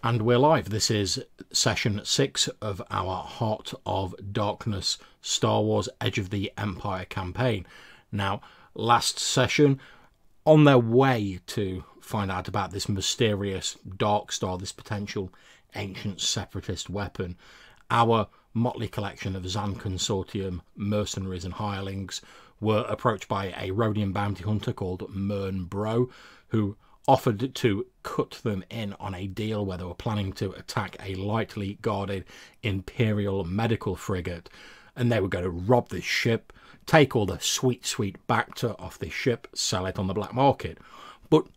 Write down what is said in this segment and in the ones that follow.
And we're live. This is session 6 of our Heart of Darkness Star Wars Edge of the Empire campaign. Now, last session, on their way to find out about this mysterious Dark Star, this potential ancient separatist weapon, our motley collection of Zan Consortium mercenaries and hirelings were approached by a Rhodian bounty hunter called Mern Bro, who offered to cut them in on a deal where they were planning to attack a lightly guarded Imperial medical frigate, and they were going to rob this ship, take all the sweet Bacta off this ship, sell it on the black market. But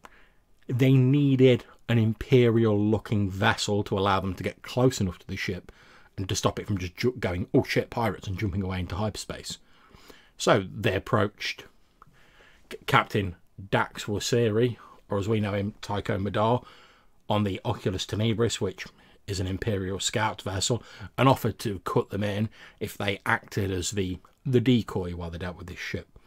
they needed an Imperial looking vessel to allow them to get close enough to the ship and to stop it from just going, oh shit, pirates, and jumping away into hyperspace. So they approached Captain Dax Wasiri, or as we know him, Tycho Madar, on the Oculus Tenebris, which is an Imperial scout vessel, and offered to cut them in if they acted as the decoy while they dealt with this ship.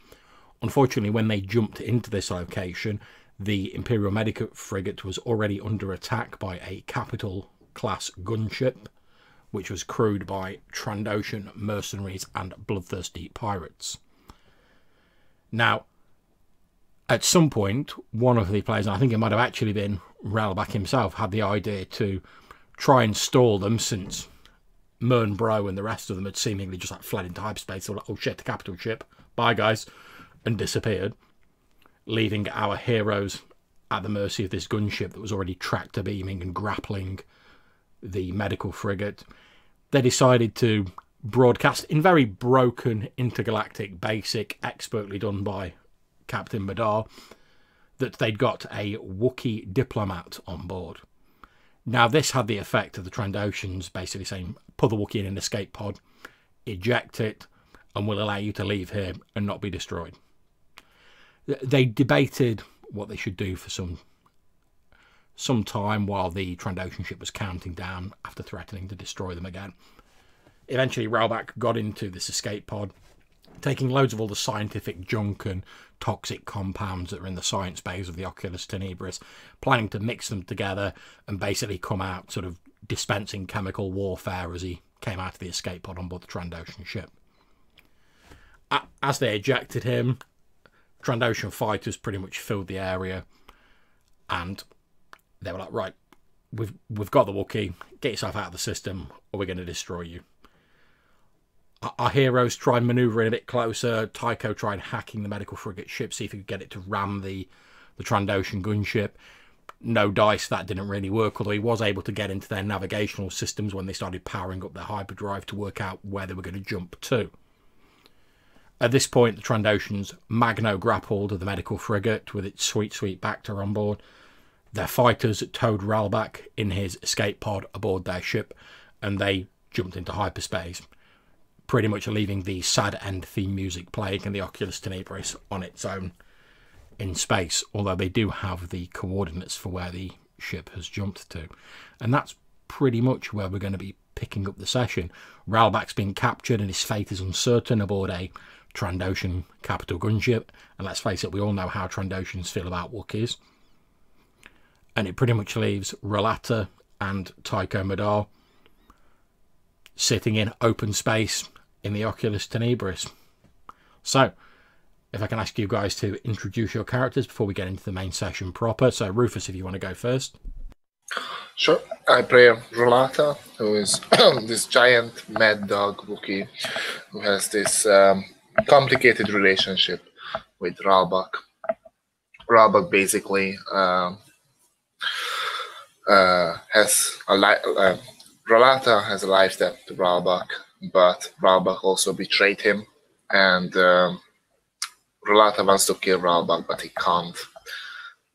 Unfortunately, when they jumped into this location, the Imperial medical frigate was already under attack by a capital-class gunship, which was crewed by Trandoshan mercenaries and bloodthirsty pirates. Now, at some point, one of the players, and I think it might have actually been Relbach himself, had the idea to try and stall them, since Mern Bro and the rest of them had seemingly just like fled into hyperspace. They were like, oh shit, the capital ship, bye guys, and disappeared, leaving our heroes at the mercy of this gunship that was already tractor beaming and grappling the medical frigate. They decided to broadcast in very broken intergalactic basic, expertly done by Captain Madar, that they'd got a Wookiee diplomat on board. Now, this had the effect of the Trandoshans basically saying, put the Wookiee in an escape pod, eject it, and we'll allow you to leave here and not be destroyed. They debated what they should do for some time while the Trandoshan ship was counting down after threatening to destroy them again. Eventually, Relbach got into this escape pod, taking loads of all the scientific junk and toxic compounds that are in the science bays of the Oculus Tenebris, planning to mix them together and basically come out sort of dispensing chemical warfare as he came out of the escape pod on board the Trandoshan ship. As they ejected him, Trandoshan fighters pretty much filled the area, and they were like, right, we've got the Wookiee, get yourself out of the system or we're going to destroy you. Our heroes tried manoeuvring a bit closer. Tycho tried hacking the medical frigate ship, see if he could get it to ram the Trandoshan gunship. No dice, that didn't really work, although he was able to get into their navigational systems when they started powering up their hyperdrive to work out where they were going to jump to. At this point, the Trandoshans magno-grappled the medical frigate with its sweet Bacta on board. Their fighters towed Relbach in his escape pod aboard their ship, and they jumped into hyperspace, pretty much leaving the sad end theme music playing in the Oculus Tenebris on its own in space, although they do have the coordinates for where the ship has jumped to. And that's pretty much where we're going to be picking up the session. Relbach's been captured and his fate is uncertain aboard a Trandoshan capital gunship, and let's face it, we all know how Trandoshans feel about Wookiees. And it pretty much leaves Relata and Tycho Madar sitting in open space in the Oculus Tenebris. So, if I can ask you guys to introduce your characters before we get into the main session proper. So, Rufus, if you want to go first. Sure. I play Relata, who is this giant mad dog Wookiee who has this complicated relationship with Relbach. Relbach basically has a Relata has a life debt to Relbach, but Relbach also betrayed him, and Relata wants to kill Relbach, but he can't,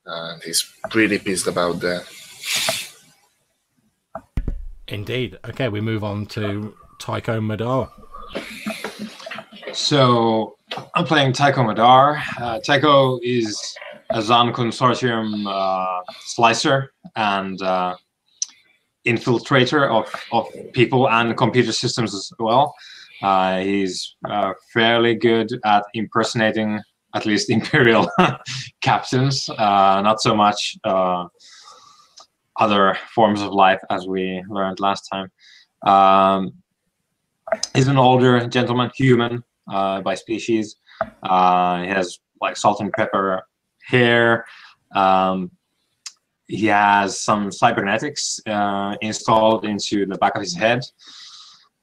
and he's really pissed about that. Indeed. Okay, we move on to Tycho Madar. So I'm playing Tycho Madar. Tycho is a Zan Consortium slicer and infiltrator of people and computer systems as well. He's fairly good at impersonating at least Imperial captains, not so much other forms of life, as we learned last time. He's an older gentleman, human by species. He has like salt and pepper hair. He has some cybernetics installed into the back of his head,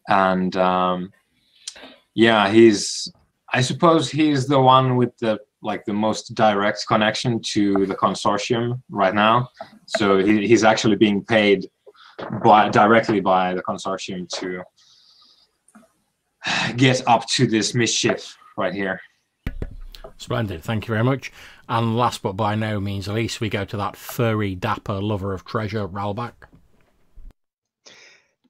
and yeah, I suppose he's the one with the most direct connection to the consortium right now. So he's actually being paid directly by the consortium to get up to this mischief right here. Splendid, thank you very much. And last but by no means least, we go to that furry, dapper lover of treasure, Ralbak.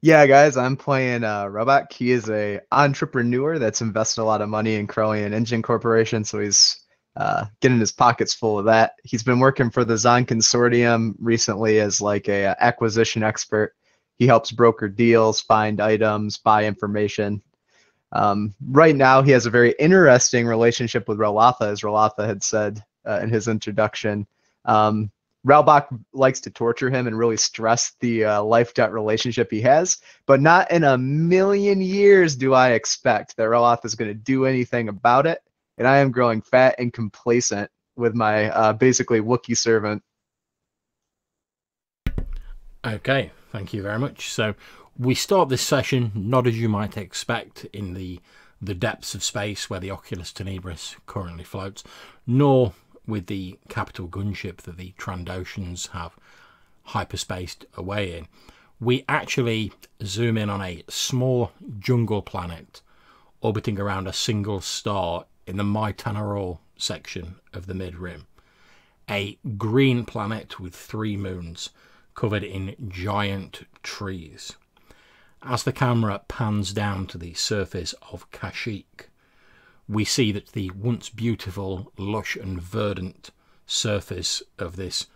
Yeah, guys, I'm playing Robak. He is a entrepreneur that's invested a lot of money in Crowley Engine Corporation, so he's getting his pockets full of that. He's been working for the Zon Consortium recently as like a acquisition expert. He helps broker deals, find items, buy information. Right now, he has a very interesting relationship with Ralatha, as Ralatha had said in his introduction. Ralbak likes to torture him and really stress the life-debt relationship he has, but not in a million years do I expect that Ralatha is going to do anything about it, and I am growing fat and complacent with my basically Wookiee servant. Okay, thank you very much. So we start this session not as you might expect in the depths of space where the Oculus Tenebris currently floats, nor with the capital gunship that the Trandoshans have hyperspaced away in. We actually zoom in on a small jungle planet orbiting around a single star in the Mytanaror section of the mid-rim. A green planet with 3 moons covered in giant trees. As the camera pans down to the surface of Kashyyyk, we see that the once beautiful, lush and verdant surface of this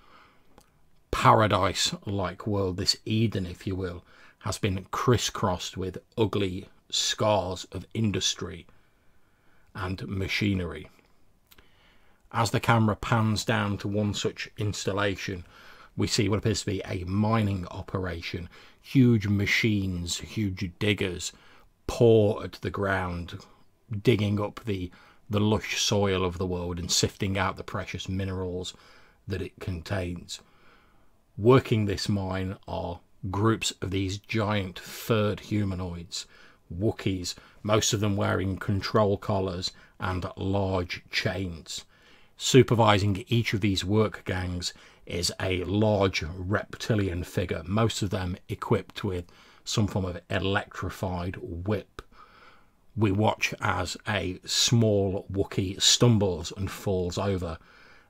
paradise-like world, this Eden, if you will, has been crisscrossed with ugly scars of industry and machinery. As the camera pans down to one such installation, we see what appears to be a mining operation. Huge machines, huge diggers paw at the ground, digging up the lush soil of the world and sifting out the precious minerals that it contains. Working this mine are groups of these giant furred humanoids, Wookiees, most of them wearing control collars and large chains. Supervising each of these work gangs is a large reptilian figure, most of them equipped with some form of electrified whip. We watch as a small Wookiee stumbles and falls over.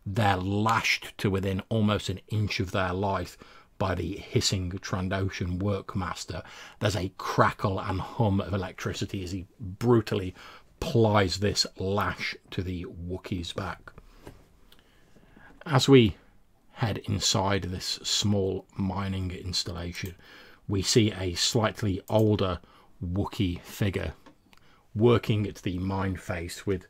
They're lashed to within almost an inch of their life by the hissing Trandoshan workmaster. There's a crackle and hum of electricity as he brutally plies this lash to the Wookiee's back. As we head inside this small mining installation, we see a slightly older Wookiee figure working at the mine face with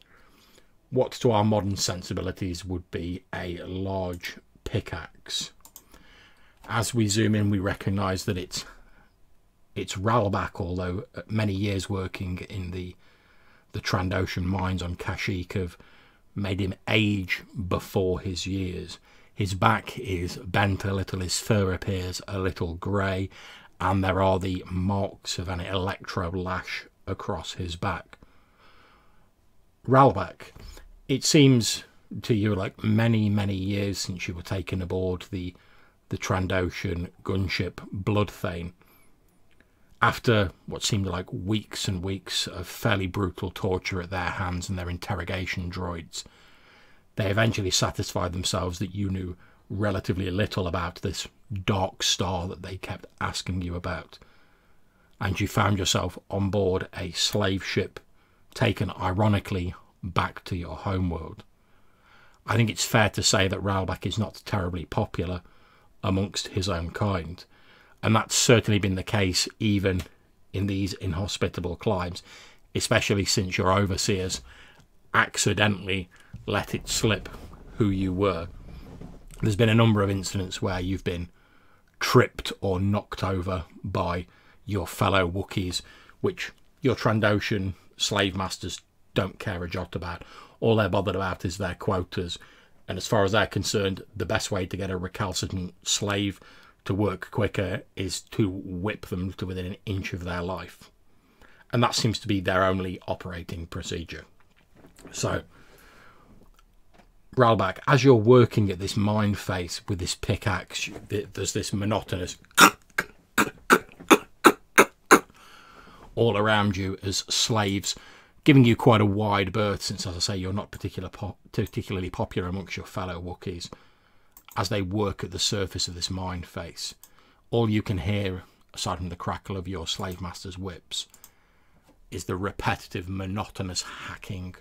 what to our modern sensibilities would be a large pickaxe. As we zoom in, we recognise that it's Ralbak, although many years working in the Trandoshan mines on Kashyyyk have made him age before his years. His back is bent a little, his fur appears a little grey, and there are the marks of an electro lash across his back. Ralbak, it seems to you like many, many years since you were taken aboard the Trandoshan gunship Bloodthane. After what seemed like weeks and weeks of fairly brutal torture at their hands and their interrogation droids, they eventually satisfied themselves that you knew relatively little about this dark star that they kept asking you about, and you found yourself on board a slave ship taken ironically back to your homeworld. I think it's fair to say that Ralbak is not terribly popular amongst his own kind, and that's certainly been the case even in these inhospitable climes, especially since your overseers accidentally let it slip who you were. There's been a number of incidents where you've been tripped or knocked over by your fellow Wookiees, which your Trandoshan slave masters don't care a jot about. All they're bothered about is their quotas, and as far as they're concerned, the best way to get a recalcitrant slave to work quicker is to whip them to within an inch of their life. And that seems to be their only operating procedure. So, Ralbak, as you're working at this mine face with this pickaxe, there's this monotonous all around you as slaves, giving you quite a wide berth, since, as I say, you're not particularly popular amongst your fellow Wookiees. As they work at the surface of this mine face, all you can hear, aside from the crackle of your slave master's whips, is the repetitive, monotonous hacking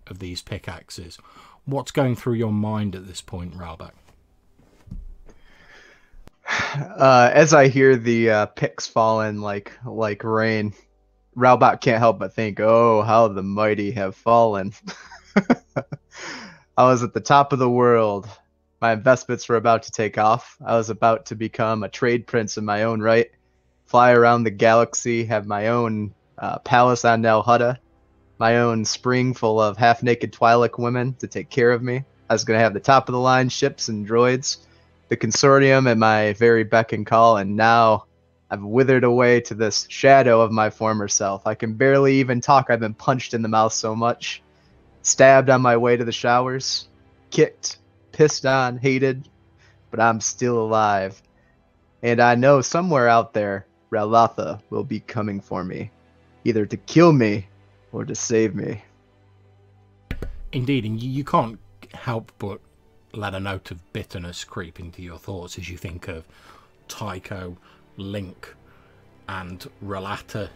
of these pickaxes. What's going through your mind at this point, Ralbak? As I hear the picks falling like rain, Ralbak can't help but think, oh, how the mighty have fallen. I was at the top of the world. My investments were about to take off. I was about to become a trade prince in my own right, fly around the galaxy, have my own palace on Nal Hutta, my own spring full of half-naked Twi'lek women to take care of me. I was going to have the top-of-the-line ships and droids, the consortium at my very beck and call, and now I've withered away to this shadow of my former self. I can barely even talk. I've been punched in the mouth so much, stabbed on my way to the showers, kicked, pissed on, hated, but I'm still alive. And I know somewhere out there, Ralatha will be coming for me, either to kill me or to save me. Indeed, and you can't help but let a note of bitterness creep into your thoughts as you think of Tycho, Link, and Ralata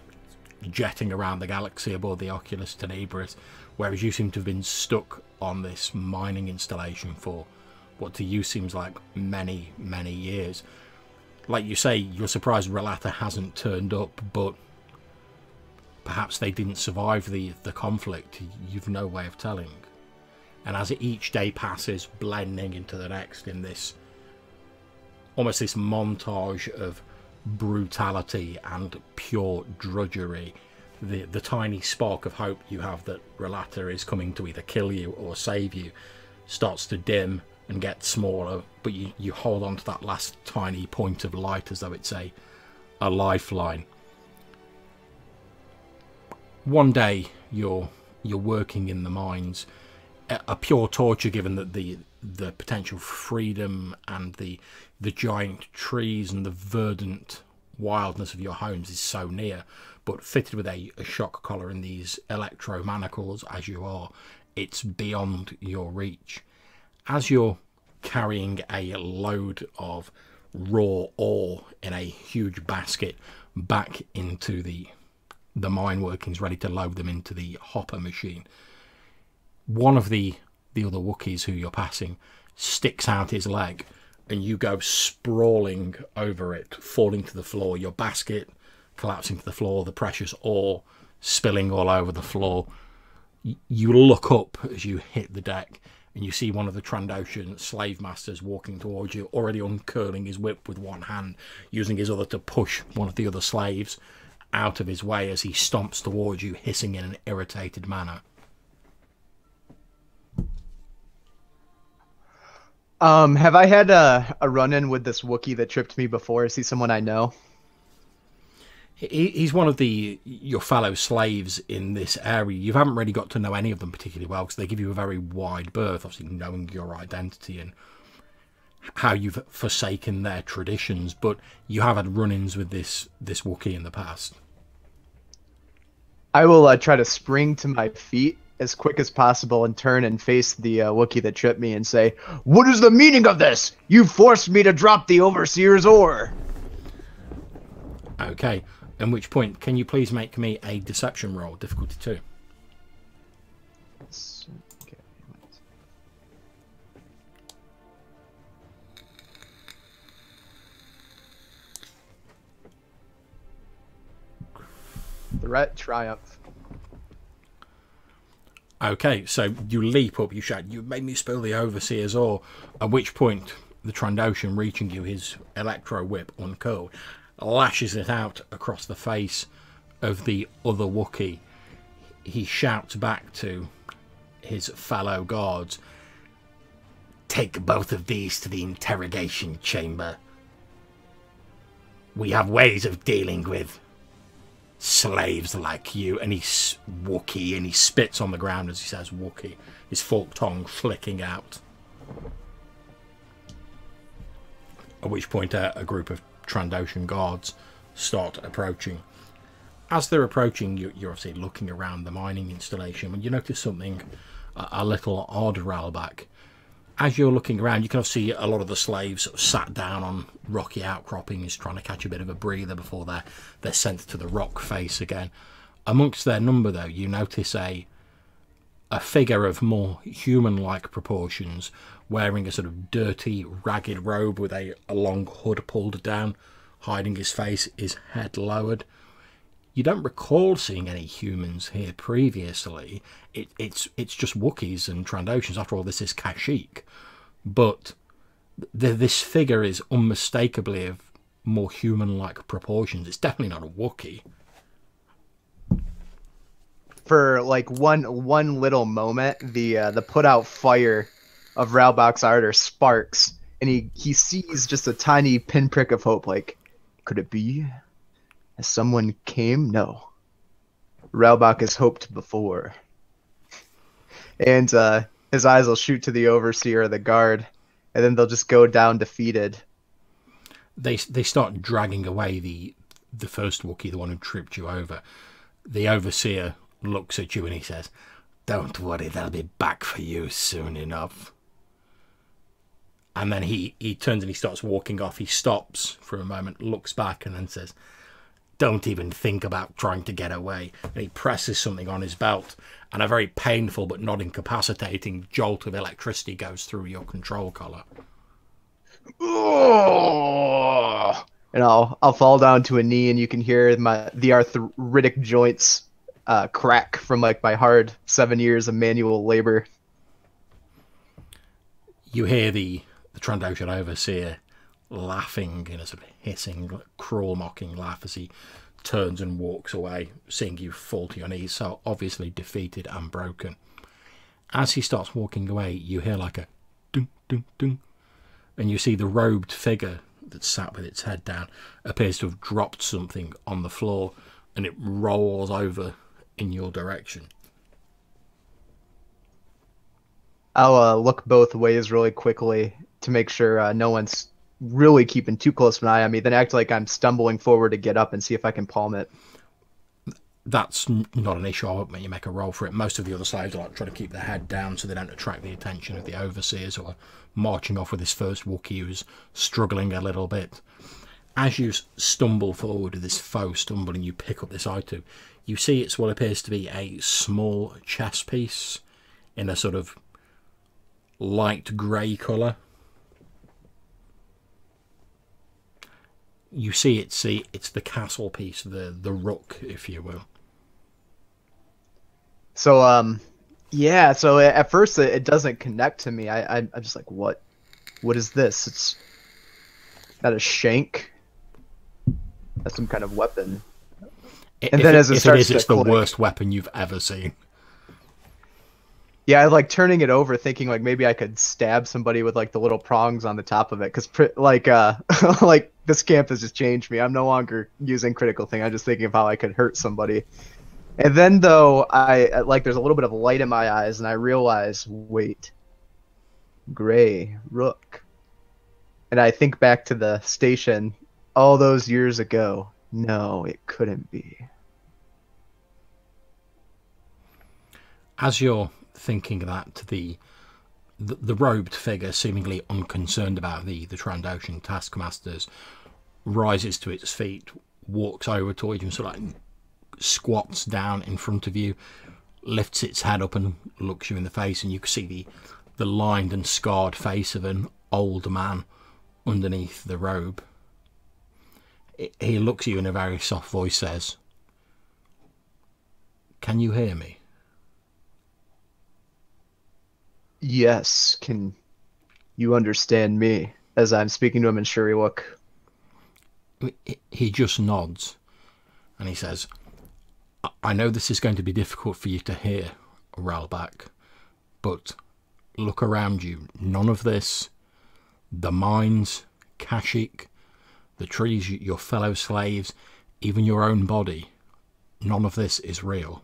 jetting around the galaxy aboard the Oculus Tenebris, whereas you seem to have been stuck on this mining installation for what to you seems like many, many years. Like you say, you're surprised Ralata hasn't turned up, but perhaps they didn't survive the conflict. You've no way of telling. And as each day passes, blending into the next in this almost this montage of brutality and pure drudgery, the tiny spark of hope you have that Ralata is coming to either kill you or save you starts to dim and get smaller, but you hold on to that last tiny point of light as though it's a lifeline. One day you're working in the mines, a pure torture given that the potential freedom and the giant trees and the verdant wildness of your homes is so near, but fitted with a shock collar and these electro manacles as you are, it's beyond your reach. As you're carrying a load of raw ore in a huge basket back into the mine workings, ready to load them into the hopper machine, one of the other Wookiees who you're passing sticks out his leg and you go sprawling over it, falling to the floor, your basket collapsing to the floor, the precious ore spilling all over the floor. You look up as you hit the deck and you see one of the Trandoshan slave masters walking towards you, already uncurling his whip with one hand, using his other to push one of the other slaves out of his way as he stomps towards you, hissing in an irritated manner. Have I had a run-in with this Wookiee that tripped me before? Is he someone I know? He's one of your fellow slaves in this area. You haven't really got to know any of them particularly well because they give you a very wide berth, obviously knowing your identity and how you've forsaken their traditions, but you have had run-ins with this Wookiee in the past. I will try to spring to my feet as quick as possible and turn and face the Wookiee that tripped me and say, "What is the meaning of this? You forced me to drop the Overseer's ore." Okay, at which point, can you please make me a deception roll, difficulty 2? Okay. Threat triumph. Okay, so you leap up, you shout, "You made me spill the Overseer's ore," at which point, the Trandoshan, reaching you, his electro whip uncurled, lashes it out across the face of the other Wookiee. He shouts back to his fellow guards, "Take both of these to the interrogation chamber. We have ways of dealing with slaves like you." And he's Wookiee, and he spits on the ground as he says Wookiee, his forked tongue flicking out. At which point a group of Trandoshan guards start approaching. As they're approaching, you're obviously looking around the mining installation when you notice something a little odd, Ralback. As you're looking around, you can see a lot of the slaves sort of sat down on rocky outcroppings, trying to catch a bit of a breather before they're sent to the rock face again. Amongst their number, though, you notice a figure of more human-like proportions, wearing a sort of dirty, ragged robe with a long hood pulled down, hiding his face, his head lowered. You don't recall seeing any humans here previously. It's just Wookiees and Trandoshans. After all, this is Kashyyyk. But this figure is unmistakably of more human-like proportions. It's definitely not a Wookiee. For like one little moment, the put out fire of Ralbach's ardor sparks, and he sees just a tiny pinprick of hope. Like, could it be? Has someone came? No. Ralbach has hoped before. And his eyes will shoot to the overseer or the guard, and then they'll just go down defeated. They start dragging away the first Wookiee, the one who tripped you over. The overseer looks at you and he says, "Don't worry, they'll be back for you soon enough." And then he turns and he starts walking off. He stops for a moment, looks back, and then says, "Don't even think about trying to get away." And he presses something on his belt, and a very painful but not incapacitating jolt of electricity goes through your control collar. Oh! And I'll fall down to a knee, and you can hear the arthritic joints crack from like my hard 7 years of manual labor. You hear the Trandoshan overseer laughing in a sort of hissing, cruel, mocking laugh as he turns and walks away, seeing you fall to your knees, so obviously defeated and broken. As he starts walking away, you hear like a ding, ding, ding, and you see the robed figure that sat with its head down appears to have dropped something on the floor, and it rolls over in your direction. I'll look both ways really quickly to make sure no one's really keeping too close of an eye on me, then act like I'm stumbling forward to get up and see if I can palm it. That's not an issue. I won't make you make a roll for it. Most of the other slaves are like trying to keep their head down so they don't attract the attention of the overseers, or marching off with this first Wookiee who's struggling a little bit. As you stumble forward with this faux stumble and you pick up this item, you see it's what appears to be a small chess piece in a sort of light grey colour. You see it's the castle piece, the rook, if you will. So yeah, so at first it doesn't connect to me. I'm just like, what is this? It's not a shank. That's some kind of weapon. And then as it starts to it's the click, worst weapon you've ever seen. Yeah, I like turning it over, thinking like maybe I could stab somebody with like the little prongs on the top of it, because like like this camp has just changed me. I'm no longer using critical thing. I'm just thinking of how I could hurt somebody. And then though I like there's a little bit of light in my eyes, and I realize, wait, gray rook. And I think back to the station all those years ago. No, it couldn't be. As you're thinking that, the robed figure, seemingly unconcerned about the Trandoshan taskmasters, rises to its feet, walks over towards you, and sort of like squats down in front of you, lifts its head up and looks you in the face, and you can see the lined and scarred face of an old man underneath the robe. He looks at you in a very soft voice, says, "Can you hear me?" Yes, can you understand me? as I'm speaking to him in Shuriwook. He just nods and he says, I know this is going to be difficult for you to hear, Ralbak, but look around you. None of this, the mines, Kashyyyk, the trees, your fellow slaves, even your own body, none of this is real.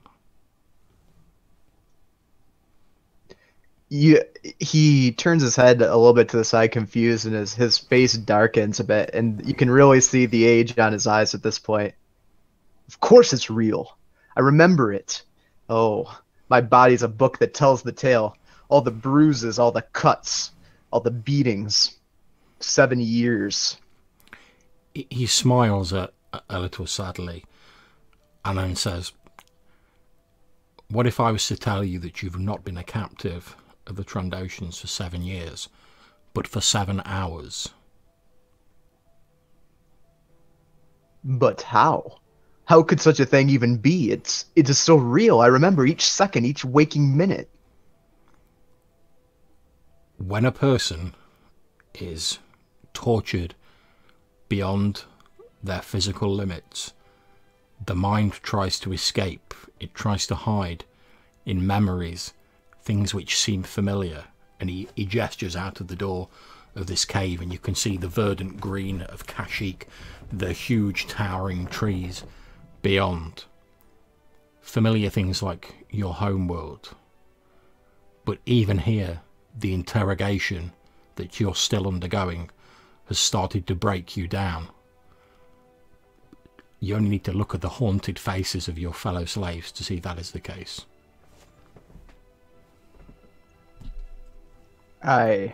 He turns his head a little bit to the side, confused, and his face darkens a bit, and you can really see the age on his eyes at this point. Of course it's real. I remember it. Oh, my body's a book that tells the tale. All the bruises, all the cuts, all the beatings. 7 years. He smiles a little sadly and then says, what if I was to tell you that you've not been a captive of the Trandoshans for 7 years, but for 7 hours? But how? How could such a thing even be? It is so real. I remember each second, each waking minute. When a person is tortured beyond their physical limits, the mind tries to escape. It tries to hide in memories, things which seem familiar. And he gestures out of the door of this cave, and you can see the verdant green of Kashyyyk, the huge towering trees beyond. Familiar things like your home world. But even here, the interrogation that you're still undergoing has started to break you down. You only need to look at the haunted faces of your fellow slaves to see that is the case. I'll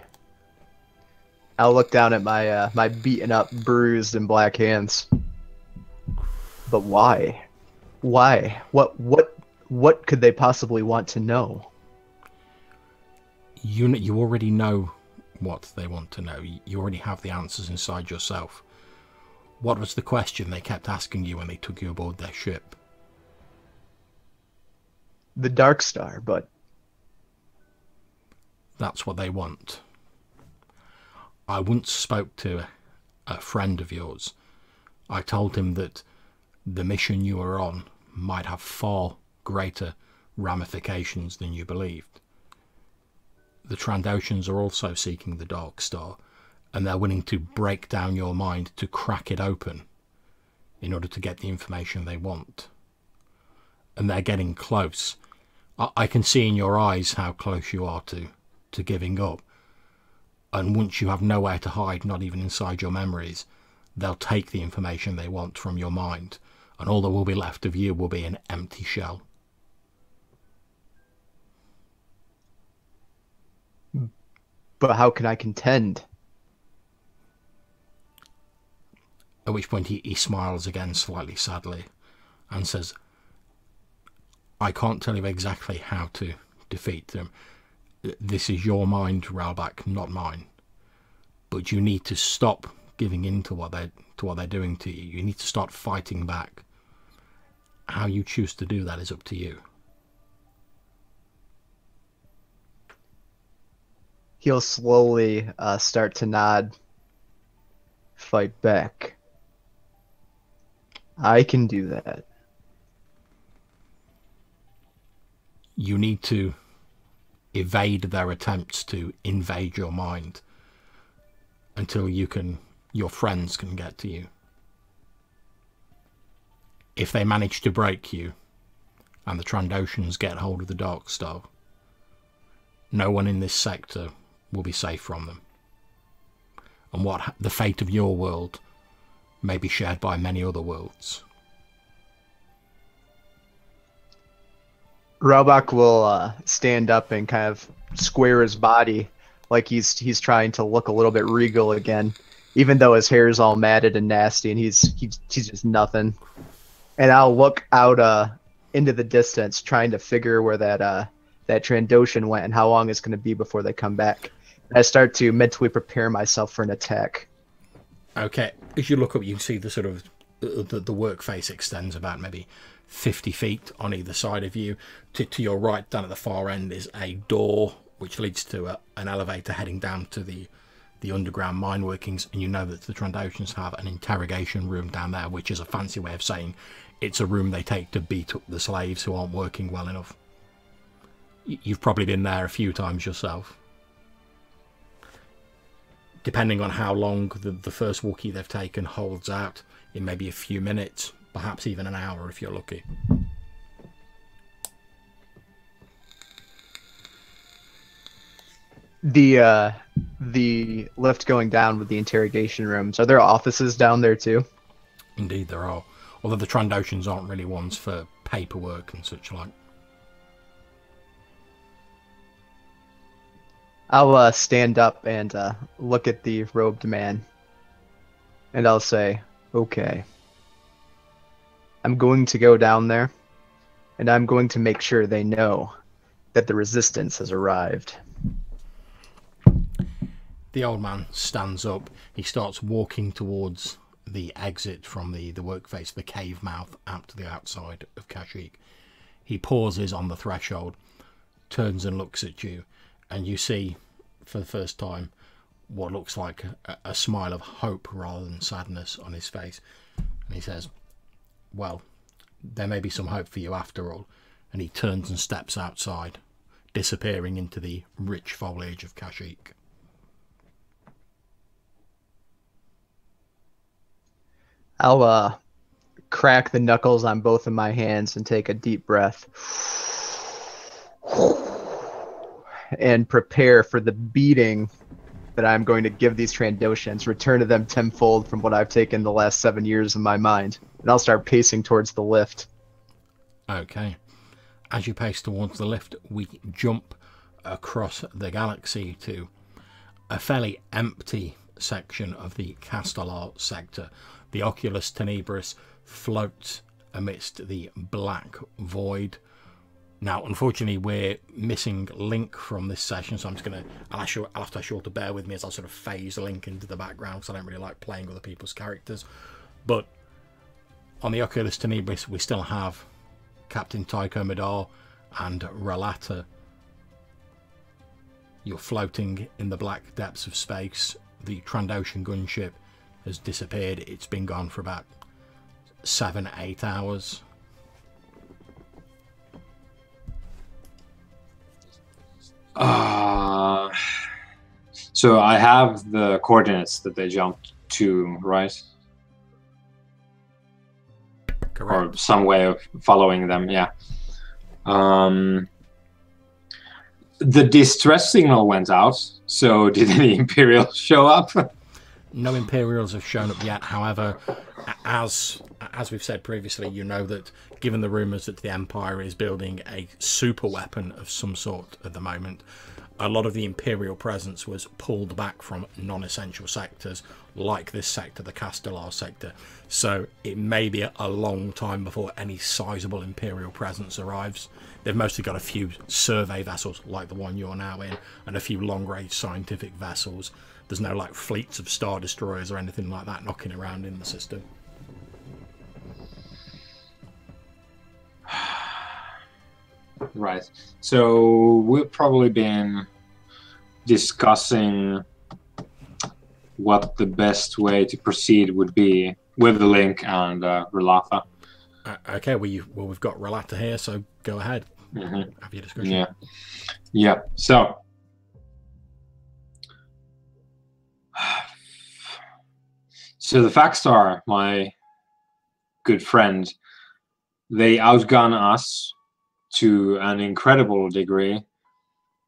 look down at my my beaten up, bruised, and black hands. But why? Why? What could they possibly want to know? You already know what they want to know. You already have the answers inside yourself. What was the question they kept asking you when they took you aboard their ship? The Dark Star, but... That's what they want. I once spoke to a friend of yours. I told him that the mission you were on might have far greater ramifications than you believed. The Trandoshans are also seeking the Dark Star, and they're willing to break down your mind to crack it open in order to get the information they want. And they're getting close. I can see in your eyes how close you are to giving up. And once you have nowhere to hide, not even inside your memories, they'll take the information they want from your mind, and all that will be left of you will be an empty shell. But how can I contend? At which point he smiles again slightly sadly and says, I can't tell you exactly how to defeat them. This is your mind, Ralbak, not mine. But you need to stop giving in to what they're doing to you. You need to start fighting back. How you choose to do that is up to you. He'll slowly start to nod. Fight back. I can do that. You need to evade their attempts to invade your mind until your friends can get to you. If they manage to break you and the Trandoshans get hold of the Dark Star, no one in this sector will be safe from them. And the fate of your world may be shared by many other worlds. Raubach will stand up and kind of square his body like he's trying to look a little bit regal again, even though his hair is all matted and nasty and he's just nothing. And I'll look out into the distance, trying to figure where that Trandoshan went and how long it's going to be before they come back. And I start to mentally prepare myself for an attack. Okay, as you look up, you can see the sort of the work face extends about maybe 50 feet on either side of you. To your right, down at the far end, is a door which leads to an elevator heading down to the the underground mine workings, and you know that the Trandoshans have an interrogation room down there, which is a fancy way of saying it's a room they take to beat up the slaves who aren't working well enough. You've probably been there a few times yourself. Depending on how long the first Wookiee they've taken holds out, it may be a few minutes, perhaps even an hour if you're lucky. The lift going down with the interrogation rooms, are there offices down there too? Indeed there are. Although the Trandoshans aren't really ones for paperwork and such like. I'll stand up and look at the robed man. And I'll say, okay. I'm going to go down there, and I'm going to make sure they know that the resistance has arrived. The old man stands up. He starts walking towards the exit from the workface, the cave mouth, out to the outside of Kashyyyk. He pauses on the threshold, turns and looks at you, and you see, for the first time, what looks like a smile of hope rather than sadness on his face. And he says, well, there may be some hope for you after all. And he turns and steps outside, disappearing into the rich foliage of Kashyyyk. I'll crack the knuckles on both of my hands and take a deep breath. And prepare for the beating that I'm going to give these Trandoshans, return to them tenfold from what I've taken the last 7 years of my mind. And I'll start pacing towards the lift. Okay. As you pace towards the lift, we jump across the galaxy to a fairly empty section of the Castellar sector. The Oculus Tenebris floats amidst the black void. Now, unfortunately, we're missing Link from this session, so I'll have to ask you all to bear with me as I sort of phase Link into the background, because I don't really like playing other people's characters. But on the Oculus Tenebris, we still have Captain Tycho Madar and Relata. You're floating in the black depths of space. The Trandoshan gunship has disappeared. It's been gone for about 7-8 hours. So I have the coordinates that they jumped to, right? Correct. Or some way of following them, yeah. The distress signal went out, so did any Imperials show up? No Imperials have shown up yet. However, as we've said previously, you know that given the rumours that the Empire is building a super weapon of some sort at the moment, a lot of the Imperial presence was pulled back from non-essential sectors like this sector, the Castellar sector. So it may be a long time before any sizable Imperial presence arrives. They've mostly got a few survey vessels like the one you're now in, and a few long-range scientific vessels. There's no like fleets of Star Destroyers or anything like that knocking around in the system. Right. So we've probably been discussing what the best way to proceed would be with the Link and Relata. Okay, well, we've got Relata here, so go ahead. Mm-hmm. Have your discussion. Yeah. Yeah. So the facts are, my good friend, they outgun us to an incredible degree.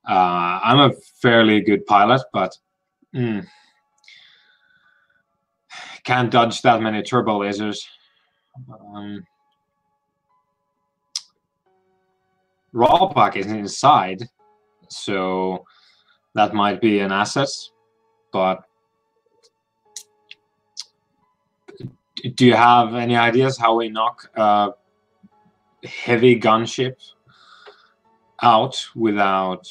I'm a fairly good pilot, but can't dodge that many turbo lasers. Rawpack is inside, so that might be an asset, but do you have any ideas how we knock a heavy gunship out without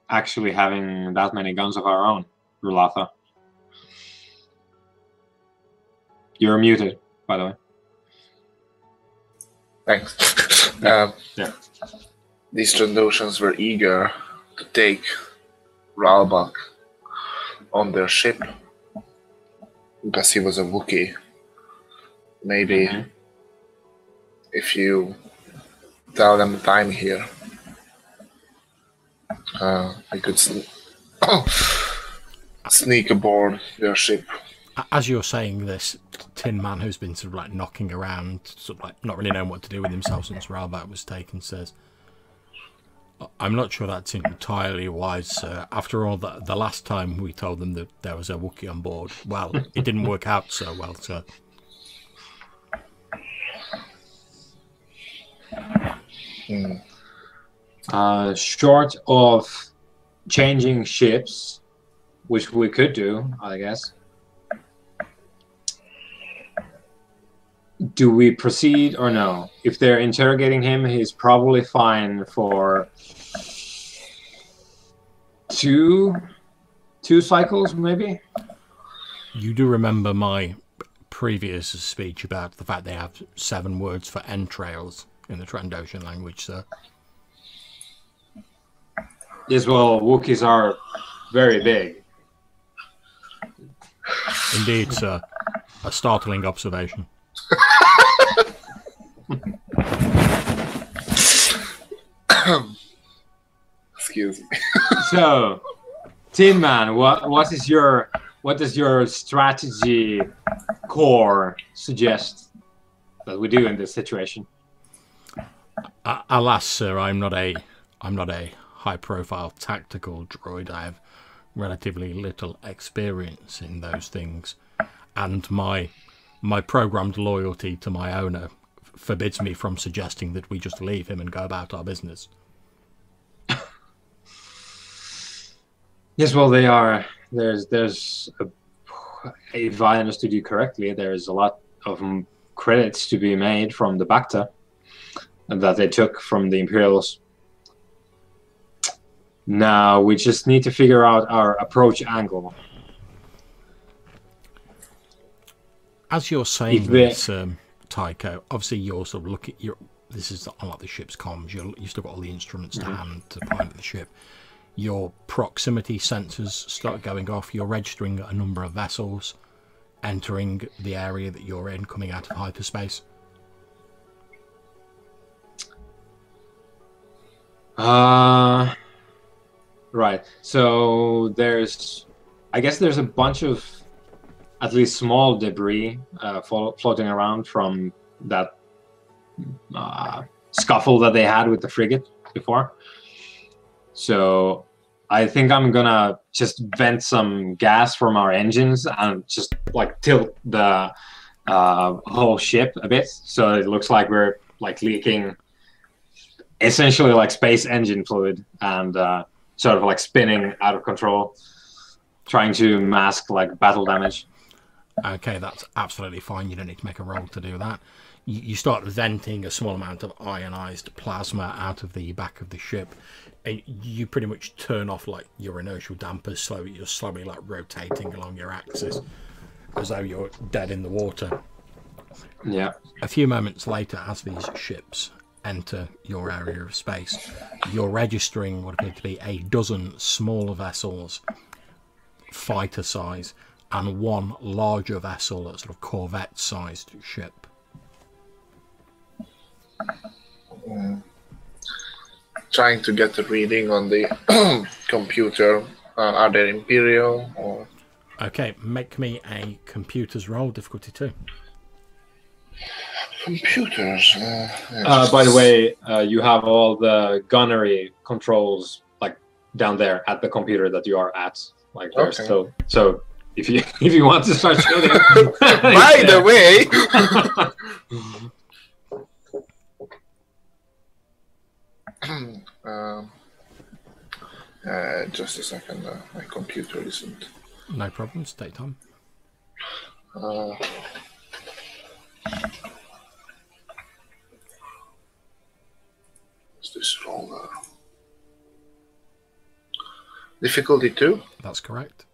actually having that many guns of our own, Relata? You're muted, by the way. Thanks. Yeah. These Trandoshans were eager to take Ralbach, on their ship because he was a Wookiee. Maybe if you tell them that I'm here, I could sneak aboard their ship. As you're saying this, Tin Man, who's been sort of like knocking around, sort of like not really knowing what to do with himself since Ralbak was taken, says, I'm not sure that's entirely wise, sir. After all, the last time we told them that there was a Wookiee on board, well, it didn't work out so well, sir. Short of changing ships, which we could do, I guess. Do we proceed or no? If they're interrogating him, he's probably fine for two cycles, maybe? You do remember my previous speech about the fact they have 7 words for entrails in the Trandoshan language, sir? Yes, well, Wookiees are very big. Indeed, sir. A startling observation. Excuse me. So, Tin Man, what does your strategy core suggest that we do in this situation? Alas, sir, I'm not a high-profile tactical droid. I have relatively little experience in those things, and my programmed loyalty to my owner forbids me from suggesting that we just leave him and go about our business. Yes, well, they are. If I understood you correctly, there's a lot of credits to be made from the Bacta that they took from the Imperials. Now we just need to figure out our approach angle. As you're saying this, Tycho, obviously you're sort of looking. This is unlike the ship's comms. You still got all the instruments to hand to point at the ship. Your proximity sensors start going off. You're registering a number of vessels entering the area that you're in, coming out of hyperspace. Right. So I guess there's a bunch of at least small debris floating around from that scuffle that they had with the frigate before. So I think I'm gonna just vent some gas from our engines and just like tilt the whole ship a bit, so it looks like we're like leaking essentially like space engine fluid and sort of like spinning out of control, trying to mask like battle damage. Okay, that's absolutely fine. You don't need to make a roll to do that. You start venting a small amount of ionized plasma out of the back of the ship, and you pretty much turn off like your inertial dampers slowly. You're slowly like rotating along your axis as though you're dead in the water. Yeah. A few moments later, as these ships enter your area of space, you're registering what appear to be a dozen smaller vessels, fighter size, and one larger vessel, a sort of corvette-sized ship. Trying to get a reading on the computer. Are they Imperial or? Okay, make me a computer's roll, difficulty 2. Computers. By the way, you have all the gunnery controls like down there at the computer that you are at. Like there's still so. If you want to start shooting. By the way. Just a second. My computer isn't. No problems. Take time. Is this wrong? Difficulty 2? That's correct.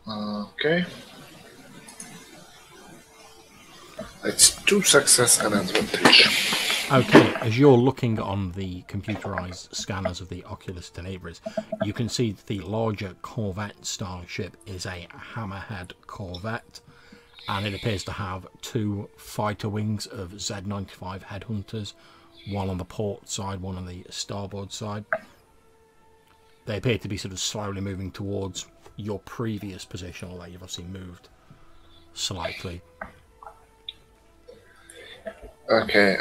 Okay. It's 2 success and advantage. Okay, as you're looking on the computerized scanners of the Oculus Tenebris, you can see that the larger Corvette-style ship is a Hammerhead Corvette, and it appears to have 2 fighter wings of Z-95 Headhunters, one on the port side, one on the starboard side. They appear to be sort of slowly moving towards your previous position, although you've obviously moved slightly. Okay.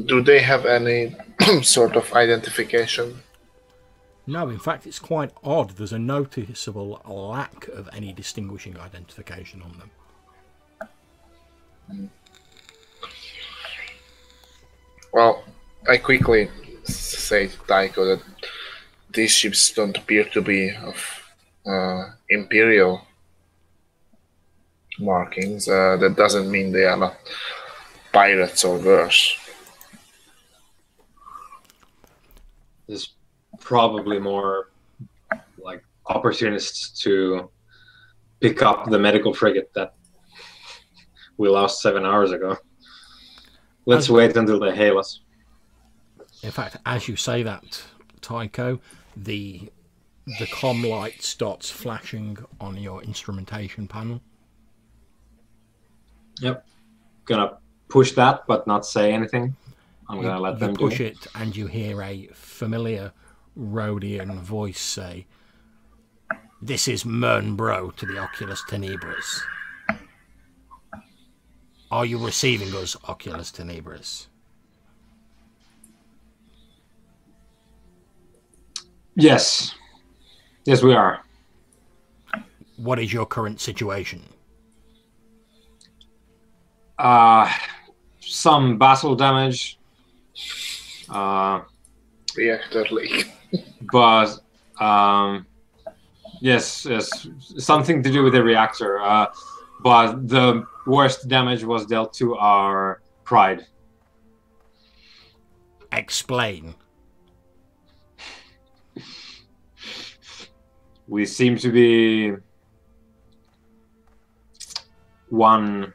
Do they have any sort of identification? No, in fact, it's quite odd. There's a noticeable lack of any distinguishing identification on them. Well, I quickly say to Taiko that these ships don't appear to be of Imperial markings. That doesn't mean they are not pirates or worse. There's probably more like opportunists to pick up the medical frigate that we lost 7 hours ago. Let's wait until they hail us. In fact, as you say that, Tycho, the comm light starts flashing on your instrumentation panel. Yep. Gonna push that, but not say anything. I'm gonna let them push do it, and you hear a familiar Rhodian voice say, "This is Mernbro to the Oculus Tenebris. Are you receiving us, Oculus Tenebris?" Yes. Yes, we are. What is your current situation? Some battle damage. Reactor leak. But yes, something to do with the reactor. But the worst damage was dealt to our pride. Explain. We seem to be one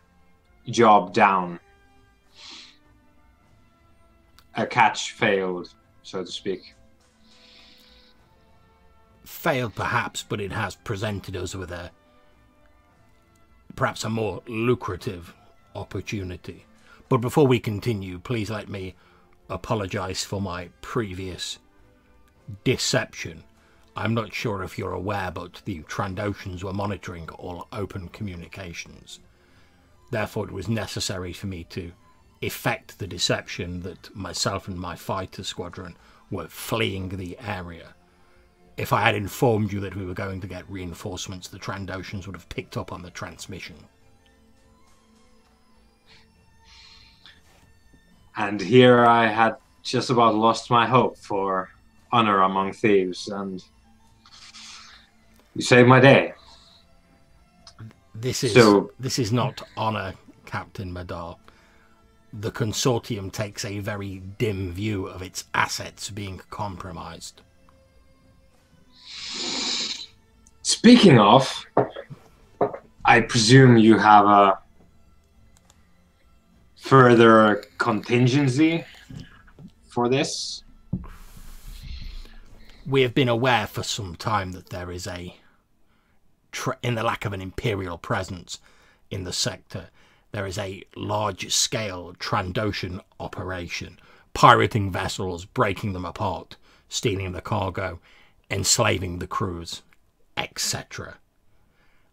job down. A catch failed, so to speak. Failed perhaps, but it has presented us with perhaps a more lucrative opportunity. But before we continue, please let me apologise for my previous deception. I'm not sure if you're aware, but the Trandoshans were monitoring all open communications. Therefore, it was necessary for me to effect the deception that myself and my fighter squadron were fleeing the area. If I had informed you that we were going to get reinforcements, the Trandoshans would have picked up on the transmission. And here I had just about lost my hope for honor among thieves, and you saved my day. This is not honor, Captain Madar. The Consortium takes a very dim view of its assets being compromised. Speaking of, I presume you have a further contingency for this? We have been aware for some time that there is in the lack of an Imperial presence in the sector, there is a large-scale Trandoshan operation, pirating vessels, breaking them apart, stealing the cargo, enslaving the crews, etc.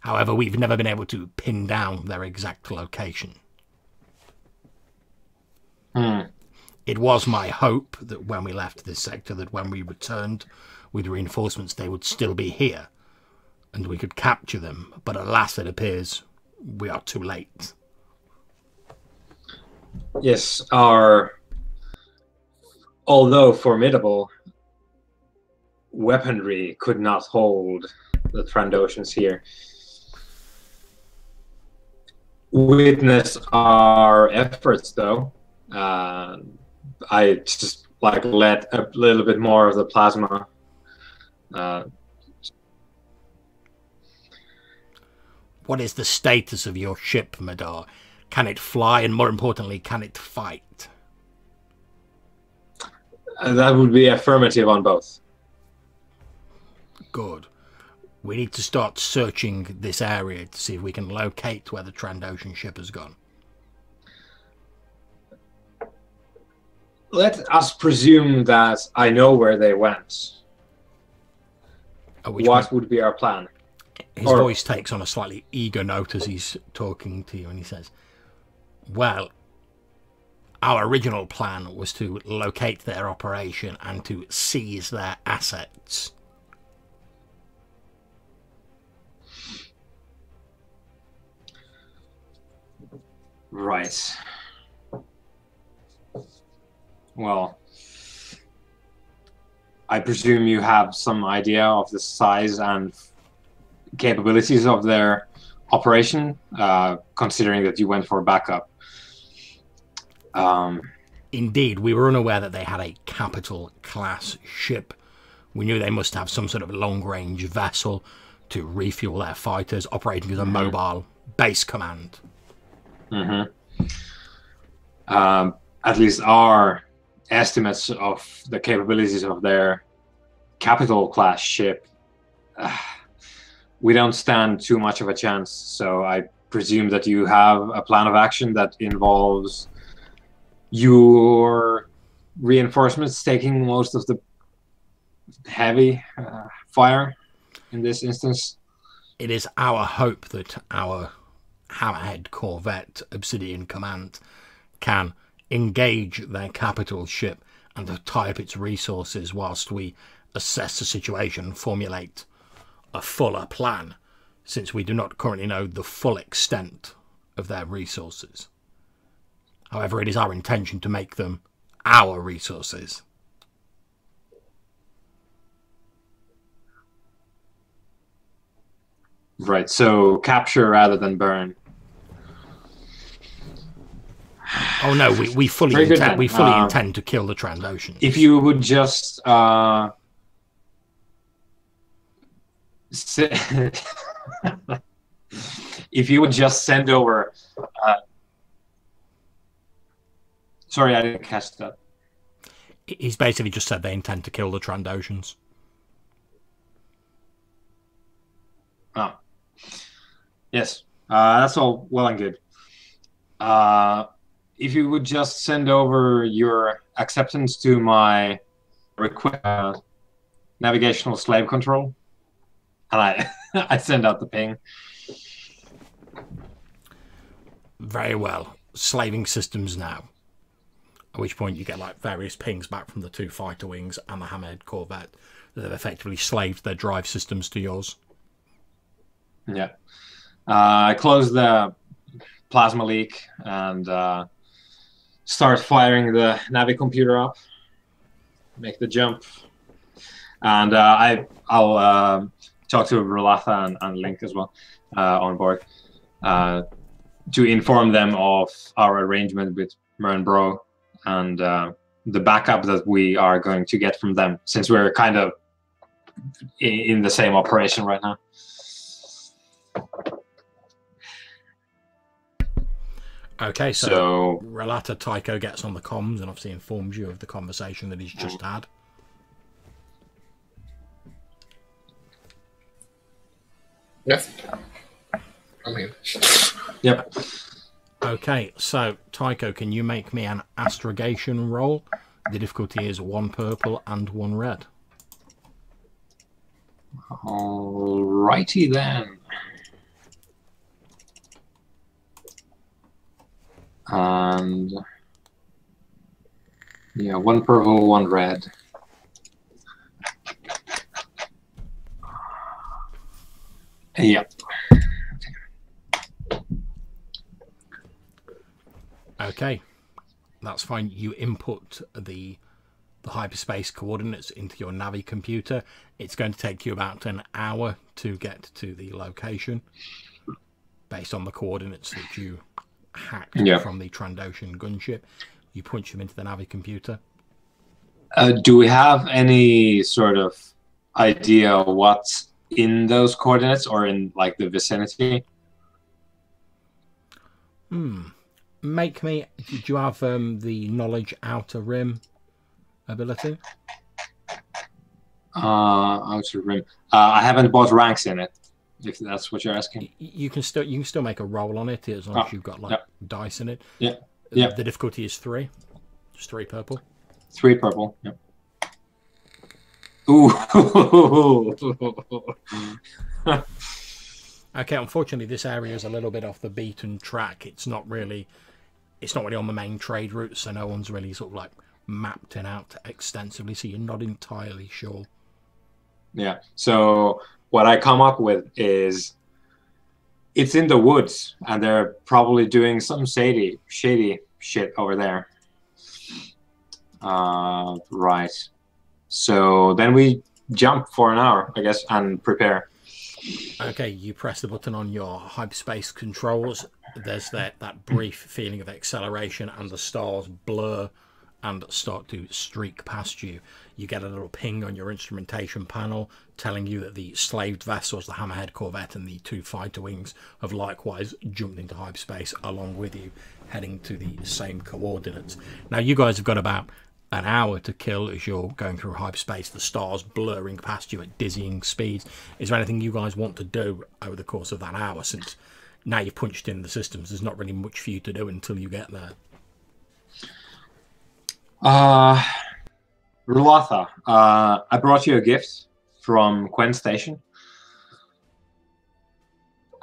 However, we've never been able to pin down their exact location. It was my hope that when we left this sector, that when we returned with reinforcements, they would still be here, and we could capture them. But alas, it appears we are too late. Yes, our, although formidable, weaponry could not hold the Trandoshans here. Witness our efforts, though. I just let a little bit more of the plasma. What is the status of your ship, Madar? Can it fly? And more importantly, can it fight? That would be affirmative on both. Good. We need to start searching this area to see if we can locate where the Trandoshan ship has gone. Let us presume that I know where they went. What would be our plan? His voice takes on a slightly eager note as he's talking to you, and he says, well, our original plan was to locate their operation and to seize their assets. Right. Well, I presume you have some idea of the size and capabilities of their operation, considering that you went for backup. Indeed, we were unaware that they had a capital class ship. We knew they must have some sort of long-range vessel to refuel their fighters, operating as a mobile base command. At least our estimates of the capabilities of their capital class ship, we don't stand too much of a chance. So I presume that you have a plan of action that involves your reinforcements taking most of the heavy fire in this instance. It is our hope that our Hammerhead Corvette Obsidian Command can engage their capital ship and tie up its resources whilst we assess the situation and formulate a fuller plan, since we do not currently know the full extent of their resources. However, it is our intention to make them our resources. Right, so capture rather than burn. Oh no, we fully intend to kill the Trandoshans. If you would just if you would just send over sorry, I didn't catch that. He's basically just said they intend to kill the Trandoshans. Oh. Yes, that's all well and good. If you would just send over your acceptance to my request, navigational slave control, and I send out the ping. Very well. Slaving systems now. At which point you get like various pings back from the two fighter wings and the Hammerhead Corvette that have effectively slaved their drive systems to yours. Yeah. I close the plasma leak and start firing the Navi computer up. Make the jump. And I'll talk to Relatha and Link as well on board to inform them of our arrangement with Mern Bro and the backup that we are going to get from them, since we're kind of in the same operation right now. Okay, so Relata Tycho gets on the comms and obviously informs you of the conversation that he's just had. Yes. I mean. Yep. Okay, so Tycho, can you make me an astrogation roll? The difficulty is 1 purple and 1 red. Alrighty then. And yeah, 1 purple, 1 red. Yep. Okay, that's fine. You input the hyperspace coordinates into your Navi computer. It's going to take you about an hour to get to the location based on the coordinates that you hacked from the Trandoshan gunship. You punch them into the Navi computer. Do we have any sort of idea what's in those coordinates or in like the vicinity? make me... Do you have the knowledge outer rim ability? Outer rim. I haven't bought ranks in it, if that's what you're asking. You can still make a roll on it as long as you've got like dice in it. Yeah. Yeah. The difficulty is 3. Just 3 purple. 3 purple. Yeah. Ooh. Okay, unfortunately, this area is a little bit off the beaten track. It's not really on the main trade route, so no one's really sort of like mapped it out extensively. So you're not entirely sure. Yeah. So what I come up with is it's in the woods, and they're probably doing some shady shit over there. Right. So then we jump for an hour, I guess, and prepare. Okay, you press the button on your hyperspace controls. There's that brief feeling of acceleration, and the stars blur and start to streak past you. You get a little ping on your instrumentation panel telling you that the slaved vessels, the Hammerhead Corvette and the 2 fighter wings, have likewise jumped into hyperspace along with you, heading to the same coordinates. Now, you guys have got about an hour to kill as you're going through hyperspace, the stars blurring past you at dizzying speeds. Is there anything you guys want to do over the course of that hour, since now you've punched in the systems, there's not really much for you to do until you get there? Rulatha, I brought you a gift from Quen Station.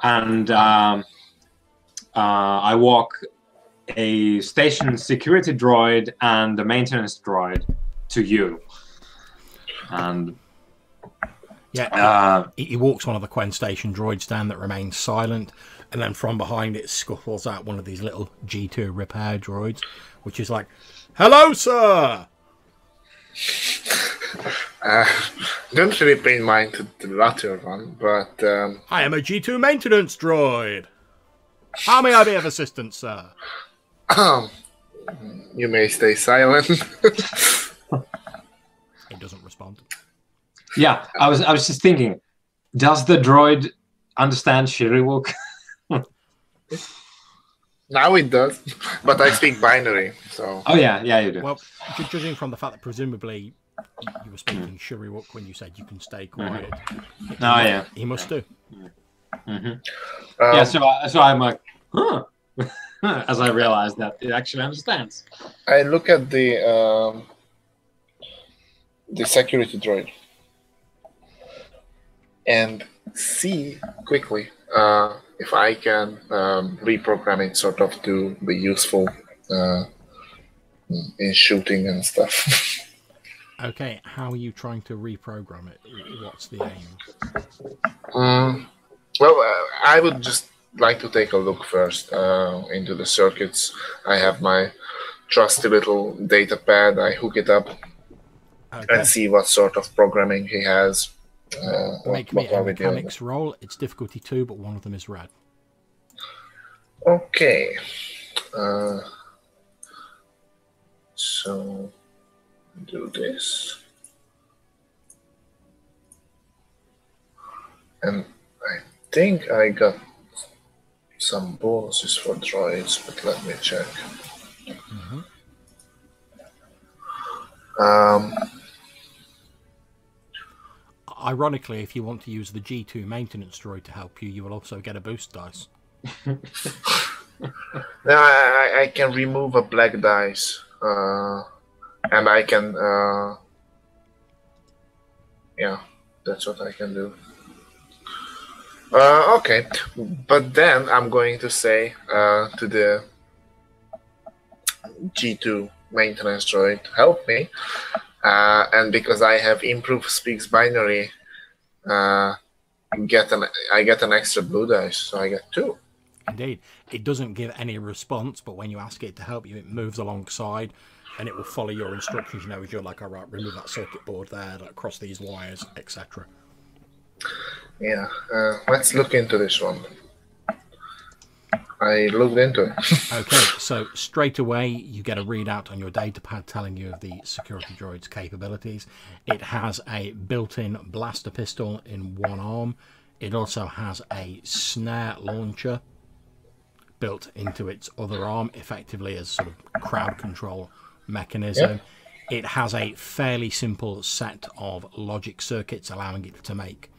And I walk a station security droid and a maintenance droid to you. And yeah, he walks one of the Quen Station droids down that remains silent, and then from behind it scuttles out one of these little G2 repair droids, which is like, "Hello, sir!" Don't really pay mind to the latter one, but... I am a G2 maintenance droid. How may I be of assistance, sir? You may stay silent. It doesn't respond. Yeah, I was just thinking, does the droid understand Shiriwook? Now it does, but I speak binary, so... Oh, yeah, you do. Well, judging from the fact that presumably you were speaking Shiriwook when you said you can stay quiet. Yeah. He must do. Yeah, so I'm like, huh, as I realized that it actually understands. I look at the security droid and see quickly if I can reprogram it sort of to be useful in shooting and stuff. Okay, how are you trying to reprogram it? What's the aim? Well, I would just like to take a look first into the circuits. I have my trusty little data pad. I hook it up and see what sort of programming he has. Make me a mechanics roll. It's difficulty 2, but one of them is red. Okay. So do this. And I think I got some bonuses for droids, but let me check. Ironically, if you want to use the G2 maintenance droid to help you, you will also get a boost dice. Now I can remove a black dice, and I can, yeah, that's what I can do. Okay, but then I'm going to say to the G2 maintenance droid, help me. And because I have improved speaks binary, I get an extra blue dice, so I get 2. Indeed. It doesn't give any response, but when you ask it to help you, it moves alongside and it will follow your instructions, as you're like, all right, remove that circuit board there, like, cross these wires, etc. Yeah, let's look into this one. I looked into it. Okay, so straight away you get a readout on your datapad telling you of the security droid's capabilities. It has a built-in blaster pistol in one arm. It also has a snare launcher built into its other arm, effectively as sort of crowd control mechanism. Yeah. It has a fairly simple set of logic circuits allowing it to make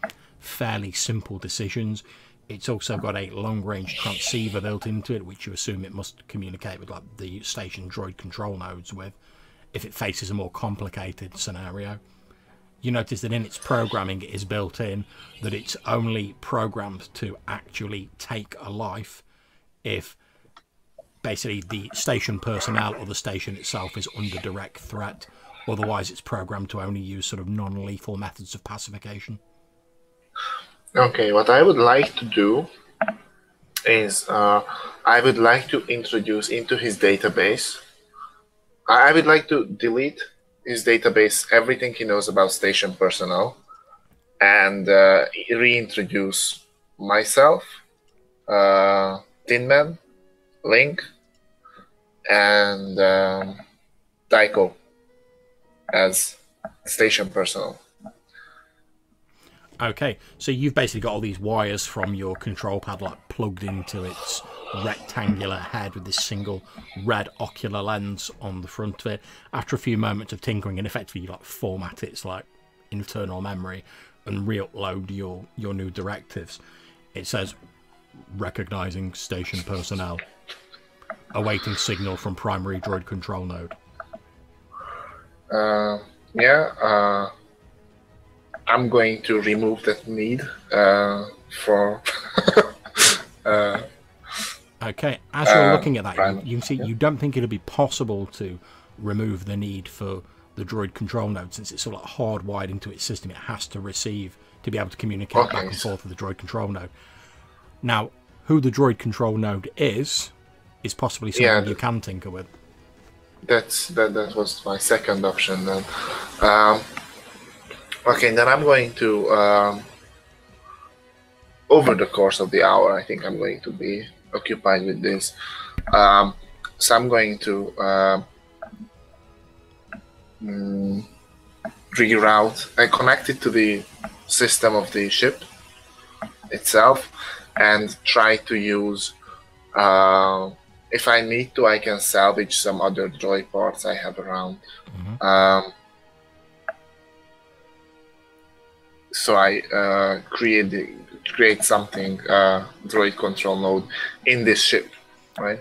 fairly simple decisions. It's also got a long-range transceiver built into it, which you assume it must communicate with like the station droid control nodes with, if it faces a more complicated scenario. You notice that in its programming it is built in that it's only programmed to actually take a life if basically the station personnel or the station itself is under direct threat. Otherwise it's programmed to only use sort of non-lethal methods of pacification. Okay, what I would like to do is I would like to introduce into his database, I would like to delete his database everything he knows about station personnel and reintroduce myself, Tin Man, Link, and Tycho as station personnel. Okay, so you've basically got all these wires from your control pad like plugged into its rectangular head with this single red ocular lens on the front of it. After a few moments of tinkering, and effectively you like format its like internal memory and re-upload your new directives. It says recognizing station personnel, awaiting signal from primary droid control node. I'm going to remove that need for. Okay, as you're looking at that, you can see you don't think it'll be possible to remove the need for the droid control node, since it's sort of like hardwired into its system. It has to receive to be able to communicate back and forth with the droid control node. Now, who the droid control node is possibly something you can tinker with. That was my second option then. Okay, then I'm going to, over the course of the hour, I think I'm going to be occupied with this. So I'm going to reroute and connect it to the system of the ship itself and try to use, if I need to, I can salvage some other droid parts I have around. Mm-hmm. So I create something droid control node in this ship, right?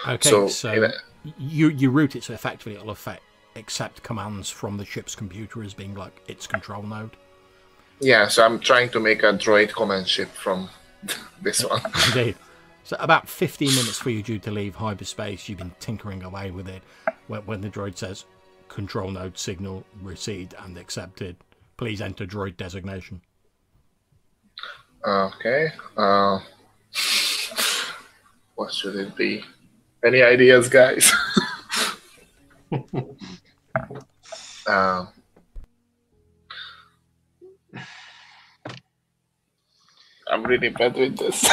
Okay, so you route it so effectively it'll accept commands from the ship's computer as being like its control node. Yeah, so I'm trying to make a droid command ship from this one. Indeed. So about 15 minutes for you due to leave hyperspace, you've been tinkering away with it when the droid says control node signal received and accepted. Please enter droid designation. Okay. What should it be? Any ideas, guys? I'm really bad with this.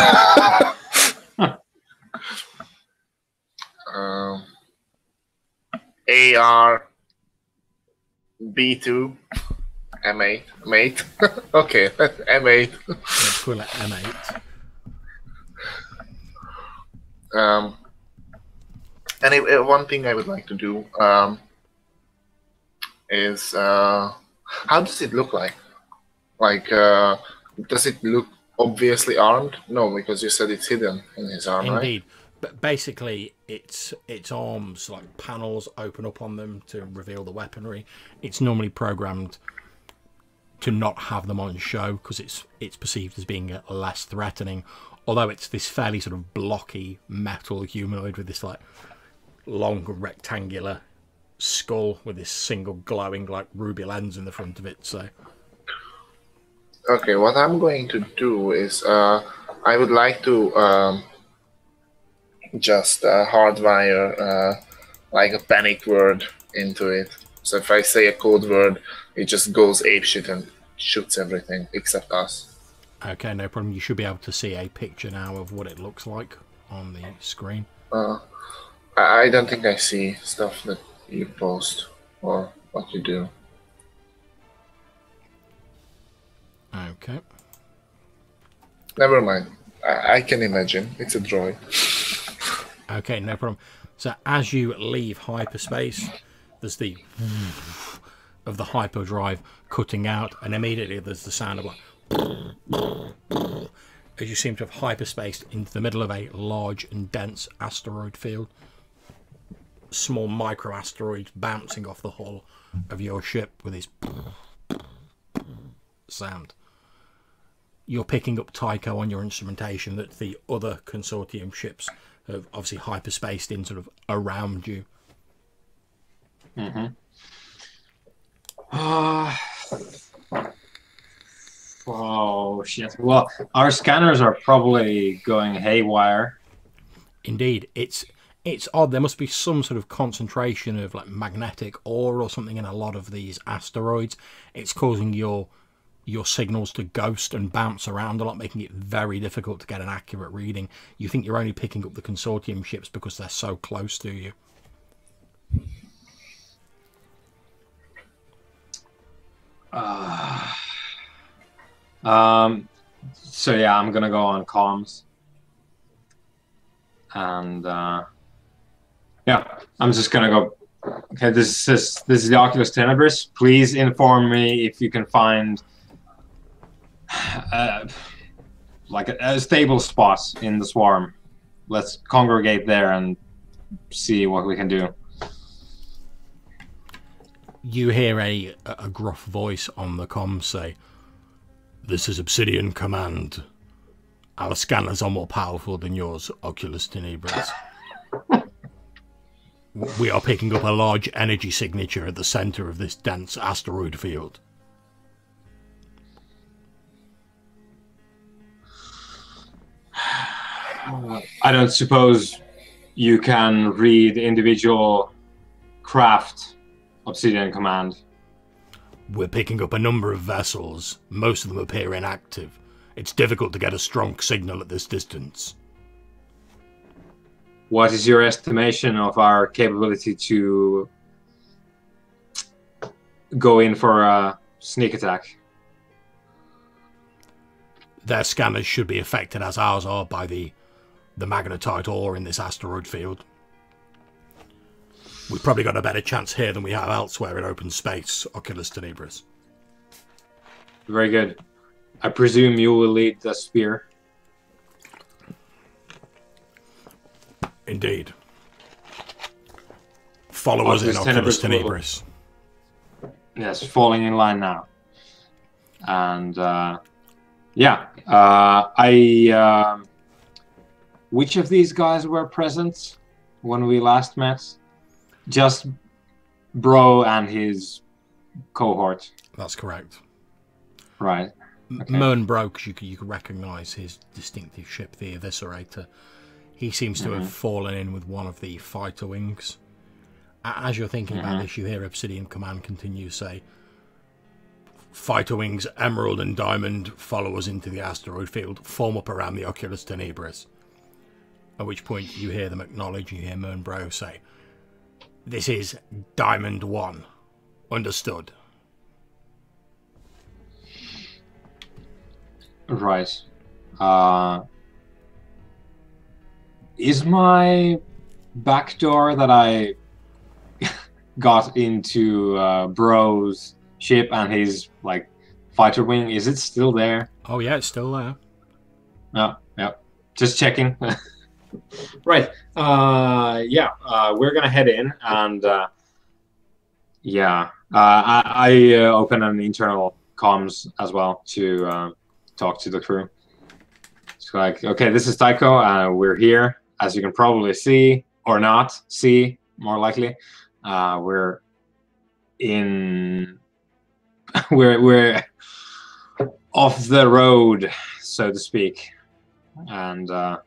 AR B2 M8 mate. Okay, M8. Let's call it M8. And one thing I would like to do is how does it look like? Like, does it look obviously armed? No, because you said it's hidden in his arm, Indeed. Right? But basically, its arms, like panels, open up on them to reveal the weaponry. It's normally programmed to not have them on show because it's perceived as being less threatening. Although it's this fairly sort of blocky metal humanoid with this like long rectangular skull with this single glowing like ruby lens in the front of it. So. Okay, what I'm going to do is I would like to just hardwire like a panic word into it. So if I say a code word, it just goes apeshit and shoots everything except us. Okay, no problem. You should be able to see a picture now of what it looks like on the screen. I don't think I see stuff that you post or what you do. Okay. Never mind. I can imagine. It's a droid. Okay, no problem. So as you leave hyperspace, there's the of the hyperdrive cutting out, and immediately there's the sound of like as you seem to have hyperspaced into the middle of a large and dense asteroid field. Small micro asteroids bouncing off the hull of your ship with this sound. You're picking up Tycho on your instrumentation that the other consortium ships have obviously hyperspaced in sort of around you. Mm-hmm. Oh shit! Well, our scanners are probably going haywire. Indeed, it's odd. There must be some sort of concentration of like magnetic ore or something in a lot of these asteroids. It's causing your signals to ghost and bounce around a lot, making it very difficult to get an accurate reading. You think you're only picking up the consortium ships because they're so close to you. So yeah, I'm gonna go on comms, and yeah, I'm just gonna go. Okay, this is the Oculus Tenebris. Please inform me if you can find like a stable spot in the swarm. Let's congregate there and see what we can do. You hear a gruff voice on the comms say, "This is Obsidian Command. Our scanners are more powerful than yours, Oculus Tenebris. We are picking up a large energy signature at the center of this dense asteroid field." I don't suppose you can read individual craft, Obsidian Command. We're picking up a number of vessels. Most of them appear inactive. It's difficult to get a strong signal at this distance. What is your estimation of our capability to go in for a sneak attack? Their scanners should be affected as ours are by the magnetite ore in this asteroid field. We've probably got a better chance here than we have elsewhere in open space, Oculus Tenebris. Very good. I presume you will lead the spear. Indeed. Follow us in Oculus Tenebris. Yes, falling in line now. And yeah, which of these guys were present when we last met? Just Bro and his cohort. That's correct. Right. Okay. Mern Broke, you could recognise his distinctive ship, the Eviscerator. He seems to have fallen in with one of the fighter wings. As you're thinking about this, you hear Obsidian Command continue to say, "Fighter wings Emerald and Diamond follow us into the asteroid field, form up around the Oculus Tenebris." At which point you hear them acknowledge, you hear Mern Bro say, "This is Diamond 1. Understood." Right. Is my backdoor that I got into Bro's ship and his like fighter wing, is it still there? Oh yeah, it's still there. Yeah. Just checking. Right. Yeah. We're gonna head in, and yeah. I open an internal comms as well to talk to the crew. It's like, okay, this is Tycho. We're here, as you can probably see or not see, more likely. We're in. we're off the road, so to speak, and what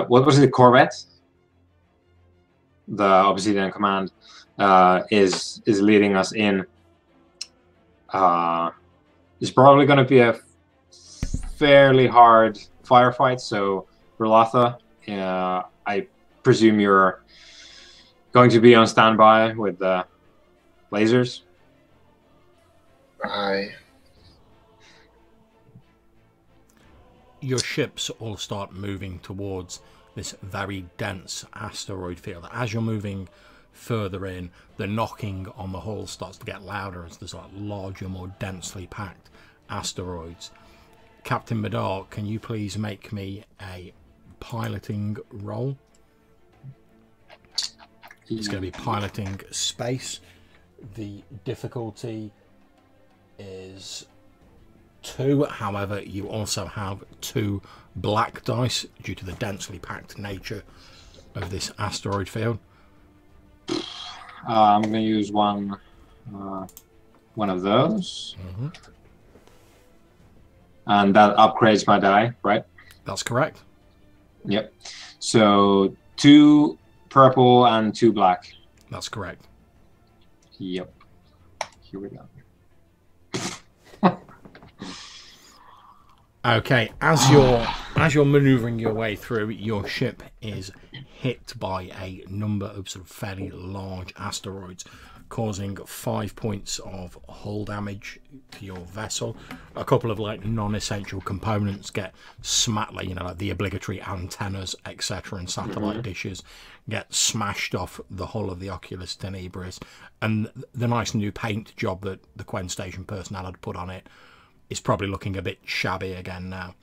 was it, the Corvette? The Obsidian Command is leading us in. It's probably going to be a fairly hard firefight. So, Relatha, I presume you're going to be on standby with the lasers. Aye. your ships all start moving towards this very dense asteroid field. As you're moving further in, the knocking on the hull starts to get louder as there's like larger, more densely packed asteroids. Captain Madar, can you please make me a piloting roll? It's going to be piloting space. The difficulty is 2. However, you also have 2 black dice due to the densely packed nature of this asteroid field. I'm going to use one of those. And that upgrades my die, right? That's correct. Yep. So 2 purple and 2 black. That's correct. Yep. Here we go. Okay, as you're maneuvering your way through, your ship is hit by a number of sort of fairly large asteroids, causing 5 points of hull damage to your vessel. A couple of like non-essential components get smacked, like, you know, like the obligatory antennas, etc., and satellite dishes get smashed off the hull of the Oculus Tenebris, and the nice new paint job that the Quen Station personnel had put on it is probably looking a bit shabby again now.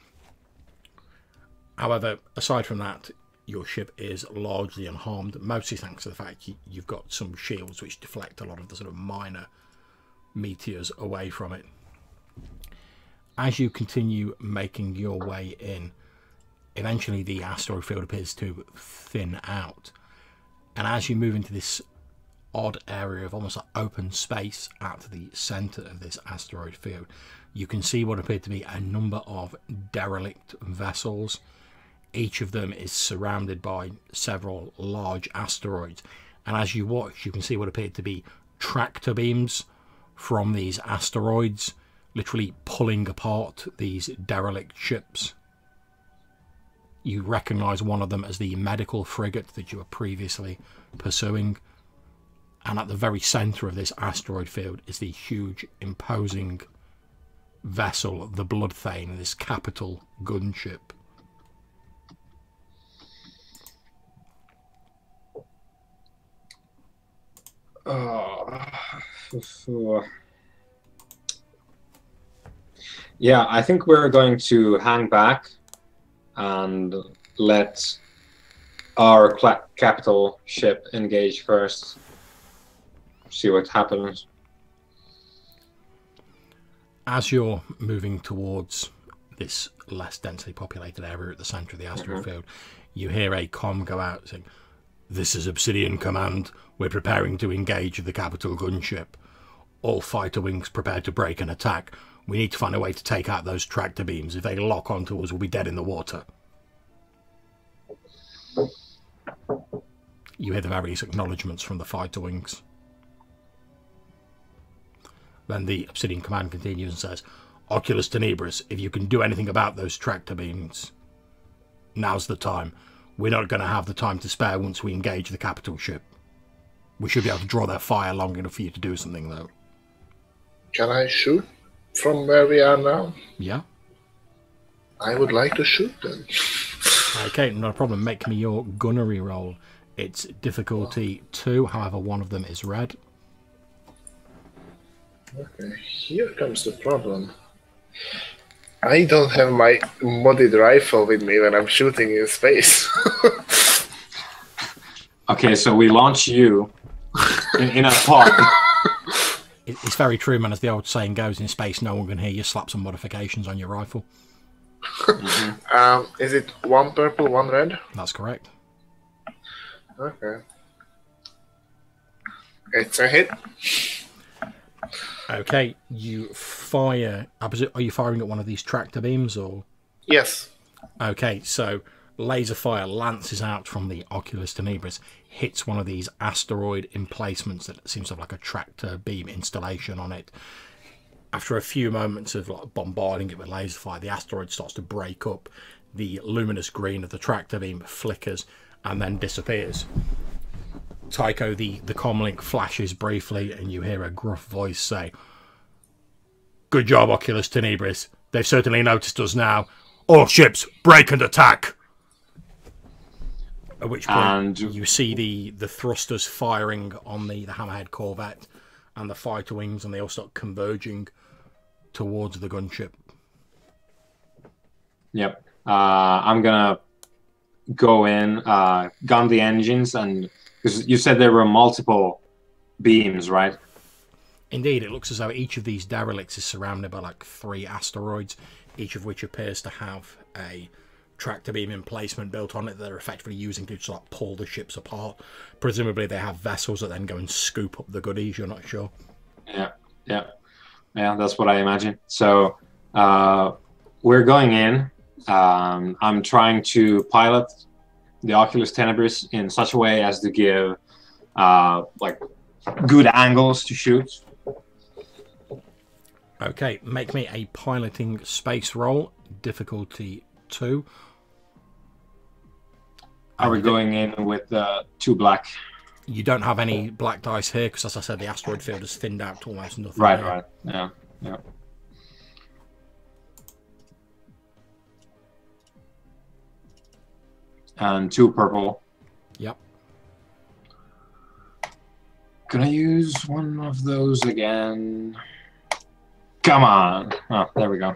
However, aside from that, your ship is largely unharmed, mostly thanks to the fact you've got some shields which deflect a lot of the sort of minor meteors away from it. As you continue making your way in, eventually the asteroid field appears to thin out, and as you move into this odd area of almost like open space at the center of this asteroid field, you can see what appear to be a number of derelict vessels. Each of them is surrounded by several large asteroids, and as you watch, you can see what appear to be tractor beams from these asteroids literally pulling apart these derelict ships. You recognize one of them as the medical frigate that you were previously pursuing, and at the very center of this asteroid field is the huge, imposing vessel, the Bloodthane, this capital gunship. Yeah, I think we're going to hang back and let our capital ship engage first. See what happens. As you're moving towards this less densely populated area at the center of the asteroid field, you hear a comm go out saying, "This is Obsidian Command. We're preparing to engage the capital gunship. All fighter wings prepared to break and attack. We need to find a way to take out those tractor beams. If they lock onto us, we'll be dead in the water." You hear the various acknowledgements from the fighter wings. Then the Obsidian Command continues and says, "Oculus Tenebris, if you can do anything about those tractor beams, now's the time. We're not going to have the time to spare once we engage the capital ship. We should be able to draw their fire long enough for you to do something, though." Can I shoot from where we are now? Yeah. I would like to shoot them. Okay, not a problem. Make me your gunnery roll. It's difficulty 2, however one of them is red. Okay, here comes the problem. I don't have my modded rifle with me when I'm shooting in space. Okay, so we launch you in a pod. It's very true, man. As the old saying goes, in space no one can hear you. Slap some modifications on your rifle. Is it 1 purple, 1 red? That's correct. Okay. It's a hit. Okay, you fire. Are you firing at one of these tractor beams, or? Yes. Okay, so laser fire lances out from the Oculus Tenebris, hits one of these asteroid emplacements that seems to have like a tractor beam installation on it. After a few moments of like bombarding it with laser fire, the asteroid starts to break up. The luminous green of the tractor beam flickers and then disappears. Tycho, the comlink flashes briefly, and you hear a gruff voice say, "Good job, Oculus Tenebris. They've certainly noticed us now. All ships, break and attack! At which point And you see the thrusters firing on the Hammerhead corvette and the fighter wings, and they all start converging towards the gunship. yep, I'm gonna go in, gun the engines, and because you said there were multiple beams, right? Indeed, it looks as though each of these derelicts is surrounded by like 3 asteroids, each of which appears to have a tractor beam emplacement built on it that they're effectively using to just like pull the ships apart. Presumably they have vessels that then go and scoop up the goodies, you're not sure. Yeah, that's what I imagine. So we're going in. I'm trying to pilot the Oculus Tenebris in such a way as to give like good angles to shoot. Okay, make me a piloting space roll, difficulty 2. Are we going in with 2 black? You don't have any black dice here because, as I said, the asteroid field has thinned out to almost nothing. Right. Yeah. And 2 purple. Yep. Can I use one of those again? Come on. Oh, there we go.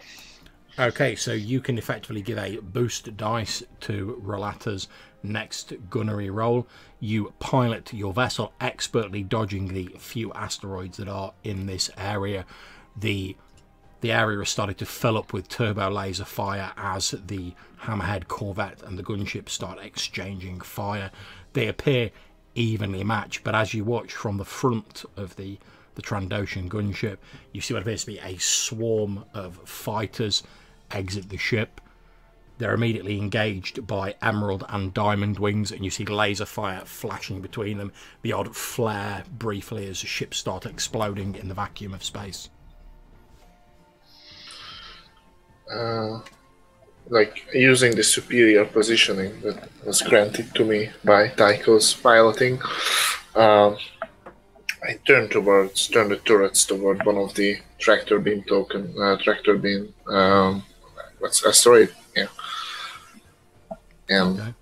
Okay, so you can effectively give a boost dice to Rolata's next gunnery roll. You pilot your vessel, expertly dodging the few asteroids that are in this area. The area has started to fill up with turbo laser fire as the Hammerhead corvette and the gunship start exchanging fire. They appear evenly matched, but as you watch from the front of the Trandoshan gunship, you see what appears to be a swarm of fighters exit the ship. They're immediately engaged by Emerald and Diamond wings, and you see laser fire flashing between them, the odd flare briefly as ships start exploding in the vacuum of space. Like using the superior positioning that was granted to me by Tycho's piloting, I turned the turrets toward one of the tractor beam what's asteroid? Yeah. And Okay.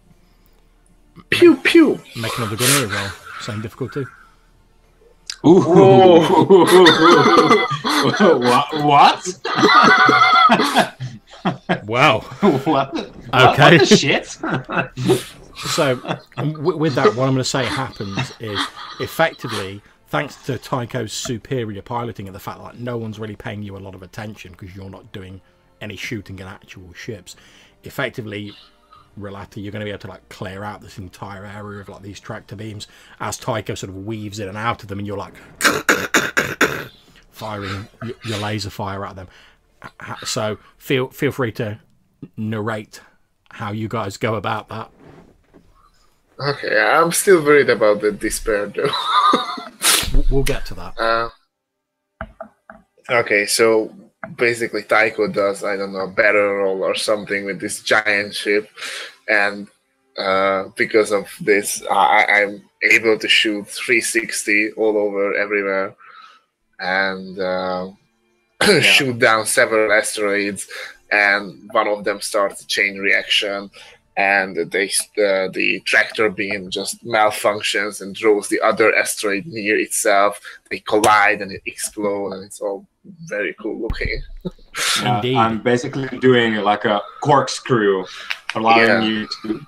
pew pew. Make another gunnery roll, same difficulty. Ooh. What? Wow. What? Okay. What the shit? So, with that, what I'm going to say happens is, effectively, thanks to Tycho's superior piloting and the fact that no one's really paying you a lot of attention because you're not doing any shooting at actual ships, effectively, Rolata, you're going to be able to like clear out this entire area of like these tractor beams as Tycho sort of weaves in and out of them, and you're like firing your laser fire at them. So feel free to narrate how you guys go about that. Okay, I'm still worried about the despair though. We'll get to that. Okay, so basically Tycho does, I don't know, a barrel roll or something with this giant ship, and because of this, I'm able to shoot 360 all over everywhere, and shoot down several asteroids, and one of them starts a chain reaction, and the tractor beam just malfunctions and draws the other asteroid near itself. They collide and it explodes, and it's all very cool looking. Indeed. I'm basically doing like a corkscrew, allowing you to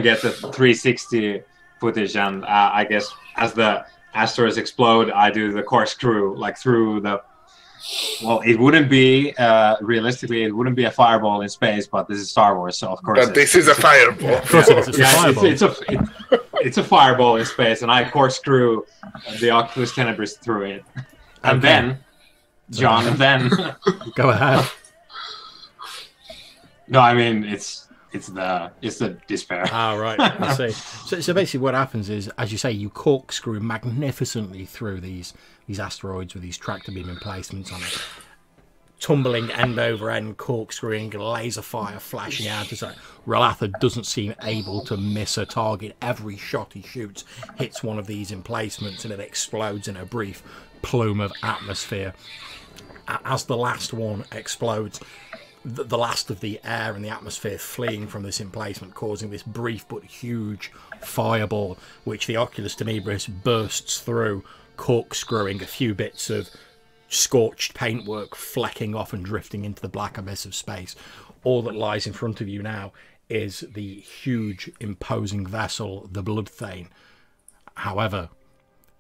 get the 360 footage, and I guess as the asteroids explode, I do the corkscrew like through the. Well, it wouldn't be realistically, it wouldn't be a fireball in space, but this is Star Wars, so of course. But this is a fireball. Of course it is. It's a fireball. It's a fireball in space, and I corkscrew the Oculus Tenebris through it, and then, John, and then. Go ahead. No, I mean it's the despair. Ah, right. I see. So basically, what happens is, as you say, you corkscrew magnificently through these asteroids with these tractor beam emplacements on it, tumbling end over end, corkscrewing, laser fire flashing out. It's like Rolata doesn't seem able to miss a target. Every shot he shoots hits one of these emplacements, and it explodes in a brief plume of atmosphere. As the last one explodes, the last of the air and the atmosphere fleeing from this emplacement, causing this brief but huge fireball, which the Oculus Tenebris bursts through, corkscrewing a few bits of scorched paintwork flecking off and drifting into the black abyss of space. All that lies in front of you now is the huge, imposing vessel, the Bloodthane. However,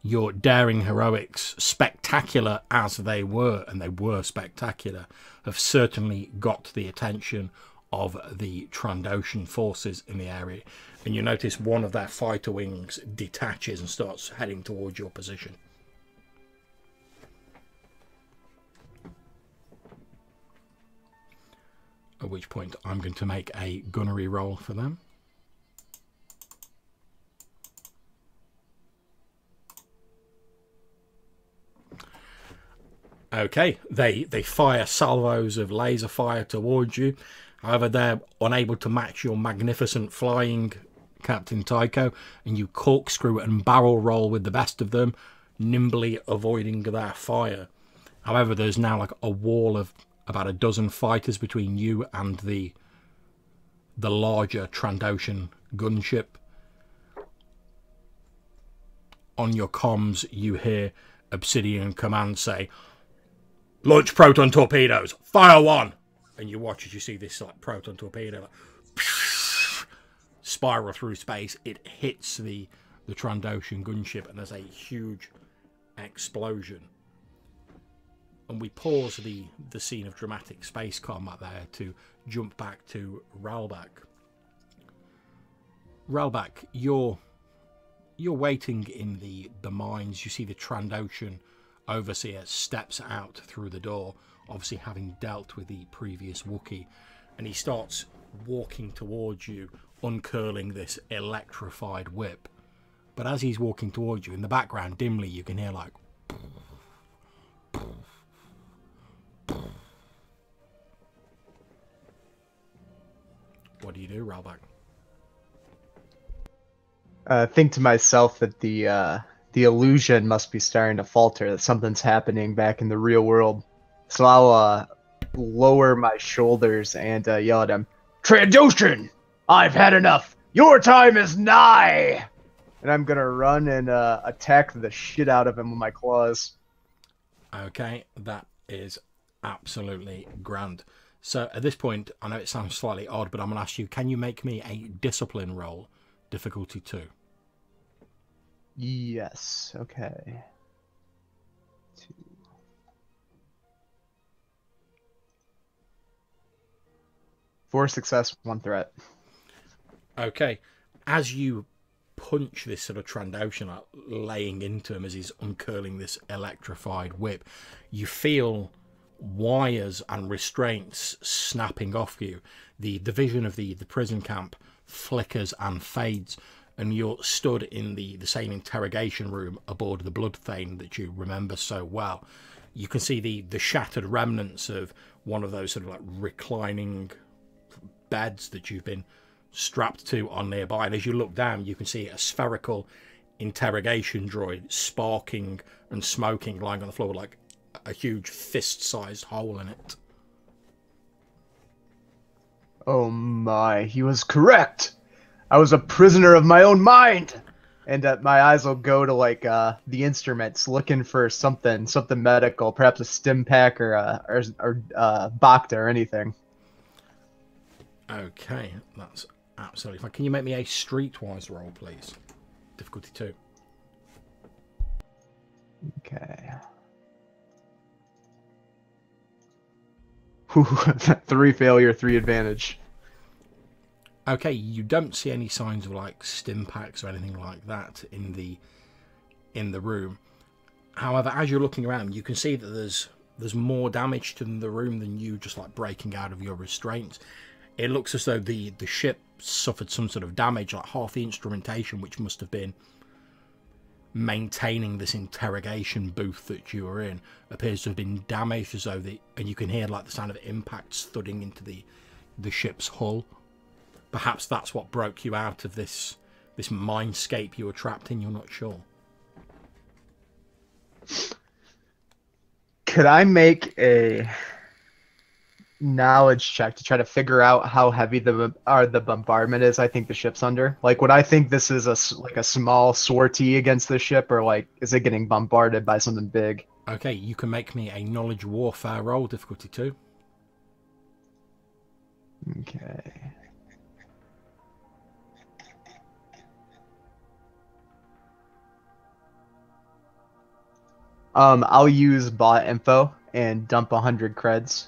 your daring heroics, spectacular as they were, and they were spectacular, have certainly got the attention of the Trandoshan forces in the area. And you notice one of their fighter wings detaches and starts heading towards your position. At which point I'm going to make a gunnery roll for them. Okay, they fire salvos of laser fire towards you. However, they're unable to match your magnificent flying, Captain Tycho, and you corkscrew and barrel roll with the best of them, nimbly avoiding their fire. However, there's now like a wall of about a dozen fighters between you and the larger Trandoshan gunship. On your comms, you hear Obsidian Command say, "Launch proton torpedoes! Fire one!" And you watch as you see this like proton torpedo like, spiral through space. It hits the Trandoshan gunship, and there's a huge explosion. And we pause the scene of dramatic space combat there to jump back to Ralbak. Ralbak, you're waiting in the mines. You see the Trandoshan overseer steps out through the door, obviously having dealt with the previous Wookiee, and he starts walking towards you, uncurling this electrified whip. But as he's walking towards you, in the background, dimly, you can hear like... What do you do, Ralbak? Think to myself that the illusion must be starting to falter, that something's happening back in the real world. So I'll lower my shoulders and yell at him, "Trandoshan! I've had enough! Your time is nigh!" And I'm gonna run and attack the shit out of him with my claws. Okay, that is absolutely grand. So at this point, I know it sounds slightly odd, but I'm going to ask you, can you make me a discipline roll, difficulty 2? Yes, okay. 2. Four success, 1 threat. Okay, as you punch this sort of Trandoshan out, laying into him as he's uncurling this electrified whip, you feel wires and restraints snapping off you. The vision of the prison camp flickers and fades, and you're stood in the same interrogation room aboard the Bloodthane that you remember so well. You can see the shattered remnants of one of those sort of like reclining beds that you've been strapped to on nearby, and as you look down you can see a spherical interrogation droid sparking and smoking, lying on the floor like a huge fist-sized hole in it. Oh my, he was correct! I was a prisoner of my own mind! And my eyes will go to like the instruments, looking for something medical, perhaps a stim pack or Bacta or anything. Okay, that's absolutely fine. Can you make me a streetwise roll, please? Difficulty 2. Okay. 3 failure, 3 advantage. Okay, you don't see any signs of like stim packs or anything like that in the room. However, as you're looking around, you can see that there's more damage to the room than you just like breaking out of your restraints. It looks as though the ship suffered some sort of damage, like half the instrumentation, which must have been maintaining this interrogation booth that you were in, appears to have been damaged, as though and you can hear like the sound of impacts thudding into the ship's hull. Perhaps that's what broke you out of this mindscape you were trapped in. You're not sure. Could I make a knowledge check to try to figure out how heavy the bombardment is. I think the ship's under. Like, would I think this is like a small sortie against the ship, or like is it getting bombarded by something big? Okay, you can make me a knowledge warfare roll, difficulty 2. Okay. I'll use bot info and dump 100 creds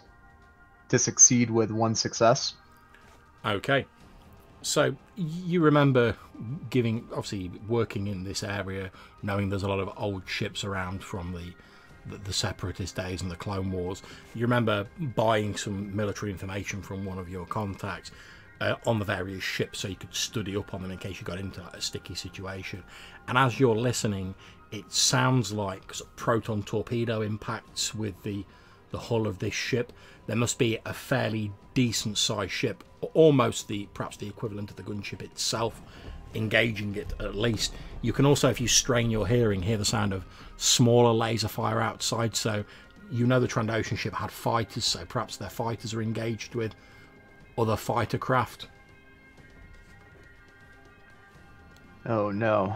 to succeed with 1 success. Okay, so you remember obviously working in this area, knowing there's a lot of old ships around from the Separatist days and the Clone Wars. You remember buying some military information from one of your contacts on the various ships so you could study up on them in case you got into a sticky situation. And as you're listening, it sounds like sort of proton torpedo impacts with the hull of this ship. There must be a fairly decent sized ship, almost perhaps the equivalent of the gunship itself, engaging it at least. You can also, if you strain your hearing, hear the sound of smaller laser fire outside, so you know the Trandoshan ship had fighters, so perhaps their fighters are engaged with other fighter craft. Oh no.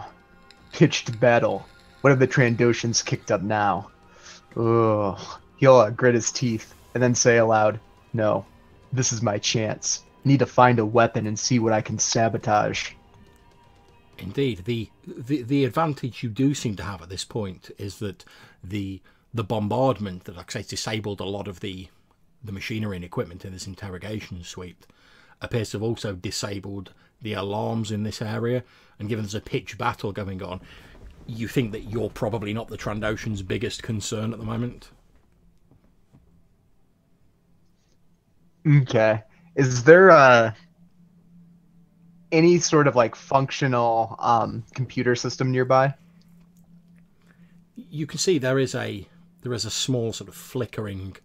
Pitched battle. What have the Trandoshans kicked up now? Ugh. He'll grit his teeth and then say aloud, "No, this is my chance. Need to find a weapon and see what I can sabotage." Indeed, the advantage you do seem to have at this point is that the bombardment that, like I say, disabled a lot of the machinery and equipment in this interrogation suite appears to have also disabled the alarms in this area. And given there's a pitched battle going on, you think that you're probably not the Trandoshan's biggest concern at the moment. Okay. Is there any sort of like functional computer system nearby? You can see there is a small sort of flickering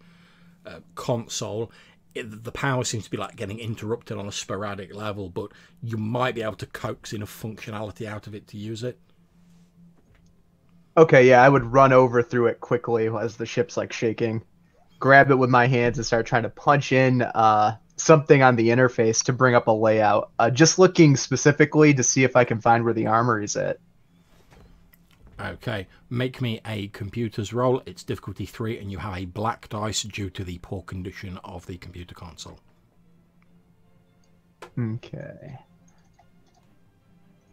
console. The power seems to be like getting interrupted on a sporadic level, but you might be able to coax enough functionality out of it to use it. Okay, yeah, I would run over through it quickly as the ship's like shaking, grab it with my hands and start trying to punch in something on the interface to bring up a layout. Just looking specifically to see if I can find where the armory's at. Okay, make me a computer's roll. It's difficulty 3 and you have a black dice due to the poor condition of the computer console. Okay.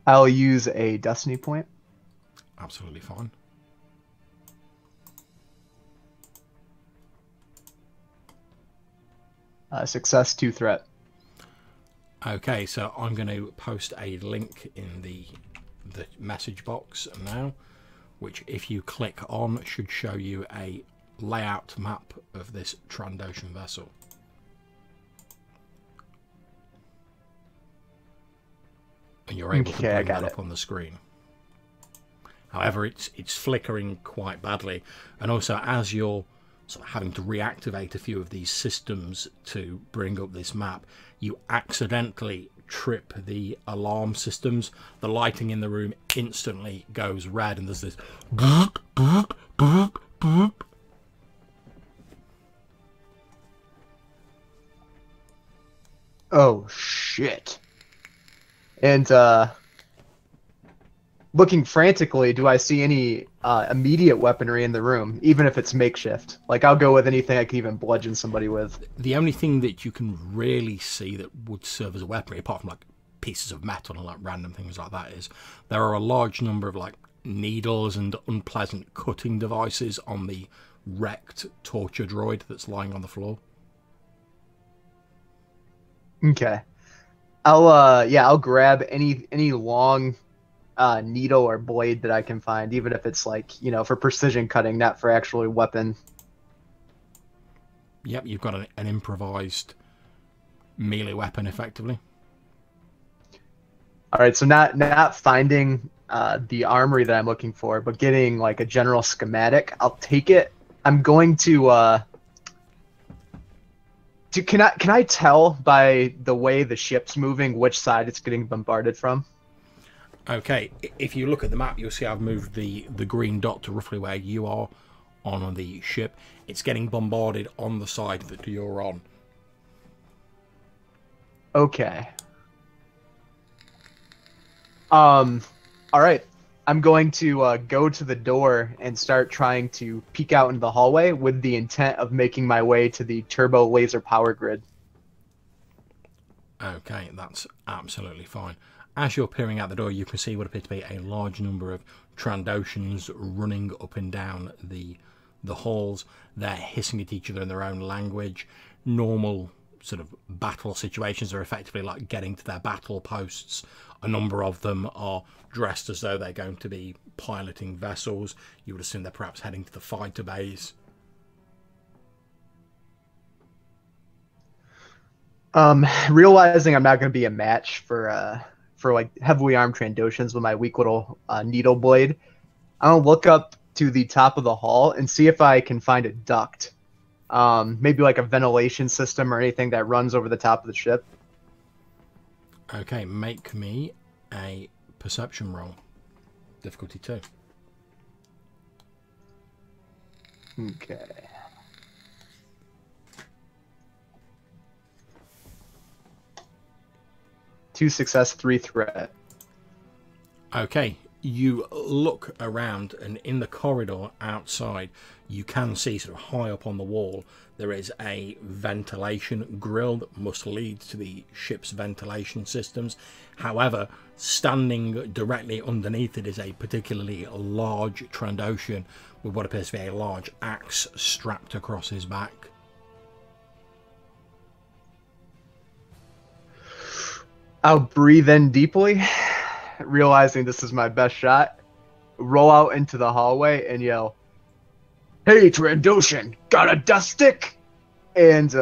I'll use a destiny point. Absolutely fine. Success, 2 threat. Okay, so I'm going to post a link in the message box now, which if you click on should show you a layout map of this Trandoshan vessel. And you're able to bring that up on the screen. However, it's flickering quite badly, and also as you're sort of having to reactivate a few of these systems to bring up this map, you accidentally trip the alarm systems. The lighting in the room instantly goes red, and there's this boop, boop, boop, boop. Oh shit. And looking frantically, do I see any immediate weaponry in the room, even if it's makeshift? Like, I'll go with anything I can even bludgeon somebody with. The only thing that you can really see that would serve as a weaponry, apart from like pieces of metal and like random things like that, is there are a large number of like needles and unpleasant cutting devices on the wrecked torture droid that's lying on the floor. Okay. I'll grab any long needle or blade that I can find, even if it's like, you know, for precision cutting, not for actually weapon. Yep, you've got an improvised melee weapon, effectively. All right, so not finding the armory that I'm looking for, but getting like a general schematic. I'll take it. I'm going to can I tell by the way the ship's moving which side it's getting bombarded from? Okay, if you look at the map, you'll see I've moved the green dot to roughly where you are on the ship. It's getting bombarded on the side that you're on, Okay. All right. I'm going to go to the door and start trying to peek out into the hallway with the intent of making my way to the turbo laser power grid. Okay, that's absolutely fine. As you're peering out the door, you can see what appears to be a large number of Trandoshans running up and down the halls. They're hissing at each other in their own language. Normal sort of battle situations are effectively like getting to their battle posts. A number of them are dressed as though they're going to be piloting vessels. You would assume they're perhaps heading to the fighter bays. Realizing I'm not going to be a match for like heavily armed Trandoshans with my weak little needle blade, I'll look up to the top of the hall and see if I can find a duct. Maybe like a ventilation system or anything that runs over the top of the ship. Okay, make me a perception roll. Difficulty 2. Okay. Two success, 3 threat. Okay, you look around, and in the corridor outside, you can see sort of high up on the wall, there is a ventilation grill that must lead to the ship's ventilation systems. However, standing directly underneath it is a particularly large Trandoshan with what appears to be a large axe strapped across his back. I'll breathe in deeply, realizing this is my best shot, roll out into the hallway and yell, "Hey, Trandoshan, got a dust stick?" And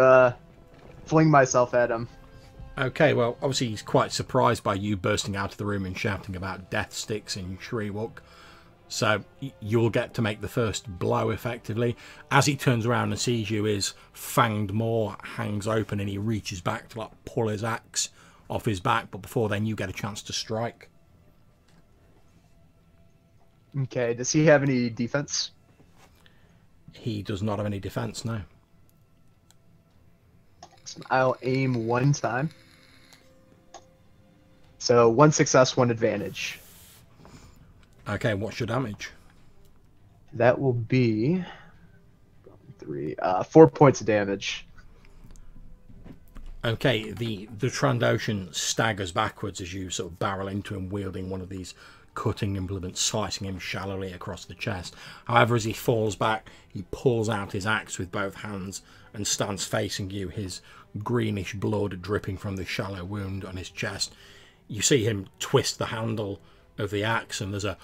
fling myself at him. Okay, well, obviously he's quite surprised by you bursting out of the room and shouting about death sticks in Shriwuk. So you'll get to make the first blow effectively. As he turns around and sees you, his fanged maw hangs open and he reaches back to like pull his axe off his back, but before then you get a chance to strike. Okay, does he have any defense? He does not have any defense, no. So I'll aim one time. So 1 success, 1 advantage. Okay, what's your damage? That will be 4 points of damage. Okay, the Trandoshan staggers backwards as you sort of barrel into him, wielding one of these cutting implements, slicing him shallowly across the chest. However, as he falls back, he pulls out his axe with both hands and stands facing you, his greenish blood dripping from the shallow wound on his chest. You see him twist the handle of the axe, and there's a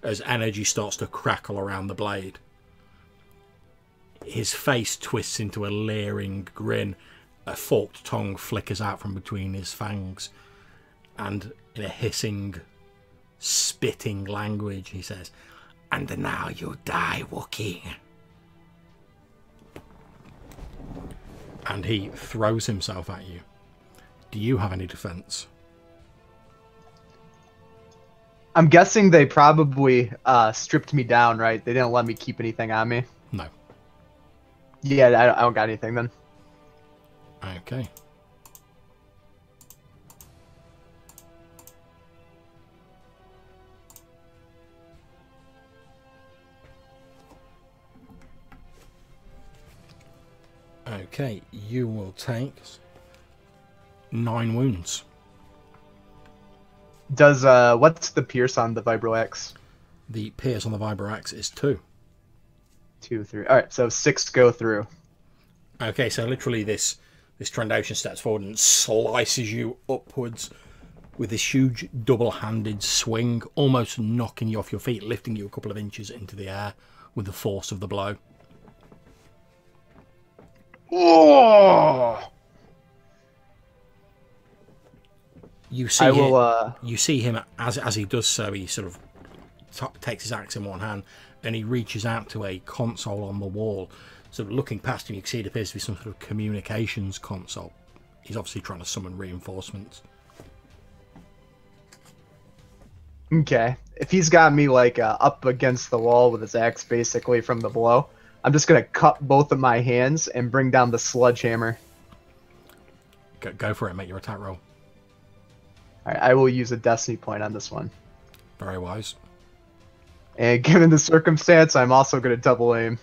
as energy starts to crackle around the blade. His face twists into a leering grin. A forked tongue flickers out from between his fangs, and in a hissing, spitting language, he says, "And now you die, Wookiee." And he throws himself at you. Do you have any defense? I'm guessing they probably stripped me down, right? They didn't let me keep anything on me. No. Yeah, I don't got anything then. Okay. Okay, you will take 9 wounds. Does what's the pierce on the Vibro-X? The pierce on the Vibro-X is 2. 2, 3. All right, so 6 go through. Okay, so literally this Trandoshan steps forward and slices you upwards with this huge double-handed swing, almost knocking you off your feet, lifting you a couple of inches into the air with the force of the blow. Oh! You see, I will. you see him as he does so. He sort of takes his axe in one hand and he reaches out to a console on the wall. So looking past him, you can see it appears to be some sort of communications console. He's obviously trying to summon reinforcements. Okay, if he's got me like up against the wall with his axe, basically from the blow, I'm just gonna cut both of my hands and bring down the sledgehammer. Go for it. Make your attack roll. All right, I will use a destiny point on this one. Very wise. And given the circumstance, I'm also going to double aim.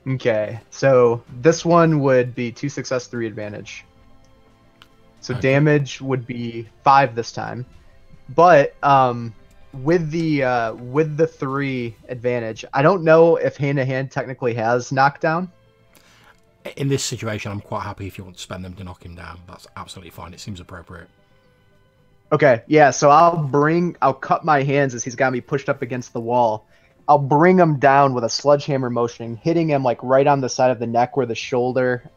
Okay, so this one would be 2 success, 3 advantage. So Okay. damage would be 5 this time, but with the 3 advantage, I don't know if hand to hand technically has knockdown. In this situation, I'm quite happy if you want to spend them to knock him down. That's absolutely fine. It seems appropriate. Okay, yeah, so I'll cut my hands as he's got me pushed up against the wall. I'll bring him down with a sledgehammer motion, hitting him like right on the side of the neck where the shoulder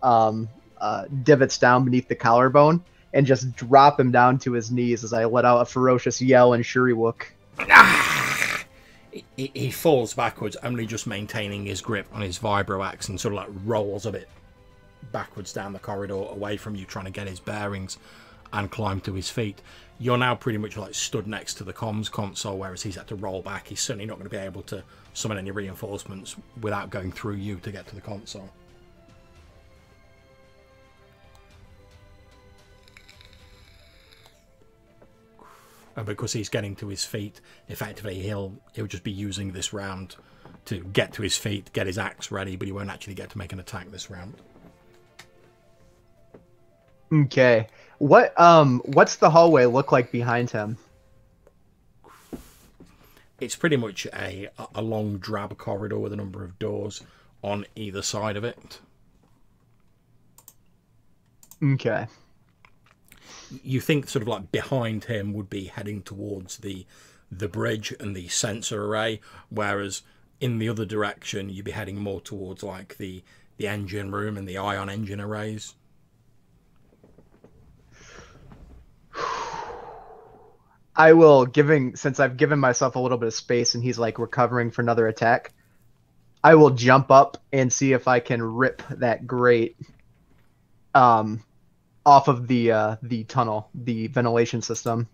divots down beneath the collarbone, and just drop him down to his knees as I let out a ferocious yell and Shuriwook. He falls backwards, only just maintaining his grip on his vibro axe, and sort of like rolls a bit backwards down the corridor away from you, trying to get his bearings and climb to his feet. You're now pretty much like stood next to the comms console, whereas he's had to roll back. He's certainly not going to be able to summon any reinforcements without going through you to get to the console. And because he's getting to his feet, effectively he'll just be using this round to get to his feet, get his axe ready, but he won't actually get to make an attack this round. Okay. What's the hallway look like behind him? It's pretty much a long drab corridor with a number of doors on either side of it. Okay. You think sort of like behind him would be heading towards the bridge and the sensor array, whereas in the other direction you'd be heading more towards like the engine room and the ion engine arrays. I will, since I've given myself a little bit of space and he's like recovering for another attack, I will jump up and see if I can rip that grate off of the tunnel, the ventilation system.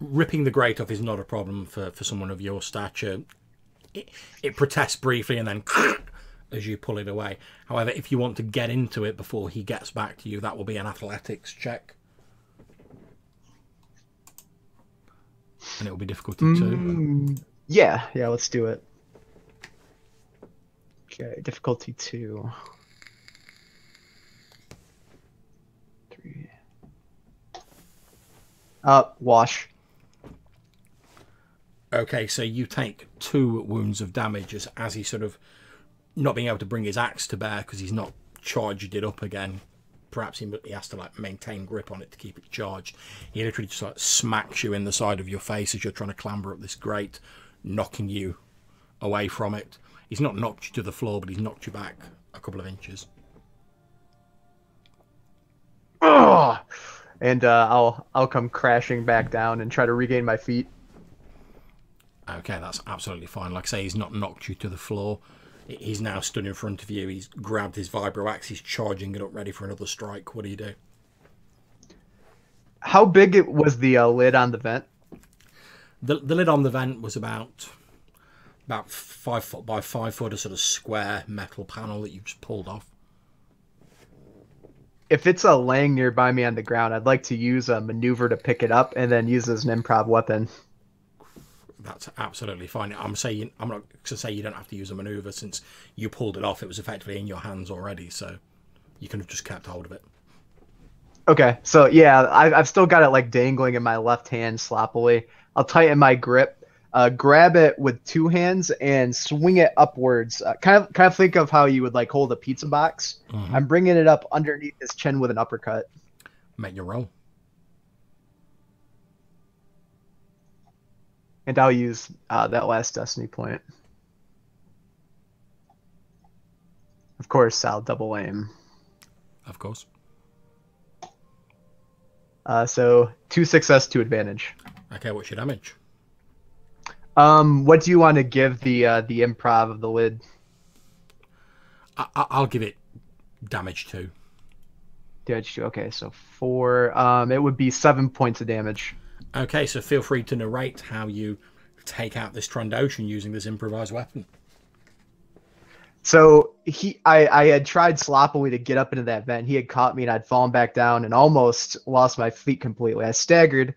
Ripping the grate off is not a problem for someone of your stature. It protests briefly and then as you pull it away. However, if you want to get into it before he gets back to you, that will be an athletics check. And it will be difficulty 2. Yeah, let's do it. Okay, difficulty 2. 3. Wash. Okay, so you take 2 wounds of damage as he's sort of not being able to bring his axe to bear because he's not charged it up again. Perhaps he has to like maintain grip on it to keep it charged. He literally just like smacks you in the side of your face as you're trying to clamber up this grate, knocking you away from it. He's not knocked you to the floor, but he's knocked you back a couple of inches. Ugh! And I'll come crashing back down and try to regain my feet. Okay, that's absolutely fine. Like I say, he's not knocked you to the floor. He's now stood in front of you. He's grabbed his vibro axe. He's charging it up, ready for another strike. What do you do? How big was the lid on the vent? The lid on the vent was about 5 foot by 5 foot, a sort of square metal panel that you just pulled off. If it's laying nearby me on the ground, I'd like to use a maneuver to pick it up and then use it as an improv weapon. That's absolutely fine. I'm not going to say you don't have to use a maneuver since you pulled it off. It was effectively in your hands already, so you could have just kept hold of it. Okay, so yeah, I've still got it like dangling in my left hand sloppily. I'll tighten my grip, grab it with 2 hands, and swing it upwards. Kind of think of how you would like hold a pizza box. Mm-hmm. I'm bringing it up underneath his chin with an uppercut. Make your roll. And I'll use that last destiny point. Of course, I'll double aim. Of course. So 2 success, 2 advantage. Okay, what's your damage? What do you want to give the improv of the lid? I'll give it damage 2. Damage 2. Okay, so 4. It would be 7 points of damage. Okay, so feel free to narrate how you take out this Trandoshan using this improvised weapon. So I had tried sloppily to get up into that vent. He had caught me and I'd fallen back down and almost lost my feet completely. I staggered.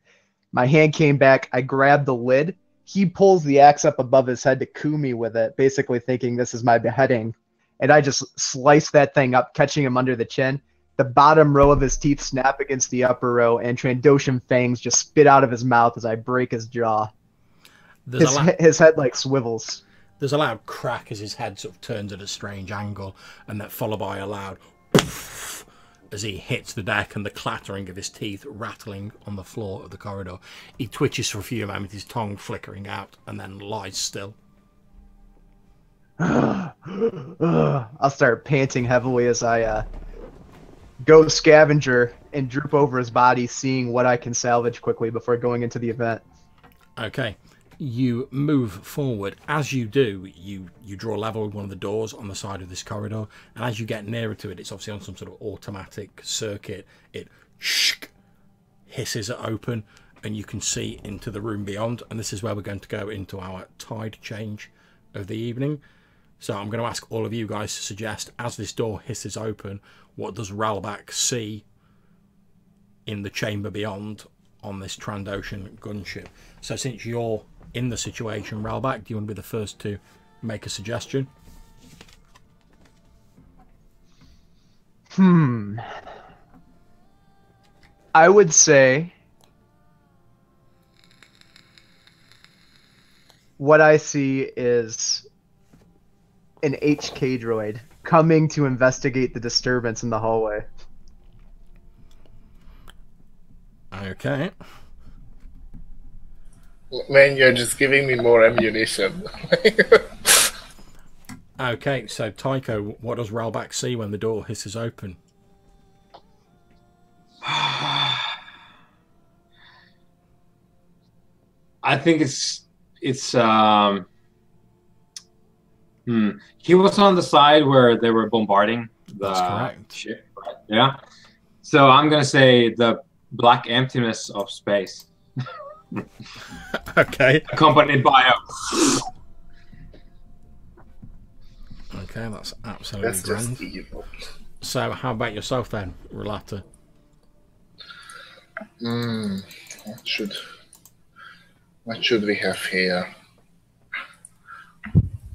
My hand came back. I grabbed the lid. He pulls the axe up above his head to coo me with it, basically thinking this is my beheading. And I just slice that thing up, catching him under the chin. The bottom row of his teeth snap against the upper row, and Trandoshan fangs just spit out of his mouth as I break his jaw. His head like swivels. There's a loud crack as his head sort of turns at a strange angle, and then followed by a loud poof as he hits the deck and the clattering of his teeth rattling on the floor of the corridor. He twitches for a few moments, his tongue flickering out, and then lies still. I'll start panting heavily as I go scavenger and droop over his body, seeing what I can salvage quickly before going into the event. Okay. You move forward. As you do, you draw level with one of the doors on the side of this corridor, and as you get nearer to it, it's obviously on some sort of automatic circuit. It hisses it open, and you can see into the room beyond, and this is where we're going to go into our tide change of the evening. So I'm going to ask all of you guys to suggest, as this door hisses open, what does Ralbak see in the chamber beyond on this Trandoshan gunship? So since you're in the situation, Ralbak, do you want to be the first to make a suggestion? I would say what I see is an HK droid coming to investigate the disturbance in the hallway. Okay. Man, you're just giving me more ammunition. Okay, so Tycho, what does Ralbak see when the door hisses open? I think he was on the side where they were bombarding the That's correct. ship, right? Yeah. So I'm gonna say the black emptiness of space. Okay. Accompanied by a... Okay, that's absolutely That's grand. just evil. So how about yourself then, Relata? What should we have here?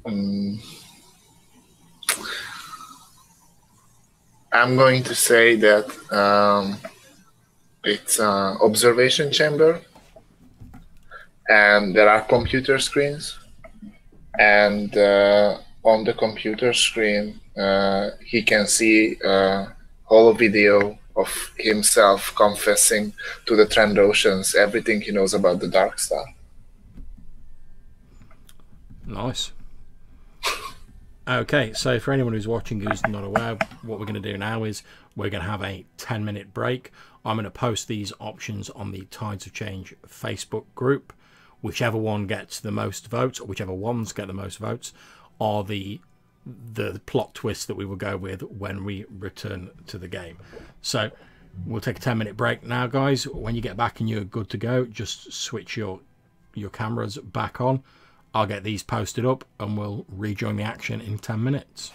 I'm going to say that it's an observation chamber, and there are computer screens, and on the computer screen he can see a whole video of himself confessing to the Trandoshans everything he knows about the Dark Star. Nice. Okay, so for anyone who's watching who's not aware, what we're going to do now is we're going to have a 10-minute break. I'm going to post these options on the Tides of Change Facebook group. Whichever one gets the most votes, or whichever ones get the most votes, are the plot twist that we will go with when we return to the game. So we'll take a 10-minute break now, guys. When you get back and you're good to go, just switch your cameras back on. I'll get these posted up and we'll rejoin the action in 10 minutes.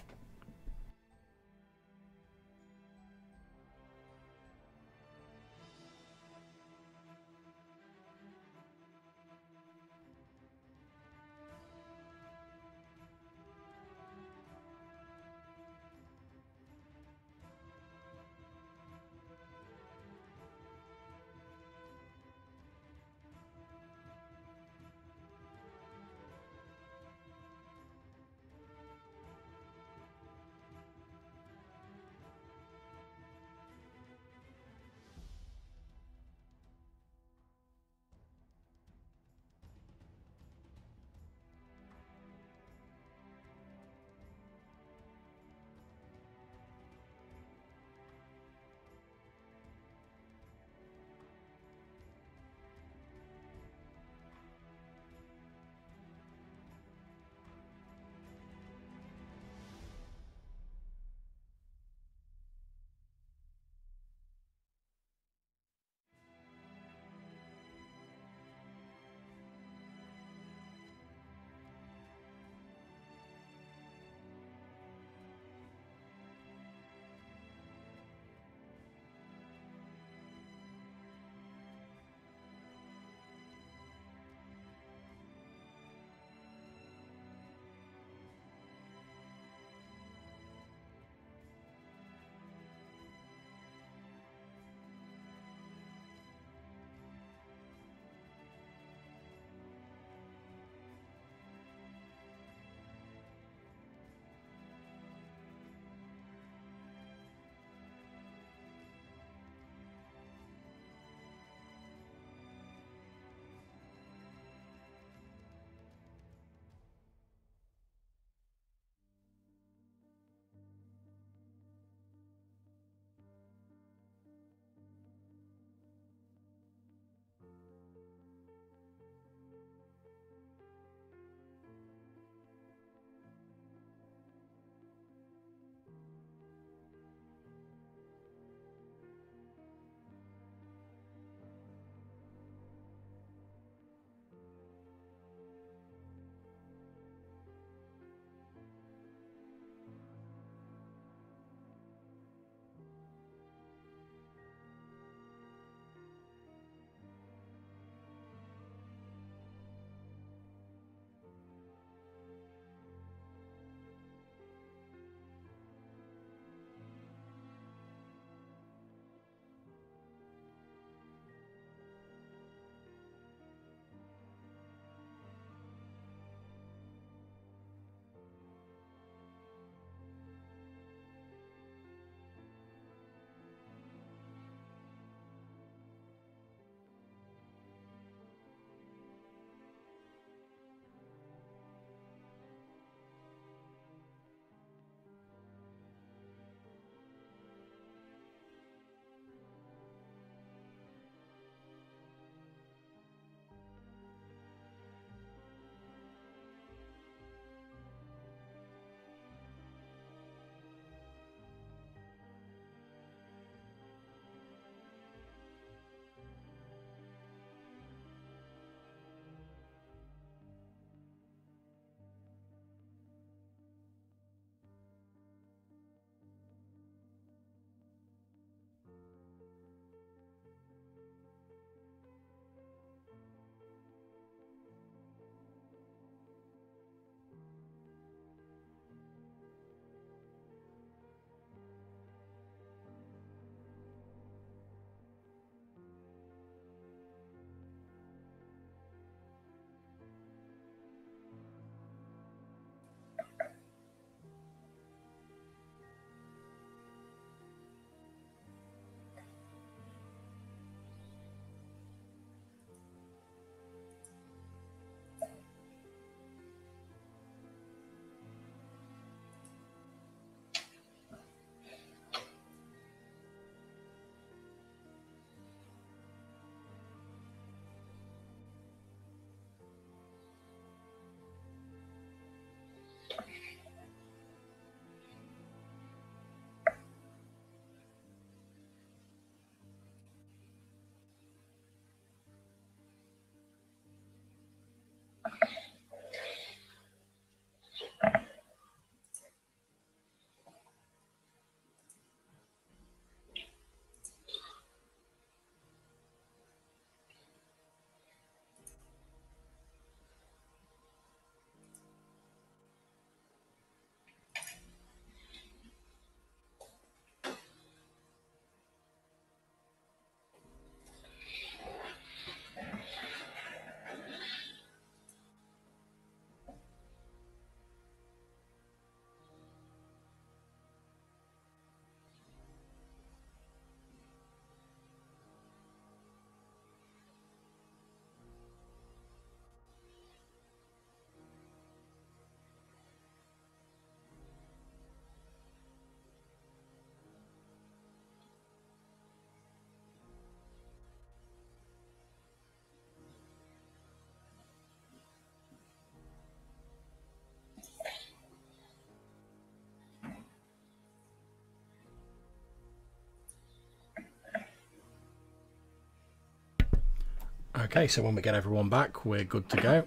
Okay, so when we get everyone back, we're good to go.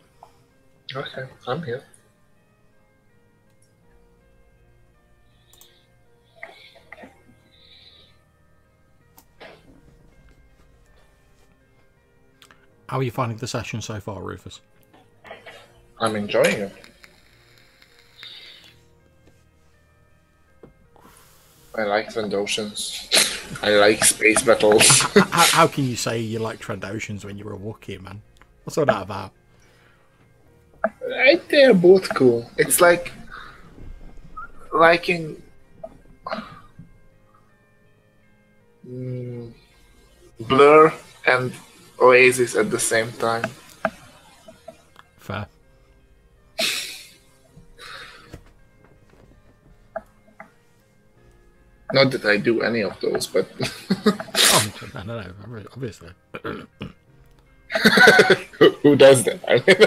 Okay, I'm here. How are you finding the session so far, Rufus? I'm enjoying it. I like Trandoshans. I like space battles. How can you say you like Trandoshans when you're a Wookiee, man? What's all that about? They're both cool. It's like liking Blur and Oasis at the same time. Fair. Not that I do any of those, but Oh, no, obviously. who does that? I mean,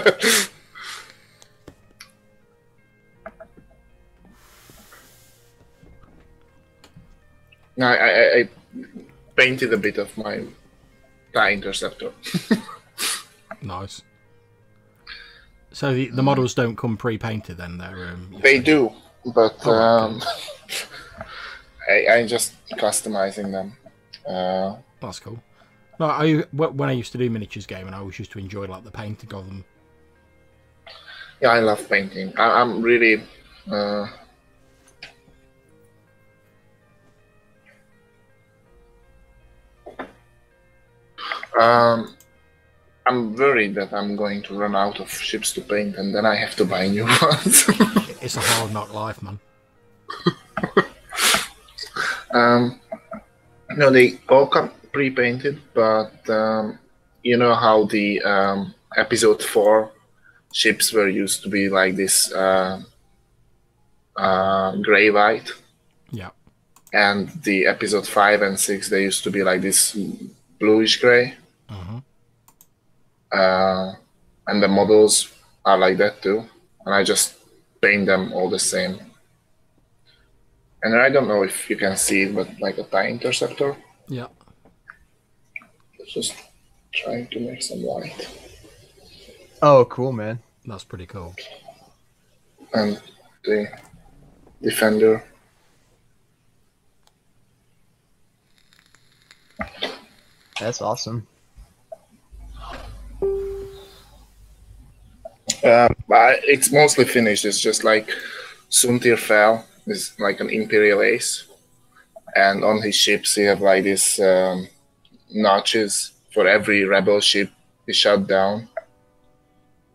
no, I painted a bit of my TIE Interceptor. Nice. So the models don't come pre-painted then? They do, but Oh, okay. I'm just customizing them. That's cool. No, when I used to do miniatures gaming, I always used to enjoy like the painting of them. Yeah, I love painting. I'm really I'm worried that I'm going to run out of ships to paint, and then I have to buy new ones. It's a hard knock life, man. No, they all come pre-painted, but you know how the episode 4 ships were used to be like this gray-white, Yeah. and the episode 5 and 6 they used to be like this bluish-gray. And the models are like that too, and I just paint them all the same. And I don't know if you can see it, but like a TIE Interceptor. Yeah. Just trying to make some light. Oh, cool, man. That's pretty cool. And the Defender. That's awesome. But it's mostly finished. It's just like Suntir Fel is like an Imperial ace, and on his ships he have like these notches for every rebel ship he shut down,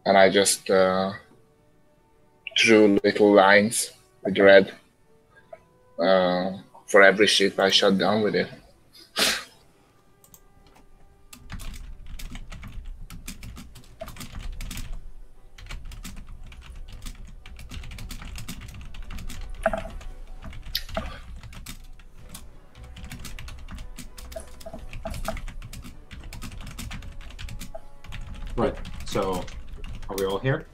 and I just drew little lines with red for every ship I shut down with it. Right. So, are we all here?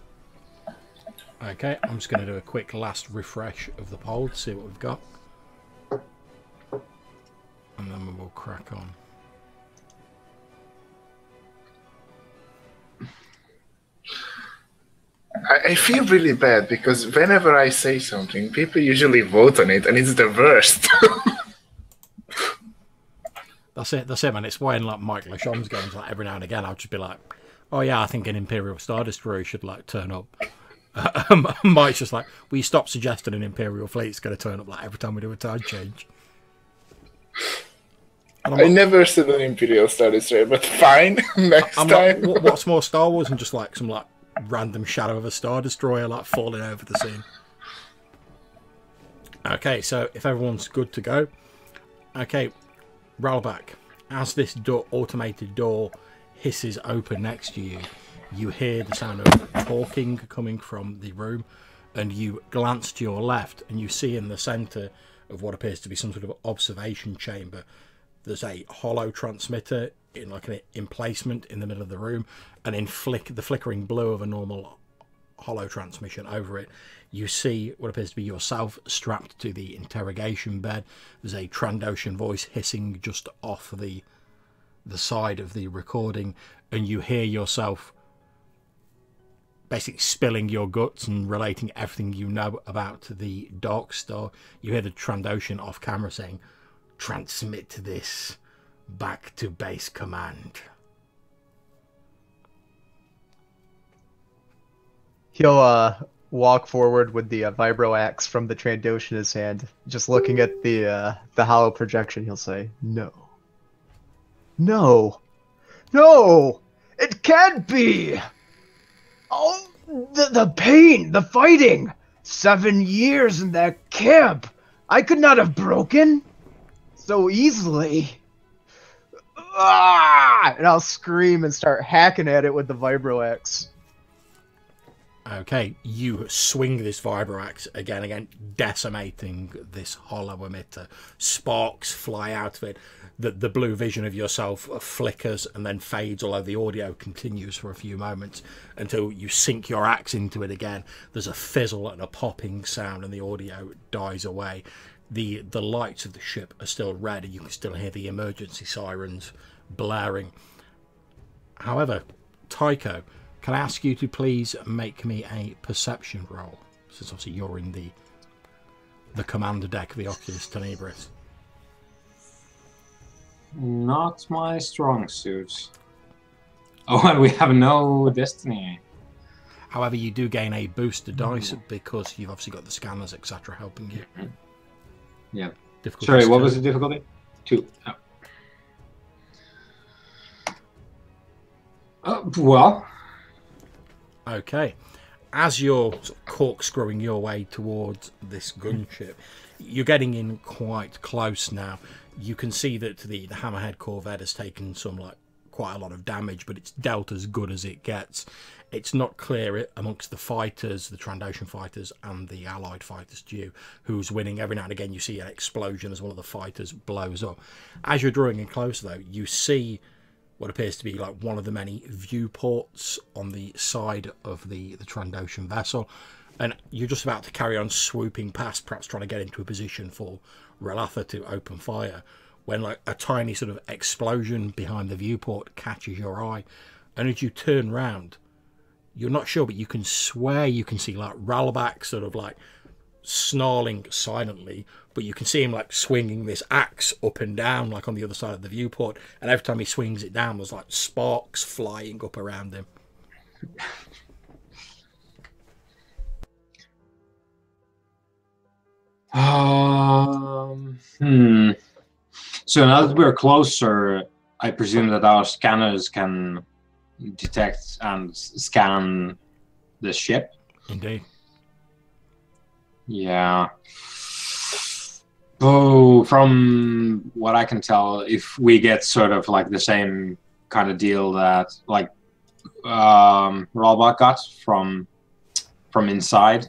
Okay, I'm just going to do a quick last refresh of the poll to see what we've got. And then we'll crack on. I feel really bad because whenever I say something, people usually vote on it, and it's the worst. That's it, man. It's why in like Mike Lachon's games, like every now and again, I'll just be like, "Oh yeah, I think an Imperial Star Destroyer should like turn up." Mike's just like, "We stop suggesting an Imperial fleet's going to turn up like every time we do a tide change." And I never said an Imperial Star Destroyer, but fine. Next I'm time. like, what's more Star Wars than just like some like random shadow of a Star Destroyer like falling over the scene? Okay, so if everyone's good to go, okay, Rollback. As this automated door hisses open next to you, you hear the sound of talking coming from the room, and you glance to your left, and you see in the centre of what appears to be some sort of observation chamber, there's a hollow transmitter in like an emplacement in the middle of the room, and in the flickering blue of a normal hollow transmission over it, you see what appears to be yourself strapped to the interrogation bed. There's a Trandoshan voice hissing just off the the side of the recording, and you hear yourself basically spilling your guts and relating everything you know about the Dark Star. You hear the Trandoshan off camera saying, "Transmit this back to base command." He'll walk forward with the vibro axe from the Trandoshan in his hand, just looking at the hollow projection. He'll say, "No, no, no! It can't be! Oh, the pain, the fighting! 7 years in that camp! I could not have broken so easily." Ah! And I'll scream and start hacking at it with the vibro axe. Okay, you swing this vibroaxe again, decimating this hollow emitter. Sparks fly out of it. The blue vision of yourself flickers and then fades, although the audio continues for a few moments until you sink your axe into it again. There's a fizzle and a popping sound and the audio dies away. The lights of the ship are still red and you can still hear the emergency sirens blaring. However, Tycho, can I ask you to please make me a perception roll, since obviously you're in the commander deck of the Oculus Tenebris. Not my strong suit. Oh, and we have no destiny. However, you do gain a booster dice because you've obviously got the scanners, etc., helping you. Yeah. Difficulty Sorry, what two. was the difficulty? 2. Oh. Well. Okay. As you're sort of corkscrewing your way towards this gunship, you're getting in quite close now. You can see that the Hammerhead Corvette has taken quite a lot of damage, but it's dealt as good as it gets. It's not clear amongst the fighters, the Trandoshan fighters and the Allied fighters due, who's winning. Every now and again you see an explosion as one of the fighters blows up. As you're drawing in closer though, you see what appears to be like one of the many viewports on the side of the Trandoshan vessel, and you're just about to carry on swooping past, perhaps trying to get into a position for Relatha to open fire, when like a tiny sort of explosion behind the viewport catches your eye, and as you turn round, you're not sure, but you can swear you can see like Ralbak sort of like snarling silently, but you can see him like swinging this axe up and down like on the other side of the viewport, and every time he swings it down there's like sparks flying up around him. So now that we're closer, I presume that our scanners can detect and scan the ship. Indeed. Yeah. Oh, from what I can tell, if we get sort of like the same kind of deal that like Ralbak got from inside,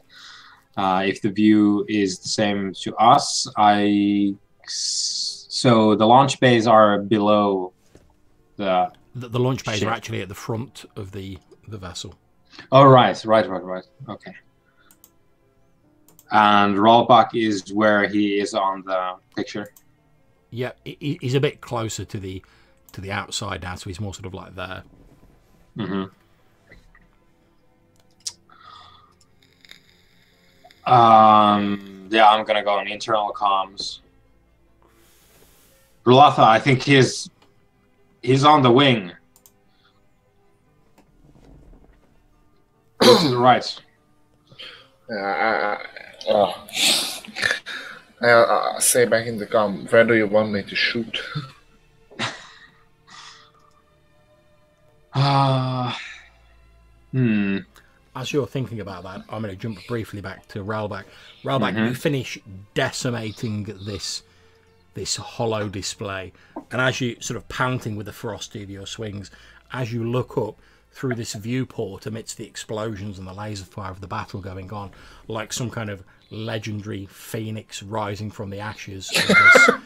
if the view is the same to us, so the launch bays are below the launch bays ship. are actually at the front of the vessel. Oh, right. Okay. And Ralbak is where he is on the picture. Yeah, he's a bit closer to the outside now, so he's more sort of like there. Mm-hmm. Yeah, I'm gonna go on internal comms. Relatha, I think he's on the wing. Go to the right. I'll say back in the com, where do you want me to shoot? As you're thinking about that, I'm going to jump briefly back to Ralbak. Ralbak, you finish decimating this hollow display, and as you sort of panting with the ferocity of your swings, as you look up through this viewport amidst the explosions and the laser fire of the battle going on, like some kind of legendary phoenix rising from the ashes of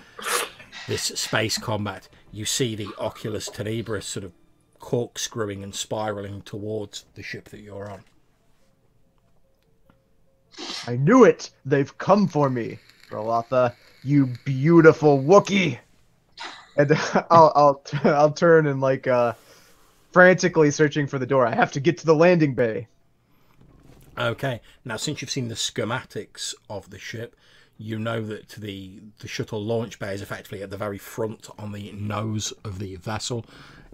this space combat, you see the Oculus Tenebris sort of corkscrewing and spiraling towards the ship that you're on. I knew it! They've come for me, Relatha, you beautiful Wookiee! And I'll turn and like frantically searching for the door. I have to get to the landing bay. Okay, now since you've seen the schematics of the ship, you know that the shuttle launch bay is effectively at the very front on the nose of the vessel.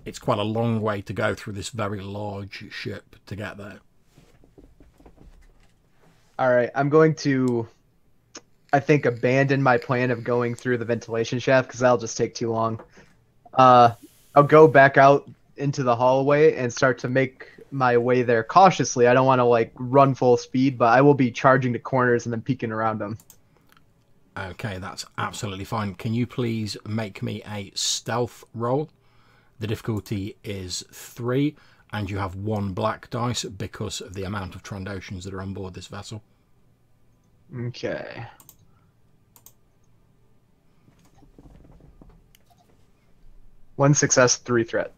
It's quite a long way to go through this very large ship to get there. All right, I'm going to, I think, abandon my plan of going through the ventilation shaft because that'll just take too long. I'll go back out into the hallway and start to make my way there cautiously. I don't want to like run full speed, but I will be charging to corners and then peeking around them. Okay, that's absolutely fine. Can you please make me a stealth roll? The difficulty is 3, and you have 1 black dice because of the amount of Trandoshans that are on board this vessel. Okay. One success, 3 threat.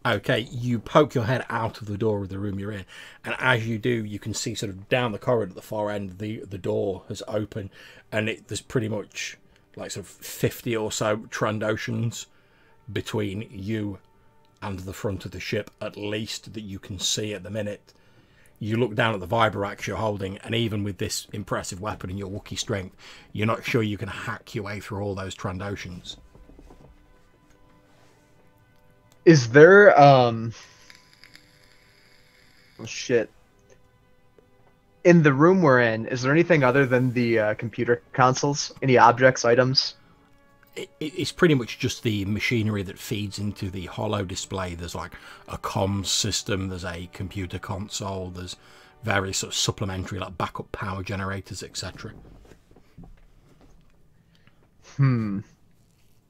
Okay, you poke your head out of the door of the room you're in, and as you do, you can see sort of down the corridor at the far end, the door has opened, and there's pretty much like sort of 50 or so Trandoshans between you and the front of the ship, at least, that you can see at the minute. You look down at the Vibrax you're holding, and even with this impressive weapon and your Wookiee strength, you're not sure you can hack your way through all those Trandoshans. Is there oh shit. In the room we're in, is there anything other than the computer consoles? Any objects, items? It's pretty much just the machinery that feeds into the holo display. There's like a comms system, there's a computer console, there's various sort of supplementary like backup power generators, etc.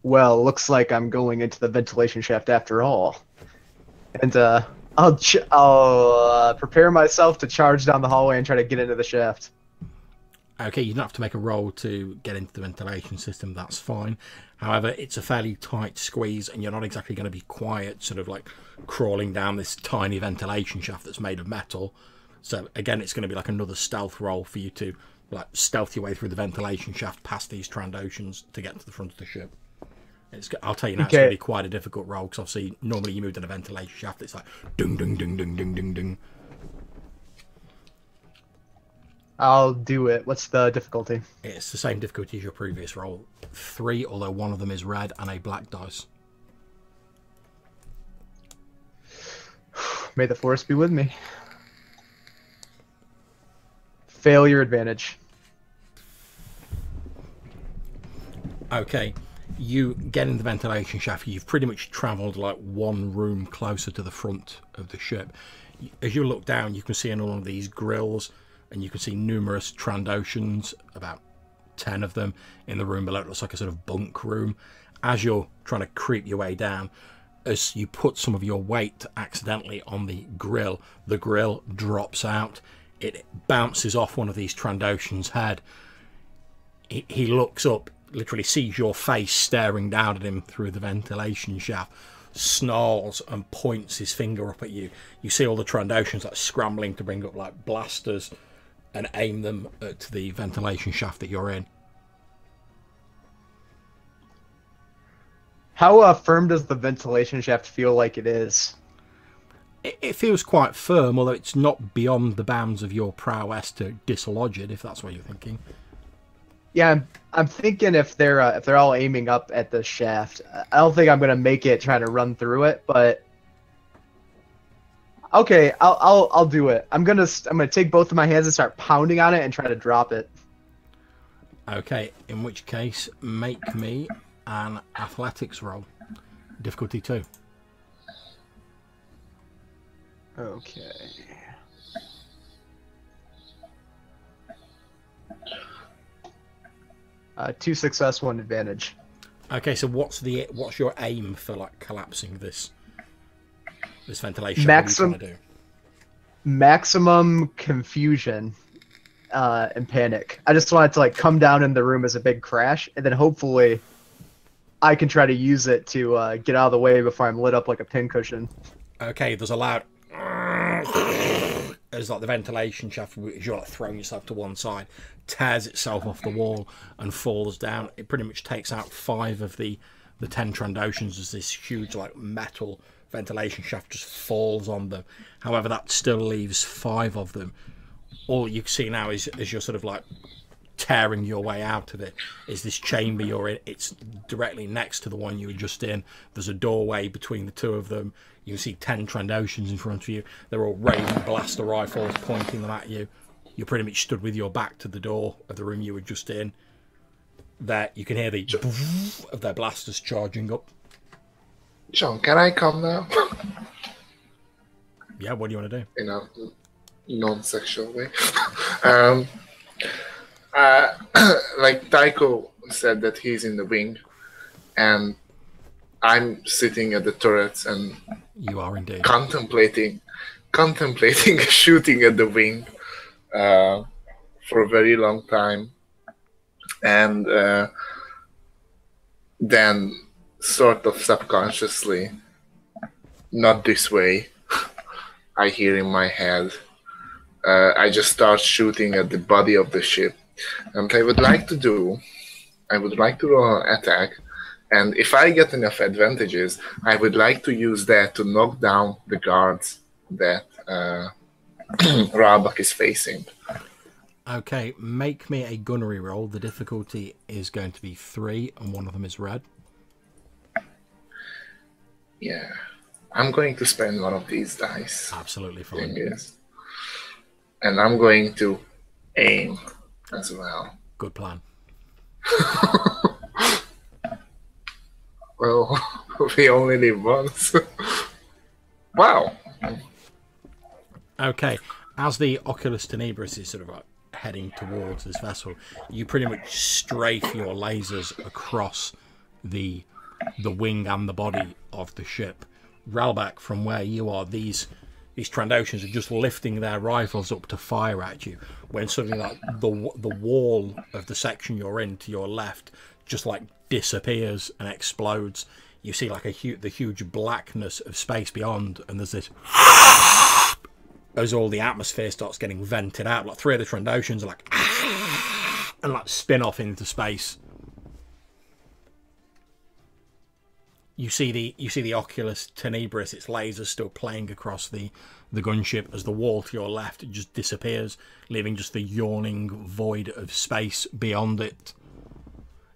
Well, looks like I'm going into the ventilation shaft after all. And I'll prepare myself to charge down the hallway and try to get into the shaft. Okay, you don't have to make a roll to get into the ventilation system, that's fine. However, it's a fairly tight squeeze and you're not exactly going to be quiet, sort of like crawling down this tiny ventilation shaft that's made of metal. So again, it's going to be like another stealth roll for you to like stealth your way through the ventilation shaft past these Trandoshans to get to the front of the ship. I'll tell you now, It's going to be quite a difficult roll because obviously normally you move in a ventilation shaft, it's like dung dung dung dung dung dung dung. I'll do it. What's the difficulty? It's the same difficulty as your previous roll. 3, although one of them is red, and a black dice. May the force be with me. Failure advantage. Okay, you get in the ventilation shaft. You've pretty much travelled like one room closer to the front of the ship. As you look down, you can see in all of these grills, and you can see numerous Trandoshans, about 10 of them in the room below. It looks like a sort of bunk room. As you're trying to creep your way down, as you put some of your weight accidentally on the grill drops out. It bounces off one of these Trandoshans' head. He looks up, literally sees your face staring down at him through the ventilation shaft, snarls and points his finger up at you. You see all the Trandoshans like scrambling to bring up like blasters and aim them at the ventilation shaft that you're in. How firm does the ventilation shaft feel like it is? It feels quite firm, although it's not beyond the bounds of your prowess to dislodge it, if that's what you're thinking. Yeah, I'm thinking if they're all aiming up at the shaft, I don't think I'm gonna make it trying to run through it, but okay, I'll do it. I'm gonna take both of my hands and start pounding on it and try to drop it. Okay, in which case, make me an athletics roll. Difficulty 2. Okay. Two success, 1 advantage. Okay, so what's your aim for like collapsing this ventilation? What are you trying to do? Maximum confusion and panic. I just want it to like come down in the room as a big crash, and then hopefully I can try to use it to get out of the way before I'm lit up like a pincushion. Okay, there's a loud as like the ventilation shaft, as you're like throwing yourself to one side, tears itself off the wall and falls down. It pretty much takes out 5 of the the 10 Trandoshans as this huge like metal ventilation shaft just falls on them. However, that still leaves 5 of them. All you can see now is as you're sort of like tearing your way out of it is this chamber you're in. It's directly next to the one you were just in. There's a doorway between the 2 of them. You can see 10 Trandoshans in front of you. They're all raising blaster rifles, pointing them at you. You're pretty much stood with your back to the door of the room you were just in. There, you can hear the of their blasters charging up. John, can I come now? Yeah, what do you want to do? In a non-sexual way. Like Tycho said that he's in the wing, and I'm sitting at the turrets and You are indeed. contemplating shooting at the wing for a very long time, and then sort of subconsciously, not this way, I hear in my head, I just start shooting at the body of the ship. And I would like to roll an attack, and if I get enough advantages, I would like to use that to knock down the guards that Ralbak is facing. Okay, make me a gunnery roll. The difficulty is going to be 3, and one of them is red. Yeah, I'm going to spend one of these dice. Absolutely fine. Yes. And I'm going to aim as well. Good plan. Well, we only live once. Wow. Okay, as the Oculus Tenebris is sort of like heading towards this vessel, you pretty much strafe your lasers across the wing and the body of the ship. Ralbak, from where you are, these Trandoshans are just lifting their rifles up to fire at you, when suddenly like the wall of the section you're in to your left just like disappears and explodes. You see like the huge blackness of space beyond, and there's this as all the atmosphere starts getting vented out. Like 3 of the Trandoshans are like and like spin off into space. You see the Oculus Tenebris, its lasers still playing across the gunship as the wall to your left just disappears, leaving just the yawning void of space beyond it.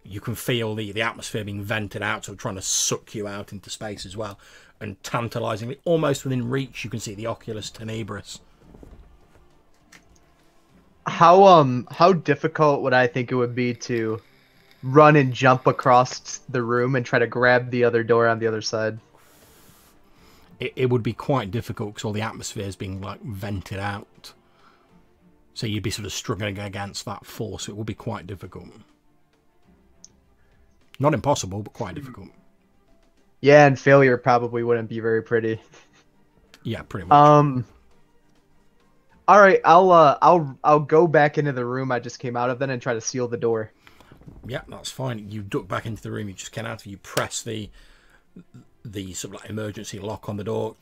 You can feel the atmosphere being vented out, so trying to suck you out into space as well. And tantalizingly, almost within reach, you can see the Oculus Tenebris. How difficult would I think it would be to run and jump across the room and try to grab the other door on the other side? It would be quite difficult because all the atmosphere is being like vented out. So you'd be sort of struggling against that force. It would be quite difficult. Not impossible, but quite difficult. Yeah, and failure probably wouldn't be very pretty. Yeah, pretty much. All right, I'll go back into the room I just came out of then and try to seal the door. Yeah, that's fine. You duck back into the room you just came out of. You press the sort of like emergency lock on the door.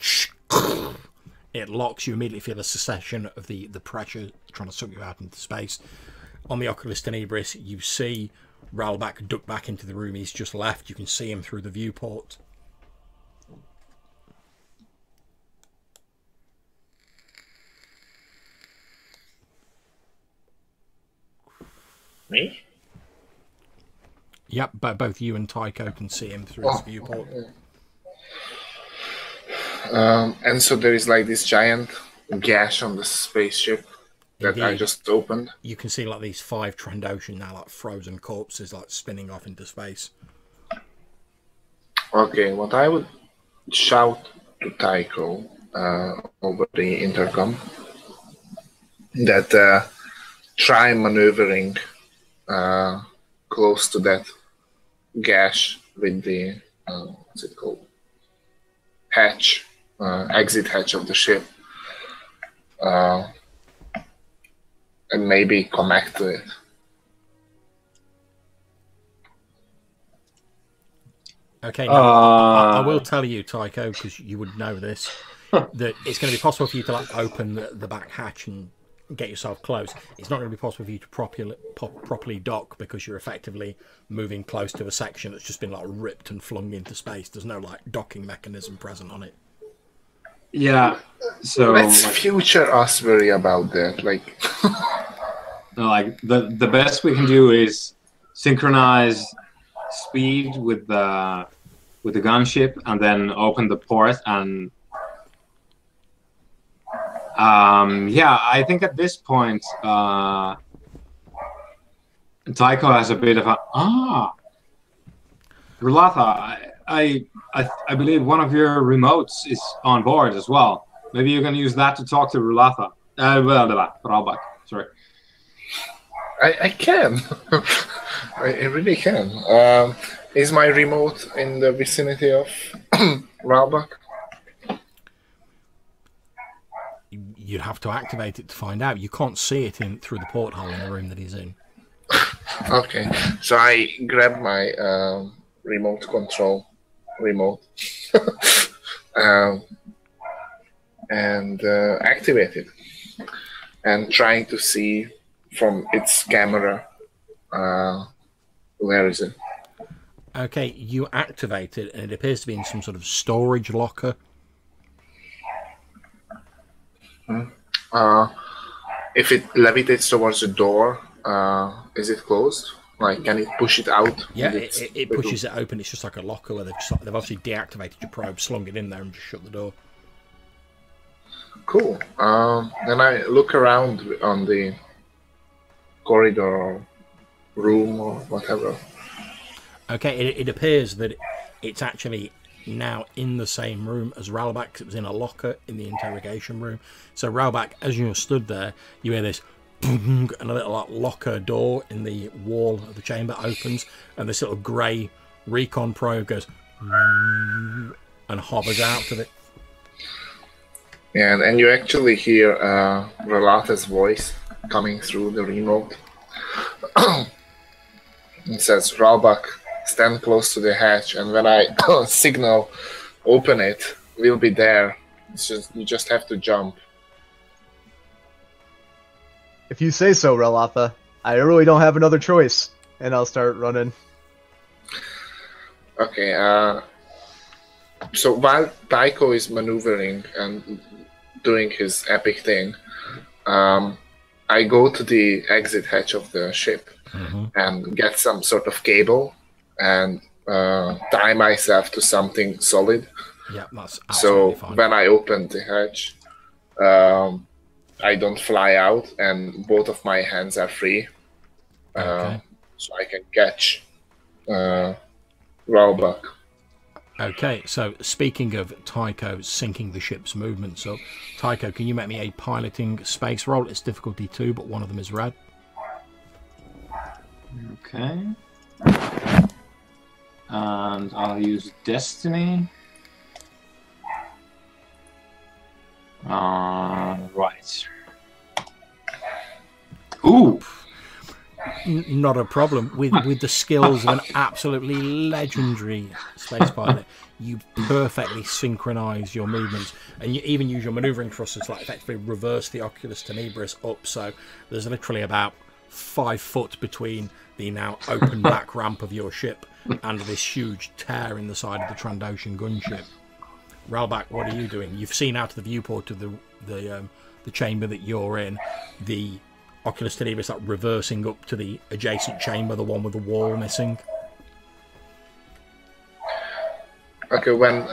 It locks. You immediately feel a cessation of the pressure trying to suck you out into space. On the Oculus Tenebris, you see Ralbak duck back into the room he's just left. You can see him through the viewport. Me? Yep, but both you and Tycho can see him through his viewport. And so there is like this giant gash on the spaceship that Indeed. I just opened. You can see like these 5 Trandoshan now, like frozen corpses, like spinning off into space. Okay, what I would shout to Tycho over the intercom that try maneuvering close to that gash with the what's it called, hatch, exit hatch of the ship, and maybe connect to it. Okay, now, I will tell you, Tycho, because you would know this, that it's going to be possible for you to like open the back hatch and get yourself close, it's not going to be possible for you to properly dock because you're effectively moving close to a section that's just been like ripped and flung into space. There's no like docking mechanism present on it. Yeah. So let's future us worry about that. Like, like the best we can do is synchronize speed with the gunship, and then open the port. And yeah, I think at this point, Tycho has a bit of a Rulatha. I believe one of your remotes is on board as well. Maybe you can use that to talk to Rulatha. Ralbak. Sorry. I can. I really can. Is my remote in the vicinity of Ralbak? You'd have to activate it to find out. You can't see it through the porthole in the room that he's in. Okay, so I grab my remote control and activate it, and trying to see from its camera where is it. Okay, you activate it, and it appears to be in some sort of storage locker. If it levitates towards the door, is it closed? Like, can it push it out? Yeah, it pushes it open. It's just like a locker where they've obviously deactivated your probe, slung it in there, and just shut the door. Cool. Then I look around on the corridor or room or whatever. Okay, it appears that it's actually now in the same room as Ralbak, 'cause it was in a locker in the interrogation room. So Ralbak, as you're stood there, you hear this boom, and a little like locker door in the wall of the chamber opens, and this little grey recon probe goes and hovers out of it. Yeah, and you actually hear Relata's voice coming through the remote. It says, Ralbak, stand close to the hatch, and when I signal open it, we'll be there. You just have to jump. If you say so, Relatha, I really don't have another choice. And I'll start running. Okay, so while Tycho is maneuvering and doing his epic thing, I go to the exit hatch of the ship and get some sort of cable and tie myself to something solid. Yeah, that's so fine. When I open the hatch, I don't fly out, and both of my hands are free, Okay. so I can catch Ralbak. Okay, so speaking of Tycho syncing the ship's movements up, Tycho, can you make me a piloting space roll? It's difficulty 2, but one of them is red. Okay. And I'll use Destiny. Right. Ooh! Not a problem. With the skills of an absolutely legendary space pilot, you perfectly synchronize your movements, and you even use your maneuvering thrusters to like effectively reverse the Oculus Tenebris up. So there's literally about 5 foot between the now open back ramp of your ship and this huge tear in the side of the Trandoshan gunship. Ralbak, what are you doing? You've seen out of the viewport of the chamber that you're in, the Oculus Tenebris like reversing up to the adjacent chamber, the one with the wall missing. Okay, when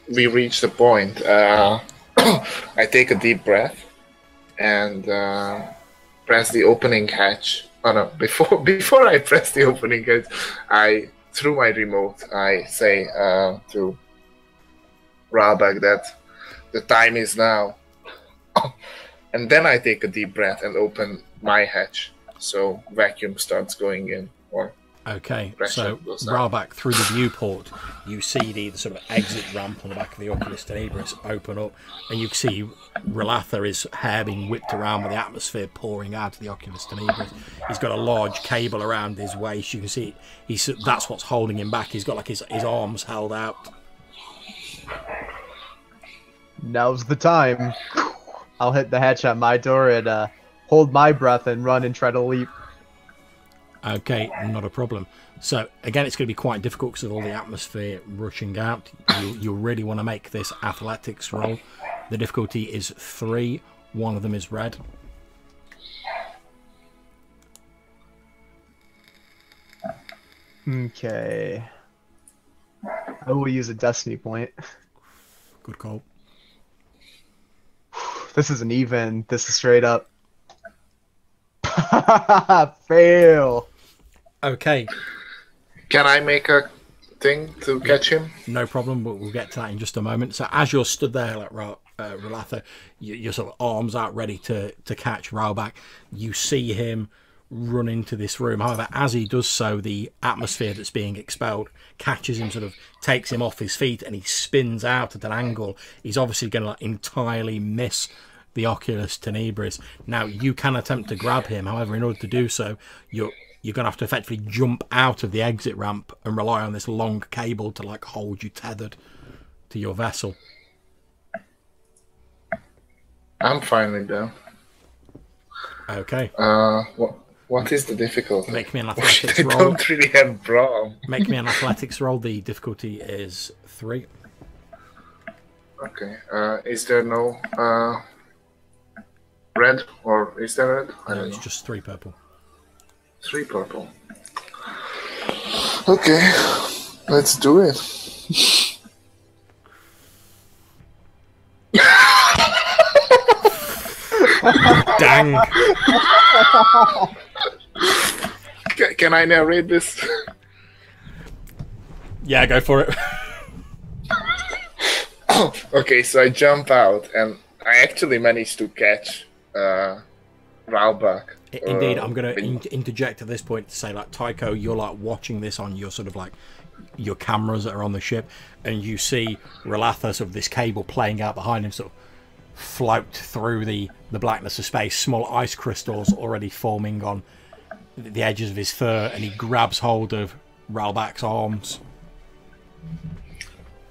we reach the point, I take a deep breath and press the opening hatch. Oh no! Before I press the opening hatch, through my remote, I say to Ralbak that the time is now. And then I take a deep breath and open my hatch, so vacuum starts going in. Okay, so Ralbak, through the viewport, you see the sort of exit ramp on the back of the Oculus Tenebris open up, and you see Relatha, his hair being whipped around with the atmosphere pouring out of the Oculus Tenebris. He's got a large cable around his waist. You can see that's what's holding him back. He's got like his arms held out. Now's the time. I'll hit the hatch at my door and hold my breath and run and try to leap. Okay, not a problem. So again, it's going to be quite difficult because of all the atmosphere rushing out. You really want to make this athletics roll. The difficulty is 3. One of them is red. Okay. I will use a destiny point. Good call. This isn't even. This is straight up. Fail. Okay, Can I make a thing to catch him? no problem. We'll get to that in just a moment. So as you're stood there, like Relatha, your sort of arms out ready to catch Raubach, you see him run into this room. However, as he does so, the atmosphere that's being expelled catches him, sort of takes him off his feet, and he spins out at an angle. He's obviously going to like entirely miss the Oculus Tenebris. Now, you can attempt to grab him. However, in order to do so, you're going to have to effectively jump out of the exit ramp and rely on this long cable to like hold you tethered to your vessel. I'm fine with that. Okay. What is the difficulty? Make me an I athletics roll. don't really have brawn. Make me an athletics roll. The difficulty is 3. Okay. Is there no red, or is there red? I No, don't it's know. just 3 purple. 3 purple. Okay, let's do it. Dang. Can I narrate this? Yeah, go for it. Okay, so I jump out and I actually managed to catch Raubach. Indeed, I'm going to interject at this point to say, like, Tycho, you're like watching this on your sort of like your cameras that are on the ship, and you see Relatha, sort of this cable playing out behind him, sort of float through the blackness of space. Small ice crystals already forming on the edges of his fur, and he grabs hold of Raubach's arms.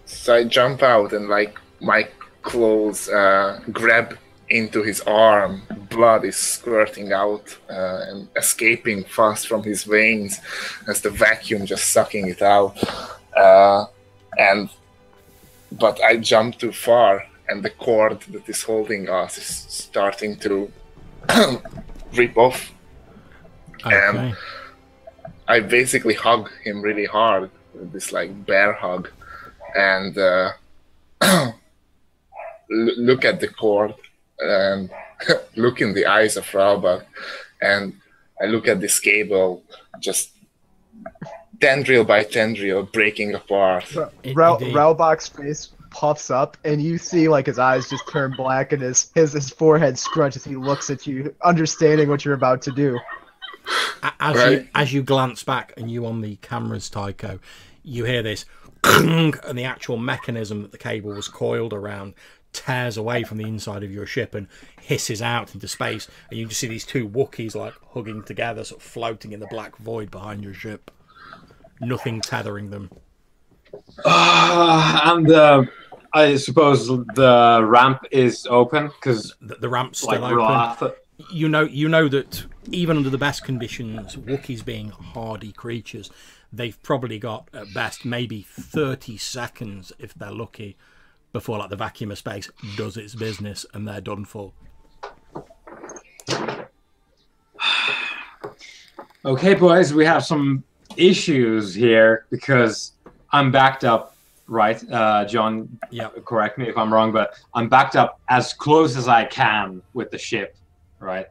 So I jump out and like my clothes grab into his arm. Blood is squirting out and escaping fast from his veins as the vacuum just sucking it out. But I jump too far, and the cord that is holding us is starting to rip off. Okay. And I basically hug him really hard, with this like bear hug, and look at the cord and look in the eyes of Raubach, and I look at this cable just tendril by tendril breaking apart. Raubach's face puffs up, and you see like his eyes just turn black, and his forehead scrunches as he looks at you, understanding what you're about to do. As you glance back, and you on the cameras, Tycho, you hear this, and the actual mechanism that the cable was coiled around tears away from the inside of your ship and hisses out into space, and you just see these 2 Wookiees like hugging together, sort of floating in the black void behind your ship. Nothing tethering them. And I suppose the ramp is open because The ramp's still like open. Relatha. You know that even under the best conditions, Wookiees being hardy creatures, they've probably got at best maybe 30 seconds if they're lucky before like the vacuum of space does its business and they're done for. Okay, boys, we have some issues here because I'm backed up, right? John, Yeah. correct me if I'm wrong, but I'm backed up as close as I can with the ship, right?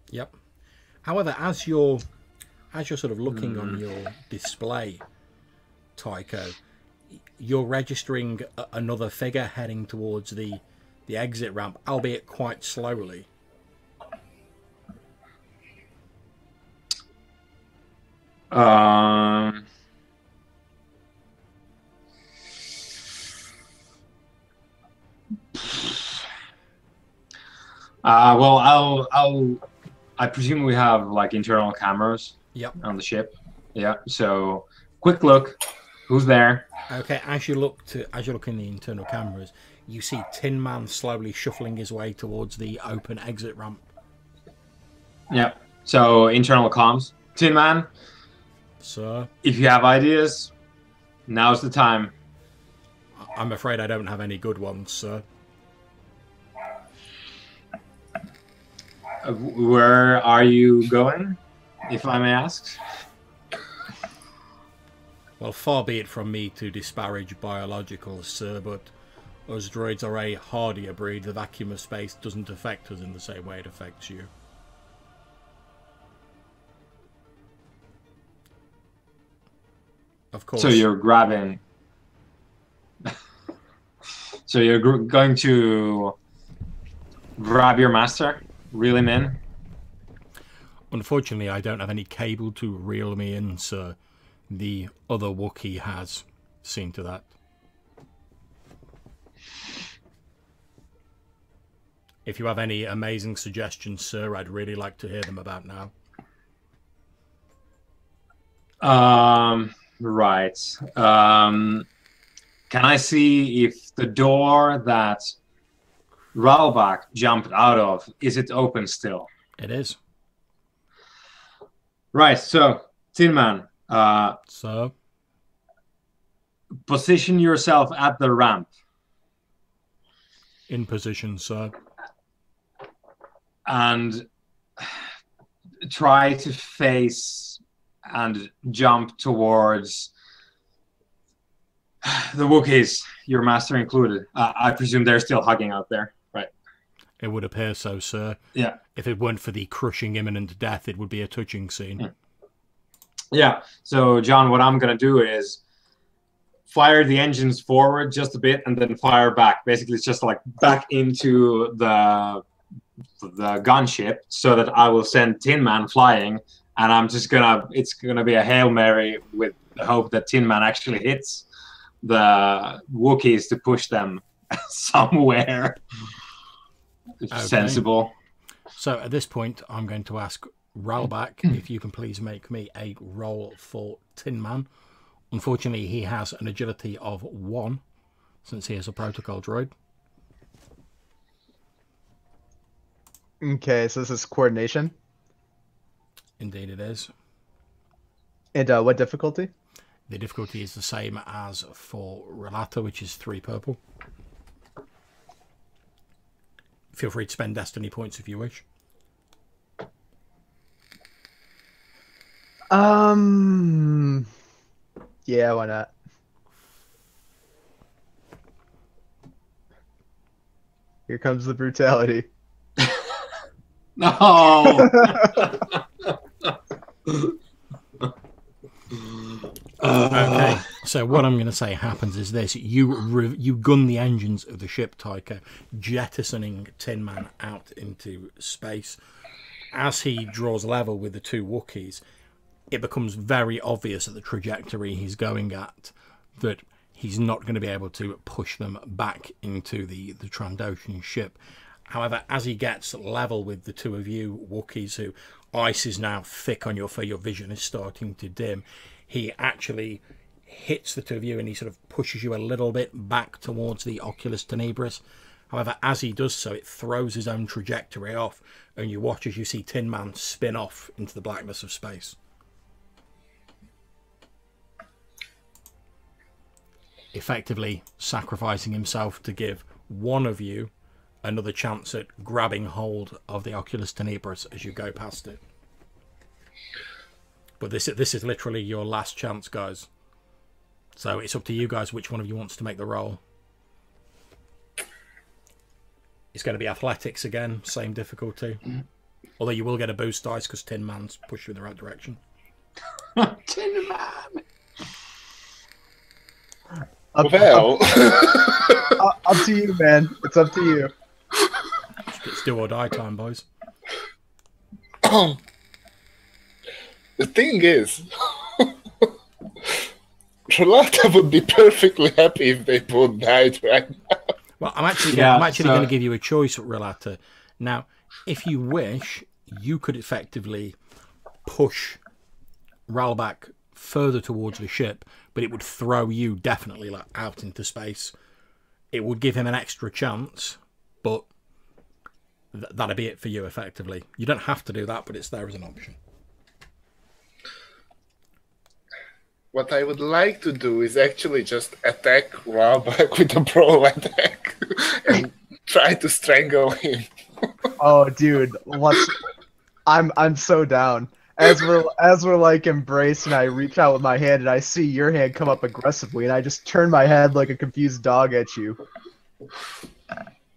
Yep. However, as you're sort of looking on your display, Tycho, you're registering another figure heading towards the exit ramp, albeit quite slowly. Well, I presume we have like internal cameras Yep. on the ship. Yeah. So, quick look. Who's there? Okay, as you look in the internal cameras, you see Tin Man slowly shuffling his way towards the open exit ramp. Yeah. So internal comms. Tin Man, Sir, if you have ideas, now's the time. I'm afraid I don't have any good ones, sir. Where are you going, if I may ask? Well, far be it from me to disparage biologicals, sir, but us droids are a hardier breed. The vacuum of space doesn't affect us in the same way it affects you. Of course. So you're grabbing... So you're going to grab your master, reel him in? Unfortunately, I don't have any cable to reel me in, sir. The other Wookiee has seen to that. If you have any amazing suggestions, sir, I'd really like to hear them about now. Right. Can I see if the door that Ralbach jumped out of, is it open still? It is. Right, so, Tin Man, So, position yourself at the ramp. in position, sir. And try to face and jump towards the Wookiees, your master included. I presume they're still hugging out there, right? It would appear so, sir. Yeah. If it weren't for the crushing imminent death, it would be a touching scene. Yeah. So, John, what I'm going to do is fire the engines forward just a bit and then fire back. Basically, it's just like back into the gunship so that I will send Tin Man flying. And I'm just it's gonna be a Hail Mary with the hope that Tin Man actually hits the Wookiees to push them somewhere sensible. So at this point, I'm going to ask Ralbach if you can please make me a roll for Tin Man. Unfortunately, he has an agility of 1 since he is a protocol droid. Okay, so this is coordination. Indeed it is. And what difficulty? The difficulty is the same as for Relata, which is 3 purple. Feel free to spend destiny points if you wish. Yeah, why not? Here comes the brutality. No. Okay, so what I'm going to say happens is this. You gun the engines of the ship, Tycho, jettisoning Tin Man out into space. As he draws level with the 2 Wookiees, it becomes very obvious at the trajectory he's going at that he's not going to be able to push them back into the Trandoshan ship. However, as he gets level with the 2 of you Wookiees, who ice is now thick on your vision is starting to dim, he actually hits the 2 of you and he sort of pushes you a little bit back towards the Oculus Tenebris. However, as he does so, it throws his own trajectory off, and you watch as you see Tin Man spin off into the blackness of space. Effectively sacrificing himself to give one of you another chance at grabbing hold of the Oculus Tenebris as you go past it. But this is literally your last chance, guys. So it's up to you guys which one of you wants to make the roll. It's going to be athletics again, same difficulty. Although you will get a boost dice because Tin Man's pushed you in the right direction. Tin Man! Up to you, man. It's up to you. It's do or die time, boys. The thing is, Rolata would be perfectly happy if they both died right now. Well, I'm actually going to give you a choice, Relata. Now, if you wish, you could effectively push Ralbach further towards the ship, but it would throw you definitely out into space. it would give him an extra chance, but that'd be it for you, effectively. You don't have to do that, but it's there as an option. What I would like to do is actually just attack Ralbach with a brawl attack and try to strangle him. Oh, dude, I'm so down. As we're like embraced, and I reach out with my hand, and I see your hand come up aggressively, and I just turn my head like a confused dog at you.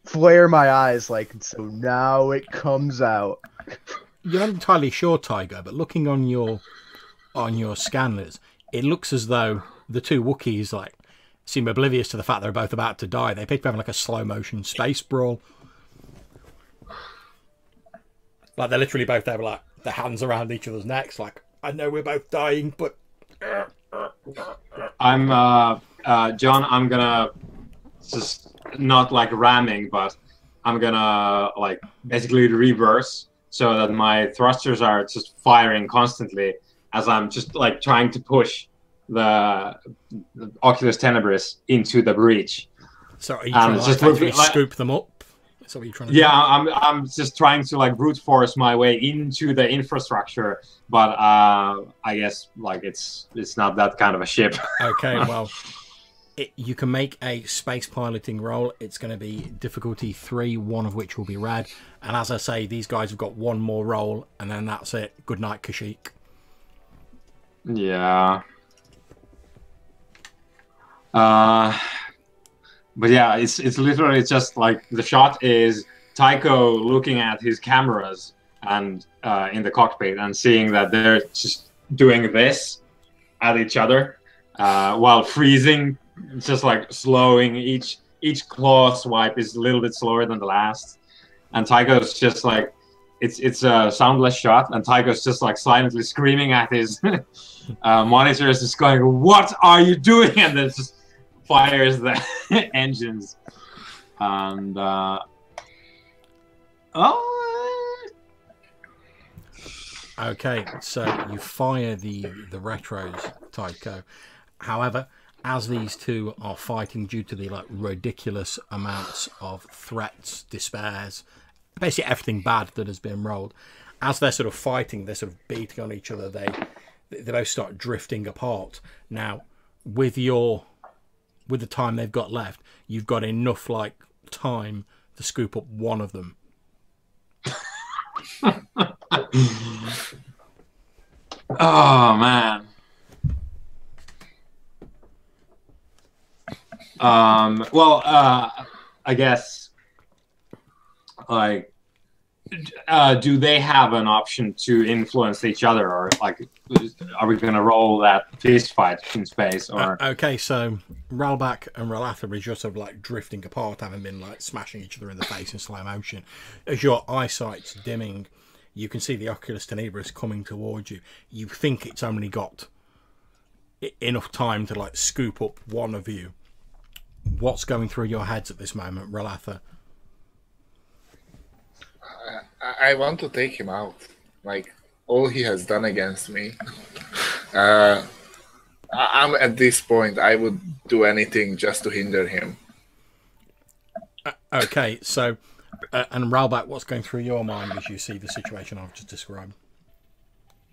Flare my eyes like, so now it comes out. You're not entirely sure, Tiger, but looking on your scanners, it looks as though the two Wookiees like seem oblivious to the fact they're both about to die. They appear to be having like a slow motion space brawl. Like they're literally both there with like their hands around each other's necks, like, I know we're both dying, but I'm John, I'm gonna just not like ramming, but I'm gonna like basically reverse so that my thrusters are just firing constantly as I'm just like trying to push the Oculus Tenebris into the breach. So are you trying to like, actually scoop them up? So what are you trying to do? I'm just trying to like brute force my way into the infrastructure, but I guess like it's not that kind of a ship. Okay, well, you can make a space piloting roll. It's going to be difficulty 3, one of which will be red. And as I say, these guys have got one more roll, and then that's it. Good night, Kashyyyk. Yeah. But yeah, it's literally just like the shot is Tycho looking at his cameras and in the cockpit and seeing that they're just doing this at each other while freezing, just like slowing. Each claw swipe is a little bit slower than the last, and Tycho's just like it's a soundless shot, and Tycho's just like silently screaming at his monitors, just going, "What are you doing?" And then just fires the engines, and okay, so you fire the retros, Tycho. However, as these two are fighting due to the like ridiculous amounts of threats, despairs, basically everything bad that has been rolled, as they're sort of fighting, they're sort of beating on each other. They both start drifting apart. Now, with the time they've got left, you've got enough like time to scoop up one of them. Oh man. Well, I guess like do they have an option to influence each other, or like are we going to roll that fist fight in space? Or okay, so Ralbach and Ralatha are just sort of like drifting apart, having been like smashing each other in the face in slow motion. As your eyesight's dimming, you can see the Oculus Tenebris coming towards you. You think it's only got enough time to like scoop up one of you. What's going through your heads at this moment, Ralatha? I want to take him out. Like, all he has done against me. I'm at this point, I would do anything just to hinder him. Okay, so, and Ralbach, what's going through your mind as you see the situation I've just described?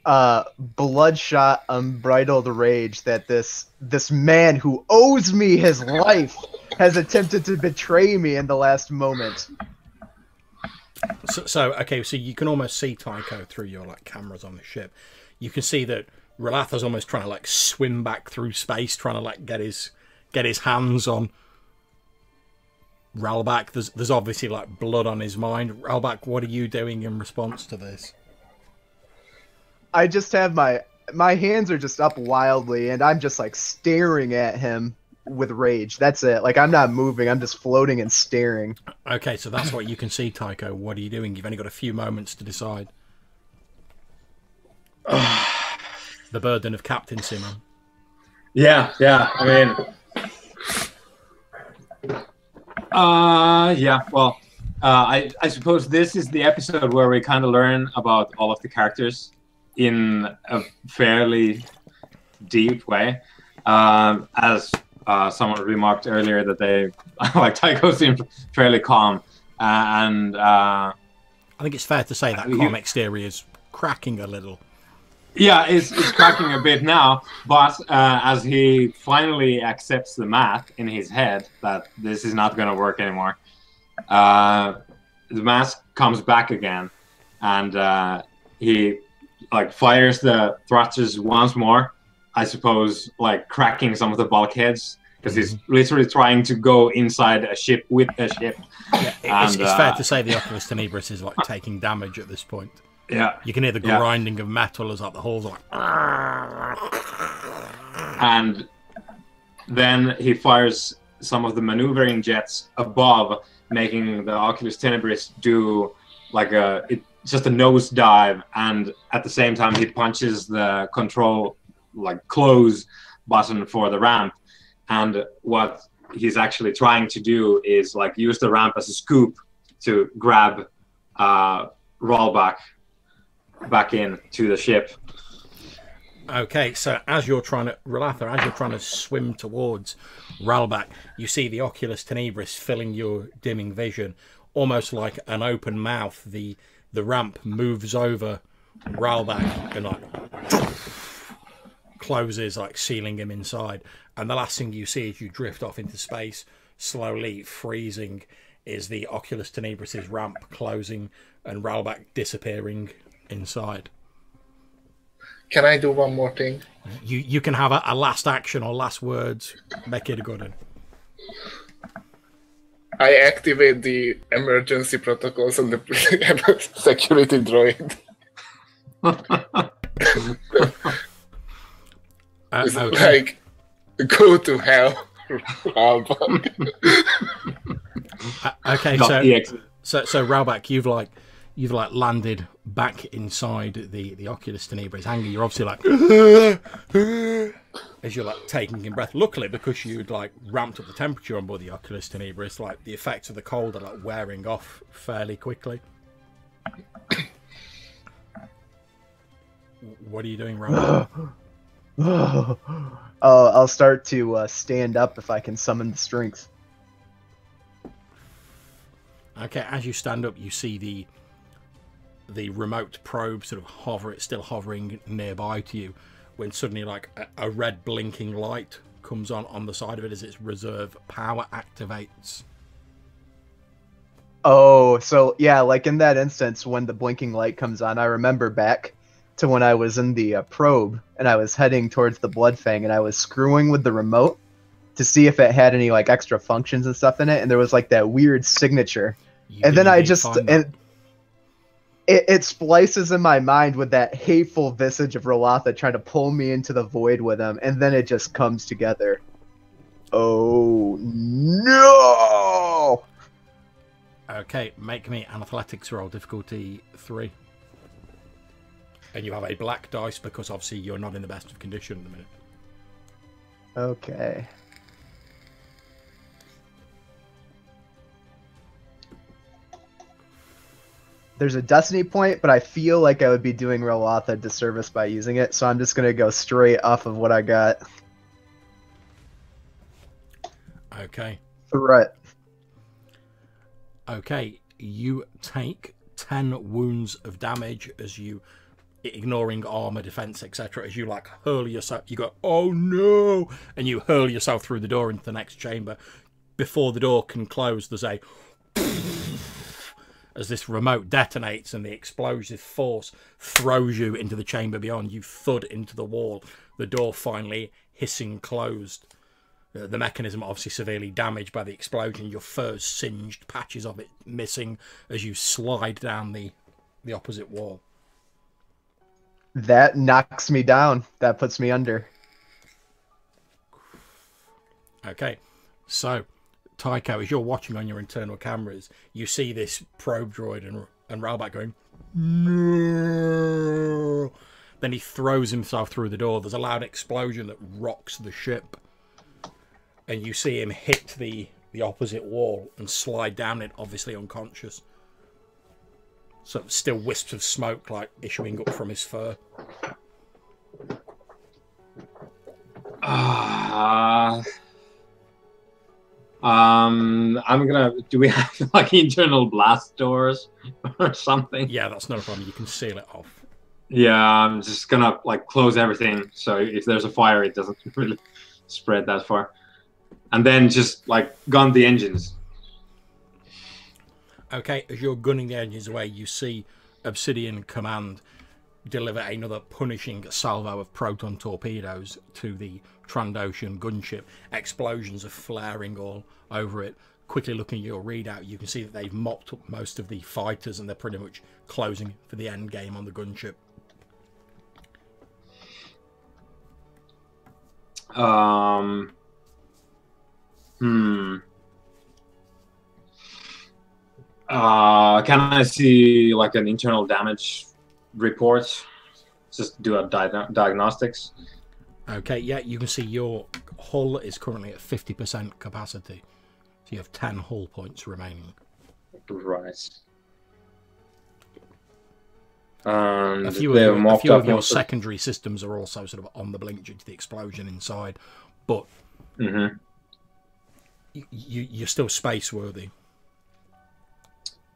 Bloodshot, unbridled rage that this man who owes me his life has attempted to betray me in the last moment. So okay, so you can almost see Tycho through your like cameras on the ship. You can see that Ralatha's almost trying to like swim back through space, trying to like get his hands on Ralbach. There's obviously like blood on his mind. Ralbach, what are you doing in response to this? I just have my hands are just up wildly, and I'm just like staring at him with rage. That's it. Like, I'm not moving. I'm just floating and staring. Okay, so that's what you can see, Tycho. What are you doing? You've only got a few moments to decide. The burden of captaincy, man. Yeah. I mean, yeah. Well, I suppose this is the episode where we kind of learn about all of the characters in a fairly deep way, as someone remarked earlier that they like Tycho seems fairly calm, and I think it's fair to say that You- calm exterior is cracking a little. yeah, it's cracking a bit now. But as he finally accepts the math in his head that this is not going to work anymore, the mask comes back again, and he like fires the thrusters once more. I suppose like cracking some of the bulkheads because he's literally trying to go inside a ship with a ship. Yeah, it's fair to say the Oculus Tenebris is like taking damage at this point. Yeah, You can hear the Yeah. grinding of metal as like the holes are like. and then he fires some of the maneuvering jets above, making the Oculus Tenebris do like just a nosedive, and at the same time he punches the control like close button for the ramp, and what he's actually trying to do is like use the ramp as a scoop to grab rollback back in to the ship. Okay, so as you're trying to swim towards Ralbak, you see the Oculus Tenebris filling your dimming vision, almost like an open mouth. The ramp moves over Ralbak and like closes, like sealing him inside. And the last thing you see as you drift off into space, slowly freezing, is the Oculus Tenebris' ramp closing and Ralbak disappearing inside. Can I do one more thing? You can have a last action or last words. Make it a good one. I activate the emergency protocols on the security droid. It's Okay. like, go to hell. Okay, .exe. so Ralbak, you've landed back inside the Oculus Tenebris hangar. You're obviously like as you're like taking in breath. Luckily, because you'd like ramped up the temperature on board the Oculus Tenebris, like the effects of the cold are like wearing off fairly quickly. What are you doing, Ralbak? I'll start to stand up if I can summon the strength. Okay, as you stand up, you see the remote probe sort of hover. It's still hovering nearby to you, when suddenly like a red blinking light comes on the side of it as its reserve power activates. Oh, so yeah, like in that instance when the blinking light comes on, I remember back to when I was in the probe and I was heading towards the Blood Fang and I was screwing with the remote to see if it had any like extra functions and stuff in it, and there was like that weird signature. And then I just it splices in my mind with that hateful visage of Rolotha trying to pull me into the void with him, and then it just comes together. Oh no! Okay, make me an athletics roll, difficulty 3. And you have a black dice because obviously you're not in the best of condition at the minute. Okay. There's a destiny point, but I feel like I would be doing Rolotha a disservice by using it, so I'm just gonna go straight off of what I got. Okay. Threat. Okay, you take 10 wounds of damage as you, ignoring armor, defense, etc., as you like hurl yourself. You go, oh no, and you hurl yourself through the door into the next chamber. Before the door can close, there's a as this remote detonates and the explosive force throws you into the chamber beyond. You thud into the wall, the door finally hissing closed. The mechanism obviously severely damaged by the explosion, your fur's singed, patches of it missing as you slide down the opposite wall. That knocks me down. That puts me under. Okay, so Tycho, as you're watching on your internal cameras, you see this probe droid and Ralbak going, no. Then he throws himself through the door. There's a loud explosion that rocks the ship. And you see him hit the opposite wall and slide down it, obviously unconscious. So still wisps of smoke like issuing up from his fur. I'm gonna. Do we have like internal blast doors or something? Yeah, that's no problem. You can seal it off. Yeah, I'm just gonna like close everything, so if there's a fire, it doesn't really spread that far. And then just like gun the engines. Okay, as you're gunning the engines away, you see Obsidian Command deliver another punishing salvo of proton torpedoes to the Trandoshan gunship. Explosions are flaring all over it. Quickly looking at your readout, you can see that they've mopped up most of the fighters and they're pretty much closing for the end game on the gunship. Can I see like an internal damage report? Just do a diagnostics. Okay, yeah, you can see your hull is currently at 50% capacity. So you have 10 hull points remaining. Right. And a few of your secondary systems are also sort of on the blink due to the explosion inside, but you're still space worthy.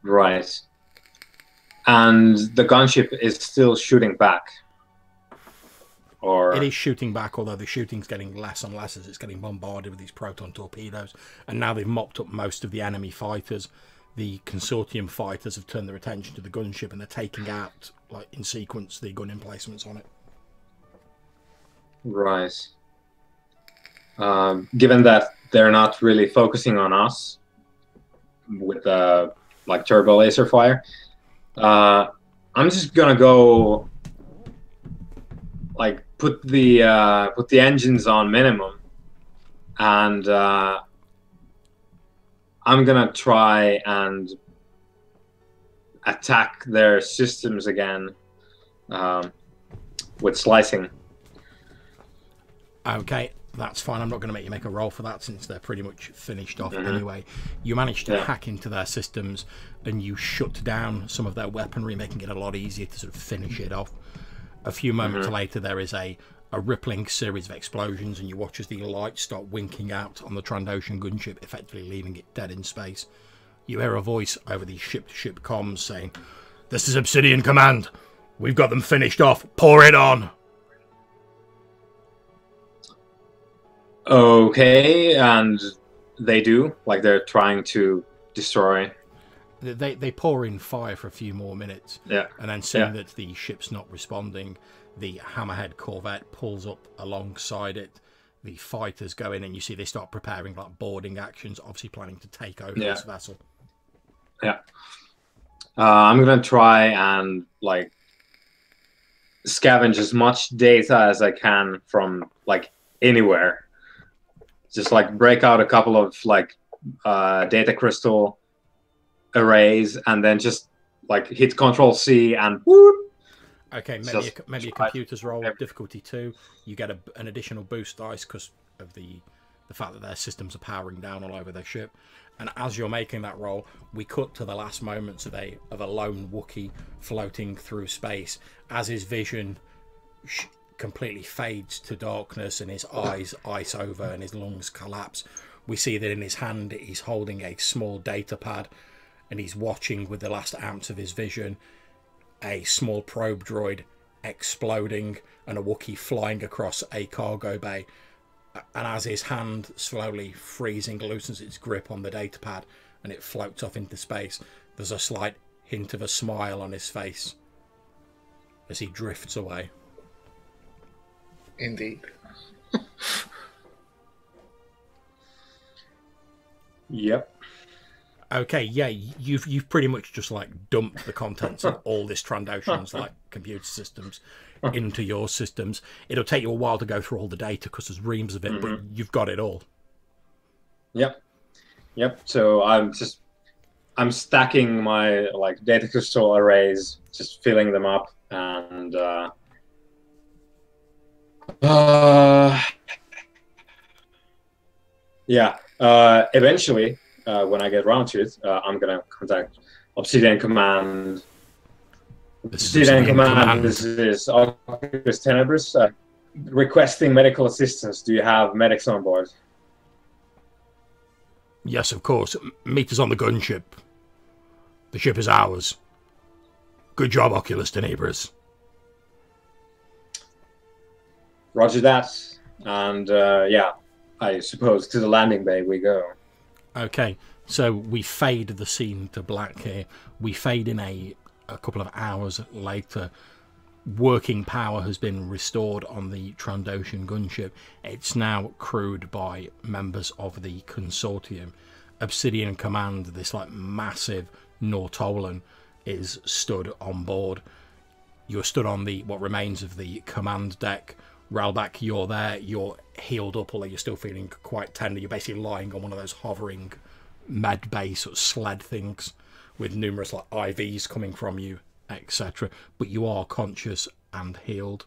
Right. And the gunship is still shooting back. Or it is shooting back, although the shooting's getting less and less as it's getting bombarded with these proton torpedoes. And now they've mopped up most of the enemy fighters. The consortium fighters have turned their attention to the gunship and they're taking out, like in sequence, the gun emplacements on it. Right. Given that they're not really focusing on us with like turbo laser fire, I'm just gonna go like put the engines on minimum, and I'm gonna try and attack their systems again with slicing. Okay, that's fine. I'm not going to make you make a roll for that since they're pretty much finished off anyway. You managed to hack into their systems and you shut down some of their weaponry, making it a lot easier to sort of finish it off. A few moments later, there is a rippling series of explosions, and you watch as the lights start winking out on the Trandoshan gunship, effectively leaving it dead in space. You hear a voice over the ship-to-ship comms saying, "This is Obsidian Command. We've got them finished off. Pour it on." Okay, and they do? Like they're trying to destroy? They pour in fire for a few more minutes. Yeah. And then seeing that the ship's not responding, the Hammerhead corvette pulls up alongside it. The fighters go in and you see they start preparing like boarding actions, obviously planning to take over this vessel. Yeah. I'm going to try and like scavenge as much data as I can from like anywhere. Just like break out a couple of like data crystal arrays and then just like hit Control-C and whoop. Okay, maybe a computer's roll difficulty 2. You get an additional boost dice because of the fact that their systems are powering down all over their ship. And as you're making that roll, we cut to the last moments of a lone Wookiee floating through space as his vision completely fades to darkness and his eyes ice over and his lungs collapse. We see that in his hand he's holding a small data pad and he's watching with the last ounce of his vision a small probe droid exploding and a Wookiee flying across a cargo bay. And as his hand slowly freezing loosens its grip on the data pad and it floats off into space, there's a slight hint of a smile on his face as he drifts away. Indeed. Yep. Okay, yeah, you've pretty much just like dumped the contents of all this Trandoshan's like computer systems into your systems. It'll take you a while to go through all the data because there's reams of it, but you've got it all. Yep. So I'm stacking my like data crystal arrays, just filling them up, and eventually, when I get around to it, I'm gonna contact Obsidian Command. Obsidian Command, this is Oculus Tenebris, requesting medical assistance. Do you have medics on board? Yes, of course. Meet us on the gunship. The ship is ours. Good job, Oculus Tenebris. Roger that. And yeah, I suppose to the landing bay we go. Okay, so we fade the scene to black here. We fade in a couple of hours later. Working power has been restored on the Trandoshan gunship. It's now crewed by members of the consortium. Obsidian Command, this like massive Nortolan, is stood on board. You're stood on the what remains of the command deck. Ralbak, you're there. You're healed up, although you're still feeling quite tender. You're basically lying on one of those hovering med bay sort of sled things with numerous like IVs coming from you, etc. But you are conscious and healed.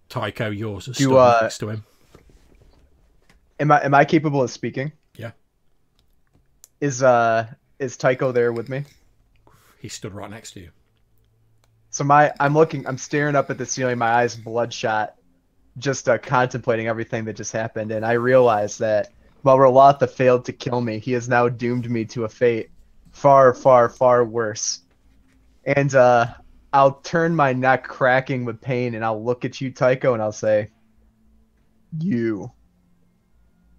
Tycho, yours is stood next to him. Am I capable of speaking? Yeah. Is Tycho there with me? He stood right next to you. So I'm staring up at the ceiling, my eyes bloodshot, just contemplating everything that just happened, and I realize that while Rolotha failed to kill me, he has now doomed me to a fate far, far, far worse. And I'll turn my neck cracking with pain, and I'll look at you, Tycho, and I'll say, "You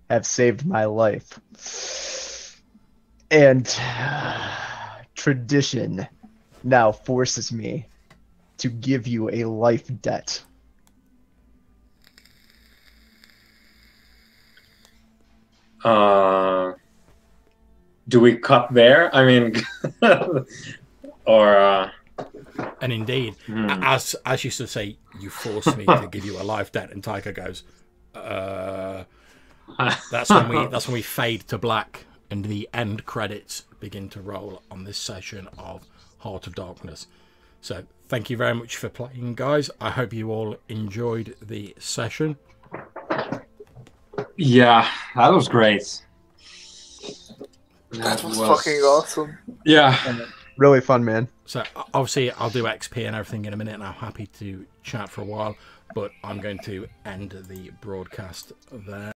have saved my life." And tradition now forces me to give you a life debt. Do we cut there? I mean, or and indeed, as you sort of say, you force me to give you a life debt, and Tycho goes, that's when we fade to black, and the end credits begin to roll on this session of Heart of Darkness. So thank you very much for playing, guys. I hope you all enjoyed the session. yeah, that was great. That was fucking awesome. Yeah. Really fun, man. So obviously I'll do XP and everything in a minute, and I'm happy to chat for a while, but I'm going to end the broadcast there.